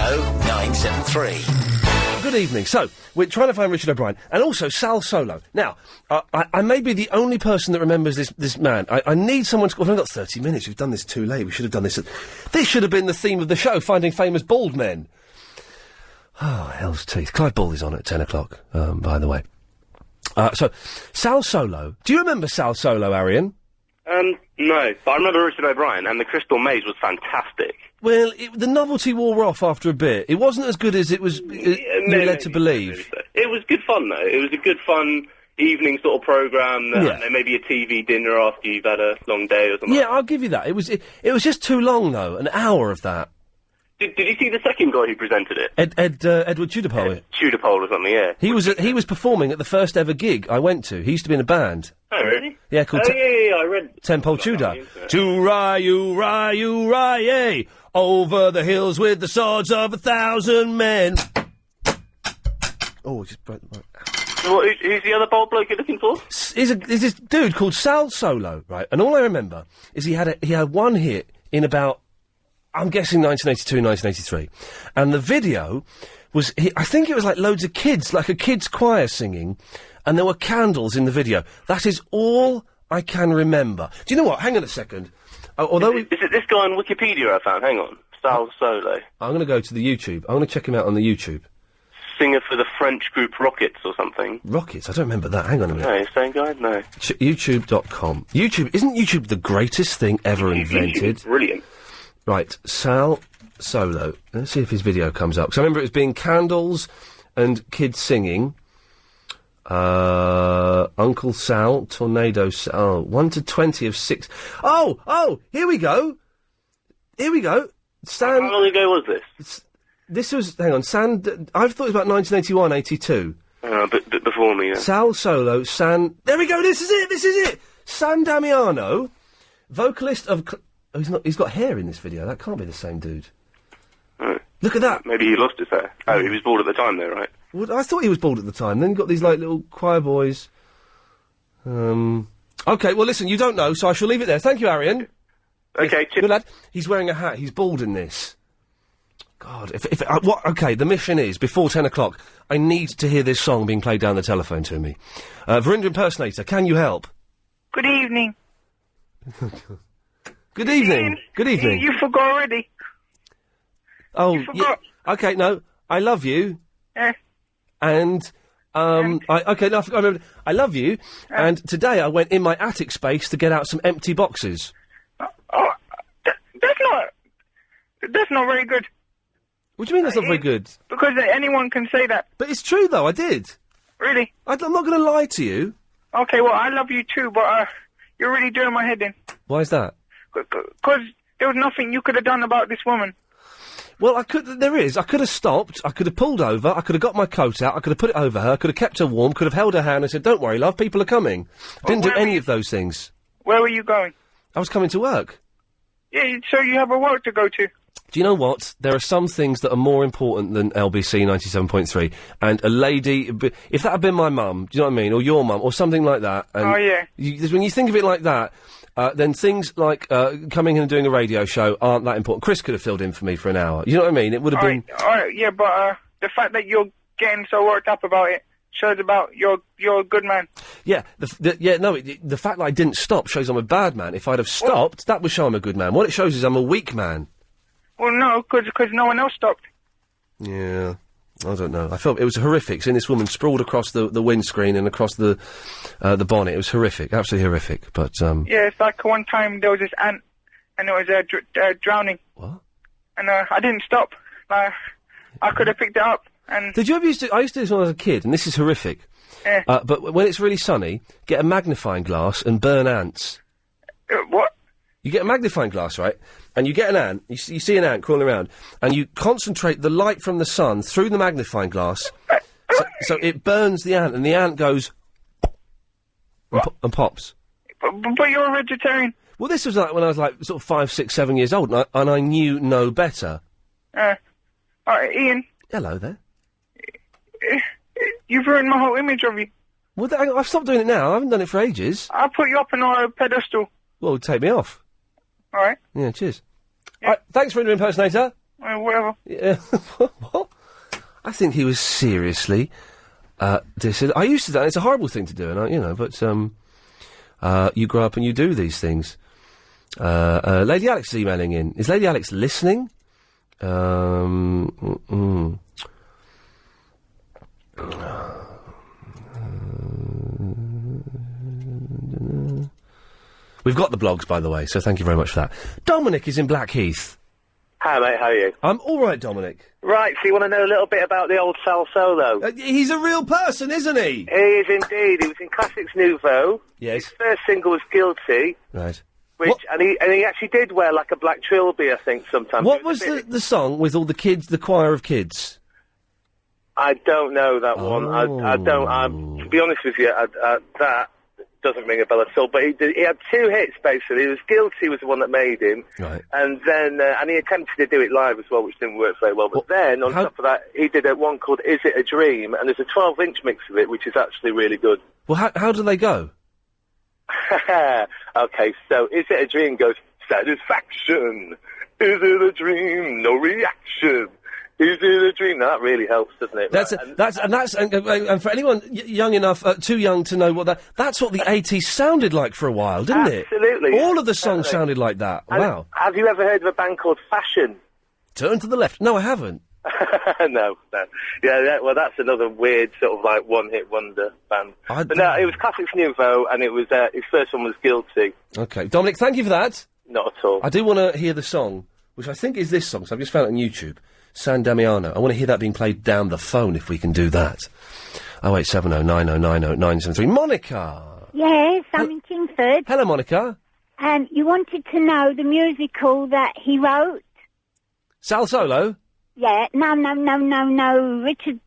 973. Good evening. So, we're trying to find Richard O'Brien, and also Sal Solo. Now, I may be the only person that remembers this man. I need someone to... We've only got 30 minutes. We've done this too late. We should have done this... This should have been the theme of the show, finding famous bald men. Oh, hell's teeth. Clive Ball is on at 10 o'clock, by the way. So, Sal Solo. Do you remember Sal Solo, Arian? No, but I remember Richard O'Brien, and the Crystal Maze was fantastic. Well, the novelty wore off after a bit. It wasn't as good as it was led to believe. It was good fun, though. It was a good fun evening sort of programme. Maybe a TV dinner after you've had a long day or something. Yeah, I'll give you that. It was just too long, though. An hour of that. Did you see the second guy who presented it? Edward Tudorpole. Tudorpole or something, yeah. He was performing at the first ever gig I went to. He used to be in a band. Oh, really? Yeah, called... I read... Tenpole Tudor. To-ry-you-ry-you-ry-yay, over the hills with the swords of 1,000 men. Oh, I just broke the mic. Who's the other bald bloke you're looking for? Is this dude called Sal Solo, right? And all I remember is he had one hit in about... I'm guessing 1982, 1983. And the video was, I think it was like loads of kids, like a kids' choir singing, and there were candles in the video. That is all I can remember. Do you know what? Hang on a second. Although Is it this guy on Wikipedia I found? Hang on. Sal Solo. I'm going to go to the YouTube. I'm going to check him out on the YouTube. Singer for the French group Rockets or something. Rockets? I don't remember that. Hang on a minute. No, same guy? No. YouTube.com. Isn't YouTube the greatest thing ever invented? Brilliant. Right, Sal Solo. Let's see if his video comes up. So I remember it was being candles and kids singing. Uncle Sal, Tornado Sal. 1 to 20 of 6. Oh, here we go. How long ago was this? This was, hang on, I thought it was about 1981, 82. But before me, yeah. Sal Solo, there we go, this is it! San Damiano, vocalist of... he's got hair in this video. That can't be the same dude. Oh. Look at that. Maybe he lost his hair. Oh, he was bald at the time, though, right? Well, I thought he was bald at the time. Then you've got these, like, little choir boys. Okay, well, listen, you don't know, so I shall leave it there. Thank you, Arian. Okay, yes, good lad. He's wearing a hat. He's bald in this. God, okay, the mission is, before 10 o'clock, I need to hear this song being played down the telephone to me. Verinder Impersonator, can you help? Good evening. Good evening. Ian, Good evening. You forgot already. Oh, You forgot. yeah. Okay, no, I love you. Eh. And, I remember, I love you, and today I went in my attic space to get out some empty boxes. That's not very good. What do you mean that's not very good? Because anyone can say that. But it's true, though, I did. Really? I'm not going to lie to you. Okay, well, I love you too, but you're really doing my head in. Why is that? Because there was nothing you could have done about this woman. Well, I could have stopped, I could have pulled over, I could have got my coat out, I could have put it over her, I could have kept her warm, could have held her hand and said, don't worry, love, people are coming. Didn't do any of those things. Where were you going? I was coming to work. Yeah, so you have a work to go to. Do you know what? There are some things that are more important than LBC 97.3. And a lady, if that had been my mum, do you know what I mean? Or your mum, or something like that. And when you think of it like that, then things like coming in and doing a radio show aren't that important. Chris could have filled in for me for an hour. You know what I mean? It would have been... All right, yeah, but the fact that you're getting so worked up about it shows about you're a good man. Yeah, the fact that I didn't stop shows I'm a bad man. If I'd have stopped, that would show I'm a good man. What it shows is I'm a weak man. Well, no, because no one else stopped. Yeah, I don't know. I felt it was horrific. Seeing this woman sprawled across the windscreen and across the bonnet. It was horrific, absolutely horrific. But yeah, it's like one time there was this ant, and it was drowning. What? And I didn't stop. I could have picked it up. And did you ever used to? I used to do this when I was a kid, and this is horrific. Yeah. But when it's really sunny, get a magnifying glass and burn ants. What? You get a magnifying glass, right? And you get an ant, you see an ant crawling around, and you concentrate the light from the sun through the magnifying glass, so it burns the ant, and the ant goes and pops. But you're a vegetarian. Well, this was like when I was like sort of 5, 6, 7 years old, and I knew no better. All right, Ian. Hello there. You've ruined my whole image of you. Well, I've stopped doing it now. I haven't done it for ages. I'll put you up on a pedestal. Well, take me off. All right. Yeah, cheers. Yeah. All right, thanks, Verinder Impersonator. Whatever. Yeah. What? I think he was seriously dissing. I used to do that. It's a horrible thing to do, and but you grow up and you do these things. Lady Alex is emailing in. Is Lady Alex listening? We've got the blogs, by the way, so thank you very much for that. Dominic is in Blackheath. Hi, mate, how are you? I'm all right, Dominic. Right, so you want to know a little bit about the old Sal Solo? He's a real person, isn't he? He is indeed. He was in Classics Nouveau. Yes. His first single was Guilty. Right. And he actually did wear like a black trilby, I think, sometimes. What was the song with all the kids, the choir of kids? I don't know that one. I don't. To be honest with you, that doesn't ring a bell at all. But he had two hits basically. It was Guilty was the one that made him, right? And then and he attempted to do it live as well, which didn't work very well. But then on top of that, he did one called "Is It a Dream?" and there's a 12-inch mix of it, which is actually really good. Well, how do they go? Okay, so "Is It a Dream?" goes satisfaction. Is it a dream? No reaction. Is it a dream? That really helps, doesn't it? And for anyone young enough, too young to know what that's what the 80s sounded like for a while, didn't it? Absolutely. All of the songs sounded like that. And wow. Have you ever heard of a band called Fashion? Turn to the left. No, I haven't. No. Yeah, well, that's another weird sort of like one-hit wonder band. But no, it was Classics Nouveau, and it was his first one was Guilty. Okay, Dominic, thank you for that. Not at all. I do want to hear the song, which I think is this song, so I've just found it on YouTube. San Damiano. I want to hear that being played down the phone if we can do that. 0870 9090 973. Monica! Yes, I'm in Kingsford. Hello, Monica. And you wanted to know the musical that he wrote? Sal Solo? Yeah, no. Richard,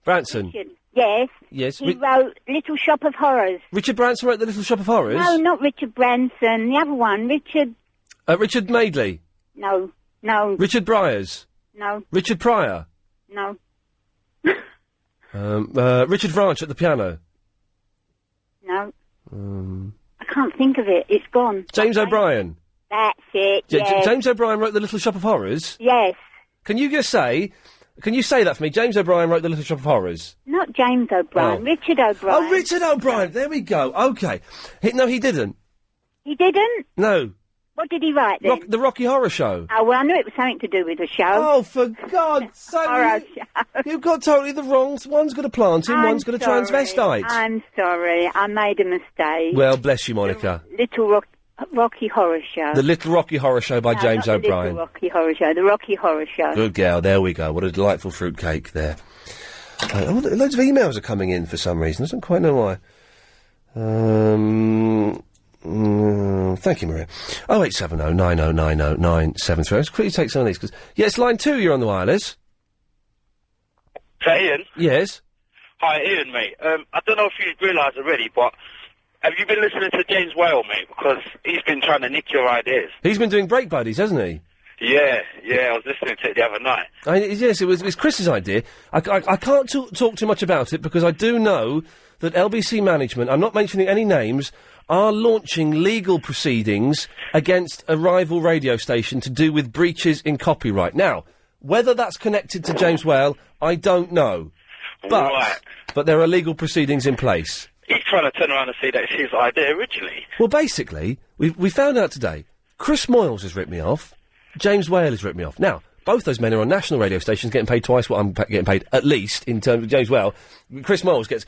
Branson? Richard, yes. Yes. He wrote Little Shop of Horrors. Richard Branson wrote The Little Shop of Horrors? No, not Richard Branson. The other one, Richard... Richard Madeley? No. Richard Bryars? No. Richard Pryor? No. Richard Branch at the piano? No. I can't think of it. It's gone. James O'Brien? That's it, yes. James O'Brien wrote The Little Shop of Horrors? Yes. Can you say that for me? James O'Brien wrote The Little Shop of Horrors? Not James O'Brien, Oh. Richard O'Brien. Oh, Richard O'Brien, there we go, okay. No, he didn't. He didn't? No. What did he write then? The Rocky Horror Show. Oh, well, I knew it was something to do with the show. Oh, for God's sake. Horror show. You've got totally the wrong... One's got a planting, one's got a transvestite. I'm sorry, I made a mistake. Well, bless you, Monica. Little Rocky Horror Show. The Little Rocky Horror Show by No, James not the O'Brien. Little Rocky Horror Show, the Rocky Horror Show. Good girl, there we go. What a delightful fruitcake there. Loads of emails are coming in for some reason. I don't quite know why. Thank you, Maria. 0870 9090 973. Let's quickly take some of these, because... Yes, line 2, you're on the wireless. Is that Ian? Yes. Hi, Ian, mate. I don't know if you've realised already, but have you been listening to James Whale, mate? Because he's been trying to nick your ideas. He's been doing Break Buddies, hasn't he? Yeah, I was listening to it the other night. Yes, it was Chris's idea. I can't talk too much about it, because I do know that LBC management, I'm not mentioning any names, are launching legal proceedings against a rival radio station to do with breaches in copyright. Now, whether that's connected to James Whale, I don't know. But there are legal proceedings in place. He's trying to turn around and say that it's his idea originally. Well, basically, we found out today, Chris Moyles has ripped me off, James Whale has ripped me off. Now, both those men are on national radio stations getting paid twice what I'm getting paid, at least, in terms of James Whale. Chris Moyles gets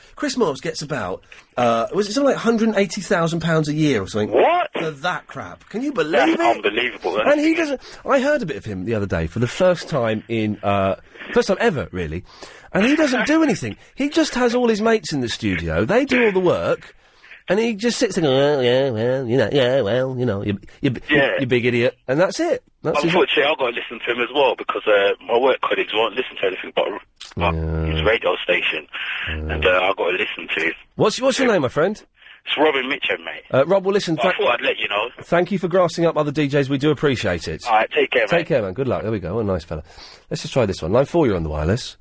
about, was it something like £180,000 a year or something? What? For that crap. Can you believe it? That's unbelievable. And he doesn't... I heard a bit of him the other day for the first time first time ever, really. And he doesn't do anything. He just has all his mates in the studio. They do all the work. And he just sits there going, you big idiot. And that's it. Unfortunately, I've got to listen to him as well, because my work colleagues won't listen to anything but his radio station. And I've got to listen to it. What's your name, my friend? It's Robin Mitchum, mate. Rob, well, listen... I thought I'd let you know. Thank you for grassing up other DJs. We do appreciate it. All right, take care, mate. Take care, man. Good luck. There we go. What a nice fella. Let's just try this one. Line 4, you're on the wireless.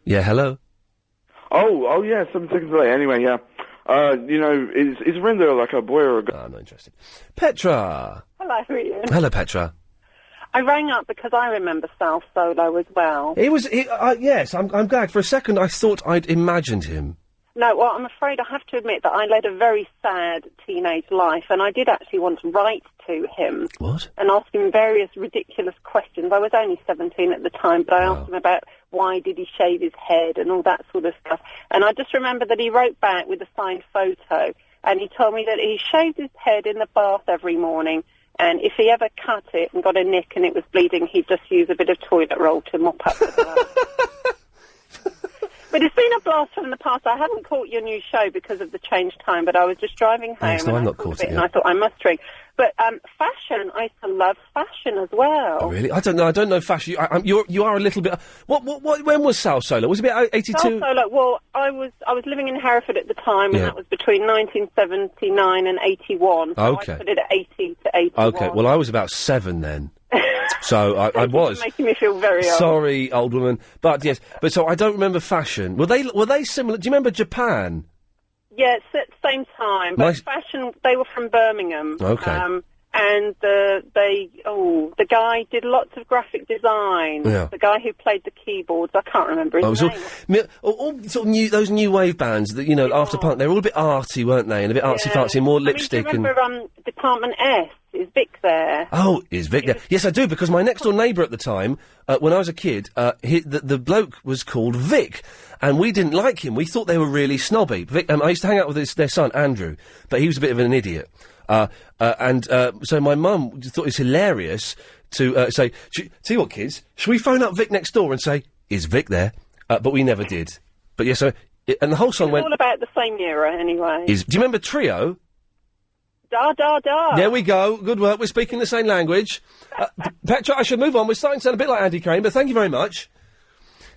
Yeah, hello? Oh, yeah, 7 seconds late. Anyway, yeah. Is Rinder like a boy or a girl? I'm not interested. Petra! Hello, Ian. Hello, Petra. I rang up because I remember South Solo as well. Yes, I'm glad. For a second, I thought I'd imagined him. No, well, I'm afraid I have to admit that I led a very sad teenage life, and I did actually want to write to him. What? And ask him various ridiculous questions. I was only 17 at the time, but I asked him about why did he shave his head and all that sort of stuff. And I just remember that he wrote back with a signed photo, and he told me that he shaved his head in the bath every morning, and if he ever cut it and got a nick and it was bleeding, he'd just use a bit of toilet roll to mop up the blood. But it's been a blast from the past. I haven't caught your new show because of the changed time, but I was just driving home Yes, no, I've not caught it and yet. I thought I must ring. But fashion, I used to love fashion as well. Oh, really? I don't know fashion. You are a little bit... when was South Solo? Was it about 82? South Solo, well, I was living in Hereford at the time, and that was between 1979 and 81. So Okay. I put it at 80 to 81. Okay, well, I was about 7 then. So I was. You're making me feel very old. Sorry, old woman. But yes, so I don't remember fashion. Were they similar? Do you remember Japan? Yeah, it's at the same time. But Nice. fashion, they were from Birmingham. Okay. And the guy did lots of graphic design. Yeah. The guy who played the keyboards, I can't remember his Oh, it was name. all sort of those new wave bands that, after punk, they were all a bit arty, weren't they? And a bit artsy-fartsy, more lipstick I mean, do you remember Department S? Is Vic there? Oh, is Vic there? Yes, I do, because my next-door neighbour at the time, when I was a kid, the bloke was called Vic, and we didn't like him. We thought they were really snobby. Vic, I used to hang out with their son, Andrew, but he was a bit of an idiot. So my mum thought it was hilarious to say, tell you what, kids, should we phone up Vic next door and say, is Vic there? But we never did. But yes, and the whole song went... all about the same era, anyway. Do you remember Trio? Da, da, da. There we go. Good work. We're speaking the same language. Petra, I should move on. We're starting to sound a bit like Andy Crane, but thank you very much.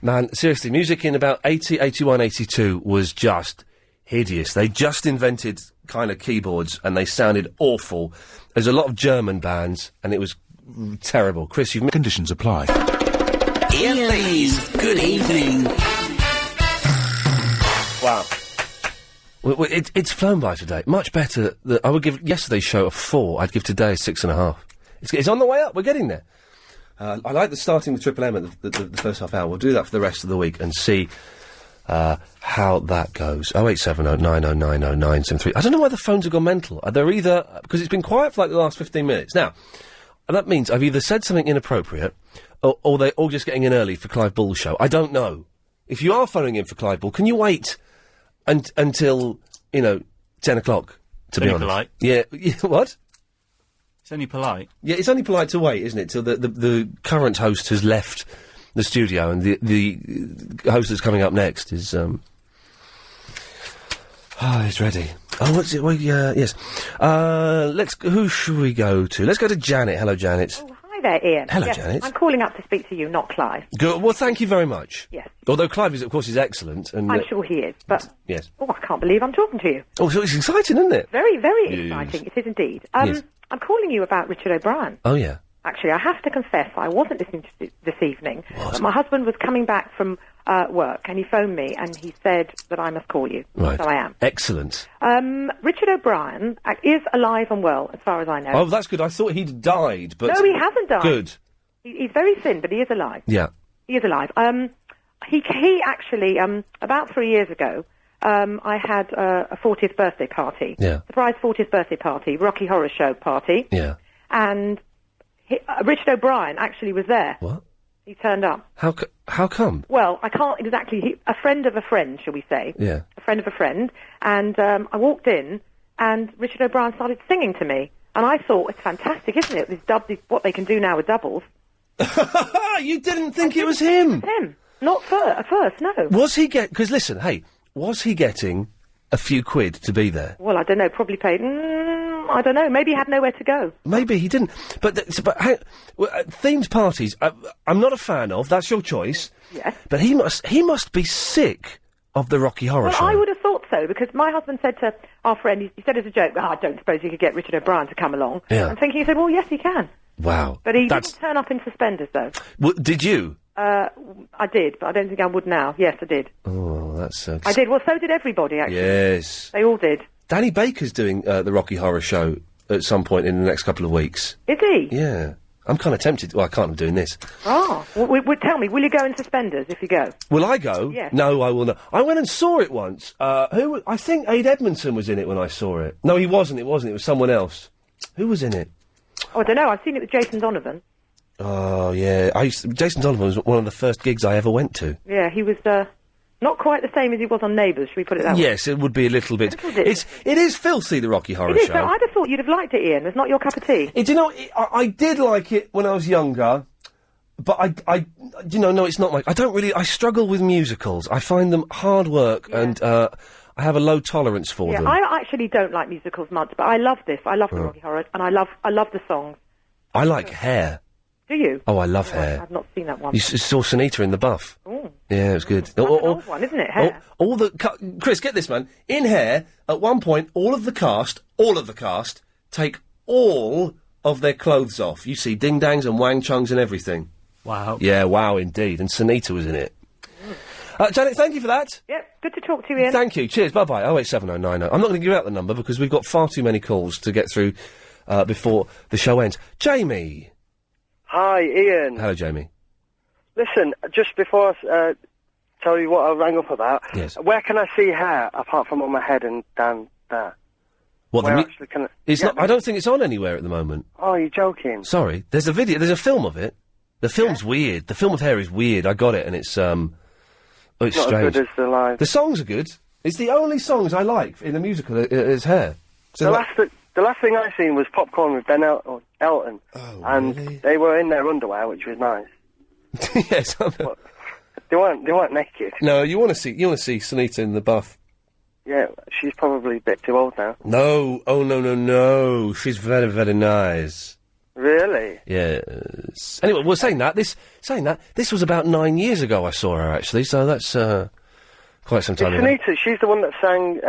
Man, seriously, music in about 80, 81, 82 was just hideous. They just invented kind of keyboards, and they sounded awful. There's a lot of German bands, and it was terrible. Chris, you've... Conditions apply. Ian Lee's Good Evening. Wow. It's flown by today. Much better. I would give yesterday's show a 4. I'd give today a 6.5. It's on the way up. We're getting there. I like the starting with Triple M at the first half hour. We'll do that for the rest of the week and see how that goes. 0870 9090 973. I don't know why the phones have gone mental. They're either... Because it's been quiet for like the last 15 minutes. Now, that means I've either said something inappropriate or they're all just getting in early for Clive Bull's show. I don't know. If you are phoning in for Clive Bull, can you wait until, 10 o'clock, to be honest? Polite. Yeah, what? It's only polite. Yeah, it's only polite to wait, isn't it, till the current host has left the studio and the host that's coming up next is, he's ready. Oh, what's it? Well, yes. Who should we go to? Let's go to Janet. Hello, Janet. Oh, hi there, Ian. Hello, yes, Janet. I'm calling up to speak to you, not Clive. Good. Well, thank you very much. Yes. Although Clive is, of course, excellent. And I'm sure he is, but... Yes. Oh, I can't believe I'm talking to you. Oh, so it's exciting, isn't it? Very, very Yes. exciting. It is indeed. Yes. I'm calling you about Richard O'Brien. Oh, yeah. Actually, I have to confess, I wasn't listening to this evening. But my husband was coming back from work, and he phoned me, and he said that I must call you. Right. So I am. Excellent. Richard O'Brien is alive and well, as far as I know. Oh, that's good. I thought he'd died, but... No, he hasn't died. Good. He's very thin, but he is alive. Yeah. He is alive. He actually, about 3 years ago, I had a 40th birthday party. Yeah. Surprise 40th birthday party, Rocky Horror Show party. Yeah. And Richard O'Brien actually was there. What? He turned up. How come? Well, I can't exactly... a friend of a friend, shall we say. Yeah. A friend of a friend. And I walked in, and Richard O'Brien started singing to me. And I thought, it's fantastic, isn't it? What they can do now with doubles. You didn't think it was him? It was him. Not at first, no. Was he because listen, hey, was he getting a few quid to be there? Well, I don't know, probably paid, I don't know, maybe he had nowhere to go. Maybe he didn't. But themed parties, I'm not a fan of, that's your choice. Yes. But he must be sick of the Rocky Horror Show. I would have thought so, because my husband said to our friend, he said as a joke, I don't suppose you could get Richard O'Brien to come along. Yeah. I'm thinking, he said, well, yes, he can. Wow. But he didn't turn up in suspenders, though. Did you? I did, but I don't think I would now. Yes, I did. Oh, that's... I did. Well, so did everybody, actually. Yes. They all did. Danny Baker's doing the Rocky Horror Show at some point in the next couple of weeks. Is he? Yeah. I'm kind of tempted. Well, I can't be doing this. Oh. Well, tell me, will you go in suspenders if you go? Will I go? Yes. No, I will not. I went and saw it once. I think Aid Edmondson was in it when I saw it. No, he wasn't. It wasn't. It was someone else. Who was in it? Oh, I don't know. I've seen it with Jason Donovan. Oh, yeah. Jason Donovan was one of the first gigs I ever went to. Yeah, he was not quite the same as he was on Neighbours, should we put it that way? Yes, it would be a little bit. It is filthy, the Rocky Horror It is, Show. so I'd have thought you'd have liked it, Ian. It's not your cup of tea. I did like it when I was younger, but no, it's not like... I struggle with musicals. I find them hard work, and I have a low tolerance for them. I actually don't like musicals much, but I love this. I love the Rocky Horror, and I love the songs. I like Hair. Do you? Oh, I love Hair. I've not seen that one. You saw Sunita in The Buff. Ooh. Yeah, it was good. That's an old one, isn't it, Hair? Chris, get this, man. In Hair, at one point, all of the cast take all of their clothes off. You see ding-dangs and wang-chungs and everything. Wow. Yeah, wow, indeed. And Sunita was in it. Janet, thank you for that. Yep, good to talk to you, Ian. Thank you. Cheers. Bye-bye. 087090. I'm not going to give out the number because we've got far too many calls to get through before the show ends. Jamie. Hi, Ian. Hello, Jamie. Listen, just before I tell you what I rang up about, yes. Where can I see Hair apart from on my head and down there? What, Where the actually can I... It's not. I don't think it's on anywhere at the moment. Oh, you're joking. Sorry. There's a video. There's a film of it. The film's weird. The film of Hair is weird. I got it, and it's it's not strange. as good as the live. The songs are good. It's the only songs I like in the musical is Hair. So The last thing I seen was Popcorn with Ben Elton, and they were in their underwear, which was nice. Yes, but they weren't naked. No, you want to see Sunita in The Buff. Yeah, she's probably a bit too old now. No, oh no, she's very, very nice. Really? Yes. Anyway, well, saying that, this was about 9 years ago I saw her, actually, so that's, quite some time ago. Sunita, she's the one that sang,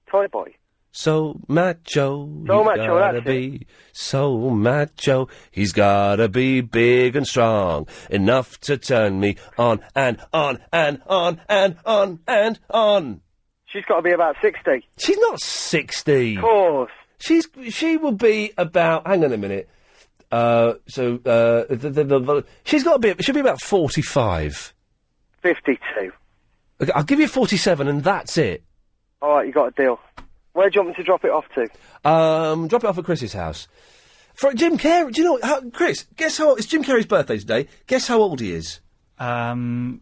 Toy Boy. So macho, So he's macho, gotta that's be so macho. He's gotta be big and strong, enough to turn me on and on and on and on and on. She's got to be about 60. She's not 60. Of course. She will be about. Hang on a minute. She's got to be. She'll be about 45. 52. Okay, I'll give you 47, and that's it. All right, you got a deal. Where do you want me to drop it off to? Drop it off at Chris's house. For Jim Carrey, do you know Chris? Guess how it's Jim Carrey's birthday today. Guess how old he is? 39.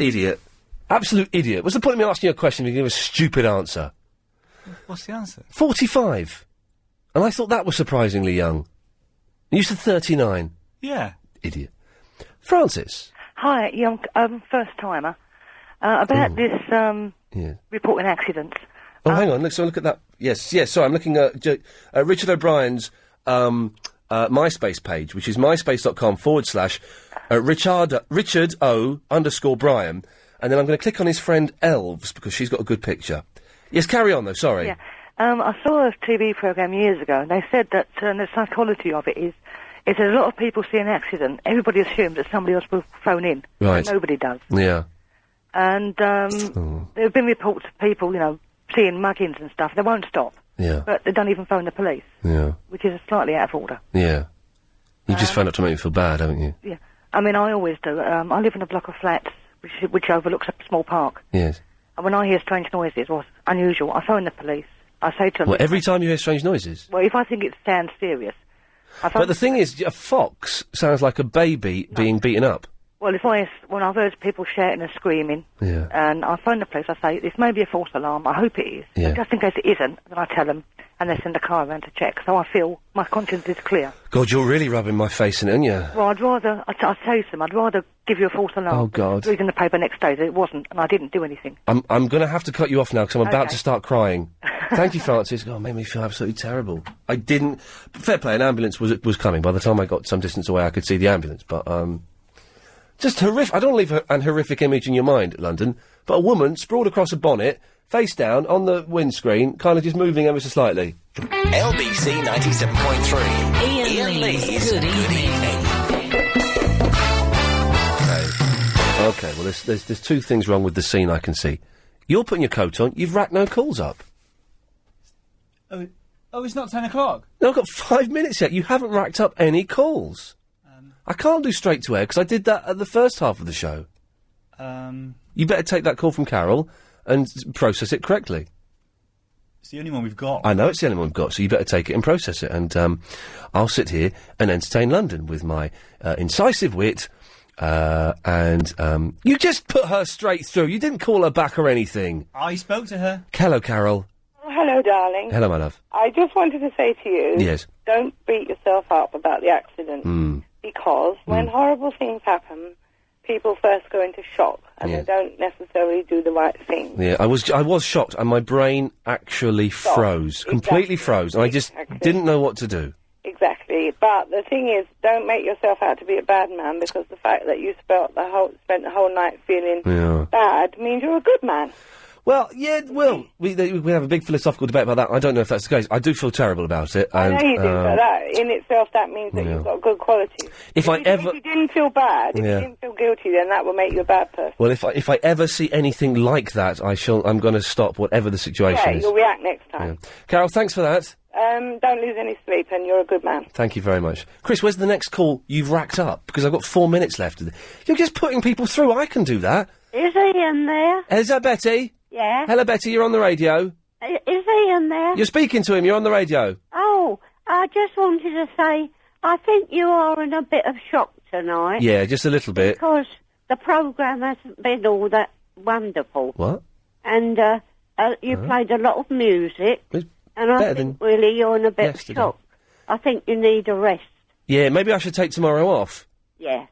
Idiot. Absolute idiot. What's the point of me asking you a question if you give a stupid answer? What's the answer? 45. And I thought that was surprisingly young. You said 39. Yeah. Idiot. Francis. Hi, young first timer. About this reporting accidents. Oh, hang on. Let's look at that. Yes. Sorry, I'm looking at Richard O'Brien's MySpace page, which is myspace.com/Richard O_Brian, and then I'm going to click on his friend Elves because she's got a good picture. Yes, carry on though. Sorry. Yeah. I saw a TV program years ago, and they said that the psychology of it is that a lot of people see an accident, everybody assumes that somebody else will phone in. Right. But nobody does. Yeah. And there have been reports of people, seeing muggings and stuff. They won't stop. Yeah. But they don't even phone the police. Yeah. Which is slightly out of order. Yeah. You just phoned up to make me feel bad, haven't you? Yeah. I mean, I always do. I live in a block of flats which overlooks a small park. Yes. And when I hear strange noises or unusual, I phone the police. I say to them... Well, every time you hear strange noises? Well, if I think it sounds serious... But the thing is, a fox sounds like a baby being beaten up. Well, when I've heard people shouting and screaming, and I phone the police, I say, this may be a false alarm, I hope it is. Yeah. But just in case it isn't, then I tell them, and they send a car around to check, so I feel my conscience is clear. God, you're really rubbing my face in it, aren't you? Well, I'll tell you something, I'd rather give you a false alarm. Oh, God. Read in the paper next day that it wasn't, and I didn't do anything. I'm going to have to cut you off now, because I'm about Okay. to start crying. Thank you, Francis. God, it made me feel absolutely terrible. I didn't... Fair play, an ambulance was coming. By the time I got some distance away, I could see the ambulance, but, just horrific. I don't leave an horrific image in your mind, London, but a woman sprawled across a bonnet, face down, on the windscreen, kind of just moving ever so slightly. LBC 97.3. Iain Lee's Good Evening. Okay, well, there's two things wrong with the scene I can see. You're putting your coat on, you've racked no calls up. Oh, it's not 10 o'clock? No, I've got 5 minutes yet. You haven't racked up any calls. I can't do straight to air because I did that at the first half of the show. You better take that call from Carol and process it correctly. It's the only one we've got. I know it's the only one we've got, so you better take it and process it. And I'll sit here and entertain London with my incisive wit. And you just put her straight through. You didn't call her back or anything. I spoke to her. Hello, Carol. Oh, hello, darling. Hello, my love. I just wanted to say to you, Yes. don't beat yourself up about the accident, Mm. because when horrible things happen, people first go into shock, and Yeah. they don't necessarily do the right thing. Yeah, I was shocked, and my brain actually froze, completely froze, and I just didn't know what to do. Exactly. But the thing is, don't make yourself out to be a bad man, because the fact that you spent the whole night feeling Yeah. bad means you're a good man. Well, yeah, well, we have a big philosophical debate about that. I don't know if that's the case. I do feel terrible about it. I And, know you do, but that in itself, that means that yeah. you've got good qualities. If I ever... If you didn't feel bad, if Yeah. you didn't feel guilty, then that will make you a bad person. Well, if I ever see anything like that, I'm going to stop whatever the situation Yeah, is. you'll react next time. Yeah. Carol, thanks for that. Don't lose any sleep, and you're a good man. Thank you very much. Chris, where's the next call you've racked up? Because I've got 4 minutes left. You're just putting people through. I can do that. Is Iain there? Is that Betty? Yeah. Hello, Betty, you're on the radio. Is Iain there? You're speaking to him, you're on the radio. Oh, I just wanted to say, I think you are in a bit of shock tonight. Yeah, just a little bit. Because the programme hasn't been all that wonderful. What? And you played a lot of music. And I better think than really you're in a bit yesterday. of shock. I think you need a rest. Yeah, maybe I should take tomorrow off. Yeah.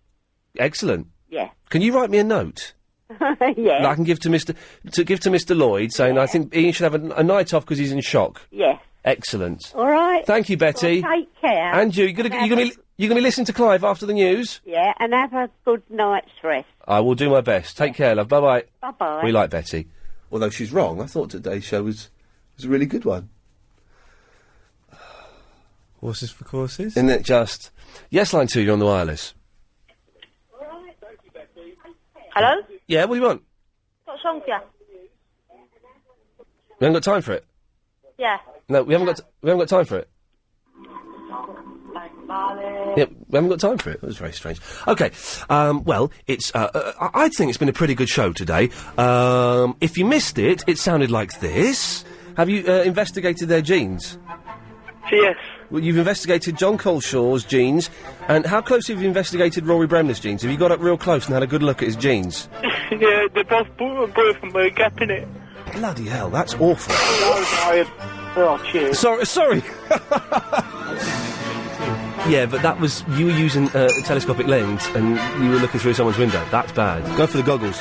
Excellent. Yeah. Can you write me a note? Yeah. That I can give to Mr. Lloyd, saying I think Ian should have a night off because he's in shock. Yes. Excellent. All right. Thank you, Betty. Well, take care. And you gonna be listening to Clive after the news? Yeah, and have a good night's rest. I will do my best. Take care, love. Bye bye. Bye bye. We like Betty, although she's wrong. I thought today's show was a really good one. Horses for courses? Isn't it just? Yes, line 2. You're on the wireless. Hello? Yeah. What do you want? Got a song for you. We haven't got time for it. Yeah. No, we haven't got time for it. Yeah, we haven't got time for it. It was very strange. Okay, well, it's, I think it's been a pretty good show today. If you missed it, it sounded like this. Have you, investigated their genes? Yes. Well, you've investigated John Coleshaw's genes, and how close have you investigated Rory Bremner's genes? Have you got up real close and had a good look at his genes? Yeah, they both from a gap in it. Bloody hell, that's awful. Oh, cheers. Sorry. Yeah, but that was... You were using a telescopic lens and you were looking through someone's window. That's bad. Go for the goggles.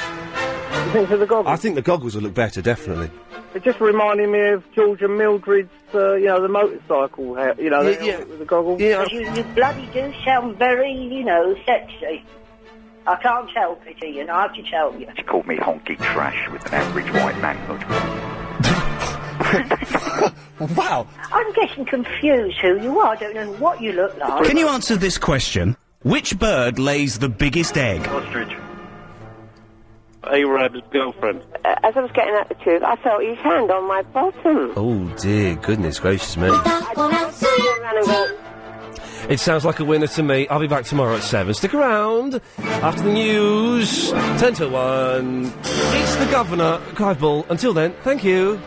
You think for the goggles? I think the goggles will look better, definitely. It just reminded me of George and Mildred's, the motorcycle, with the goggles. Yeah. You bloody do sound very, sexy. I can't help it, Ian. I have to tell you. She called me honky trash with an average white manhood. Wow. I'm getting confused who you are. I don't know what you look like. Can you answer this question? Which bird lays the biggest egg? Ostrich. Arab's girlfriend. As I was getting at the tube, I felt his hand on my bottom. Oh, dear goodness gracious me. It sounds like a winner to me. I'll be back tomorrow at 7. Stick around. After the news, 10 to 1. It's the Governor, Clive Bull. Until then, thank you.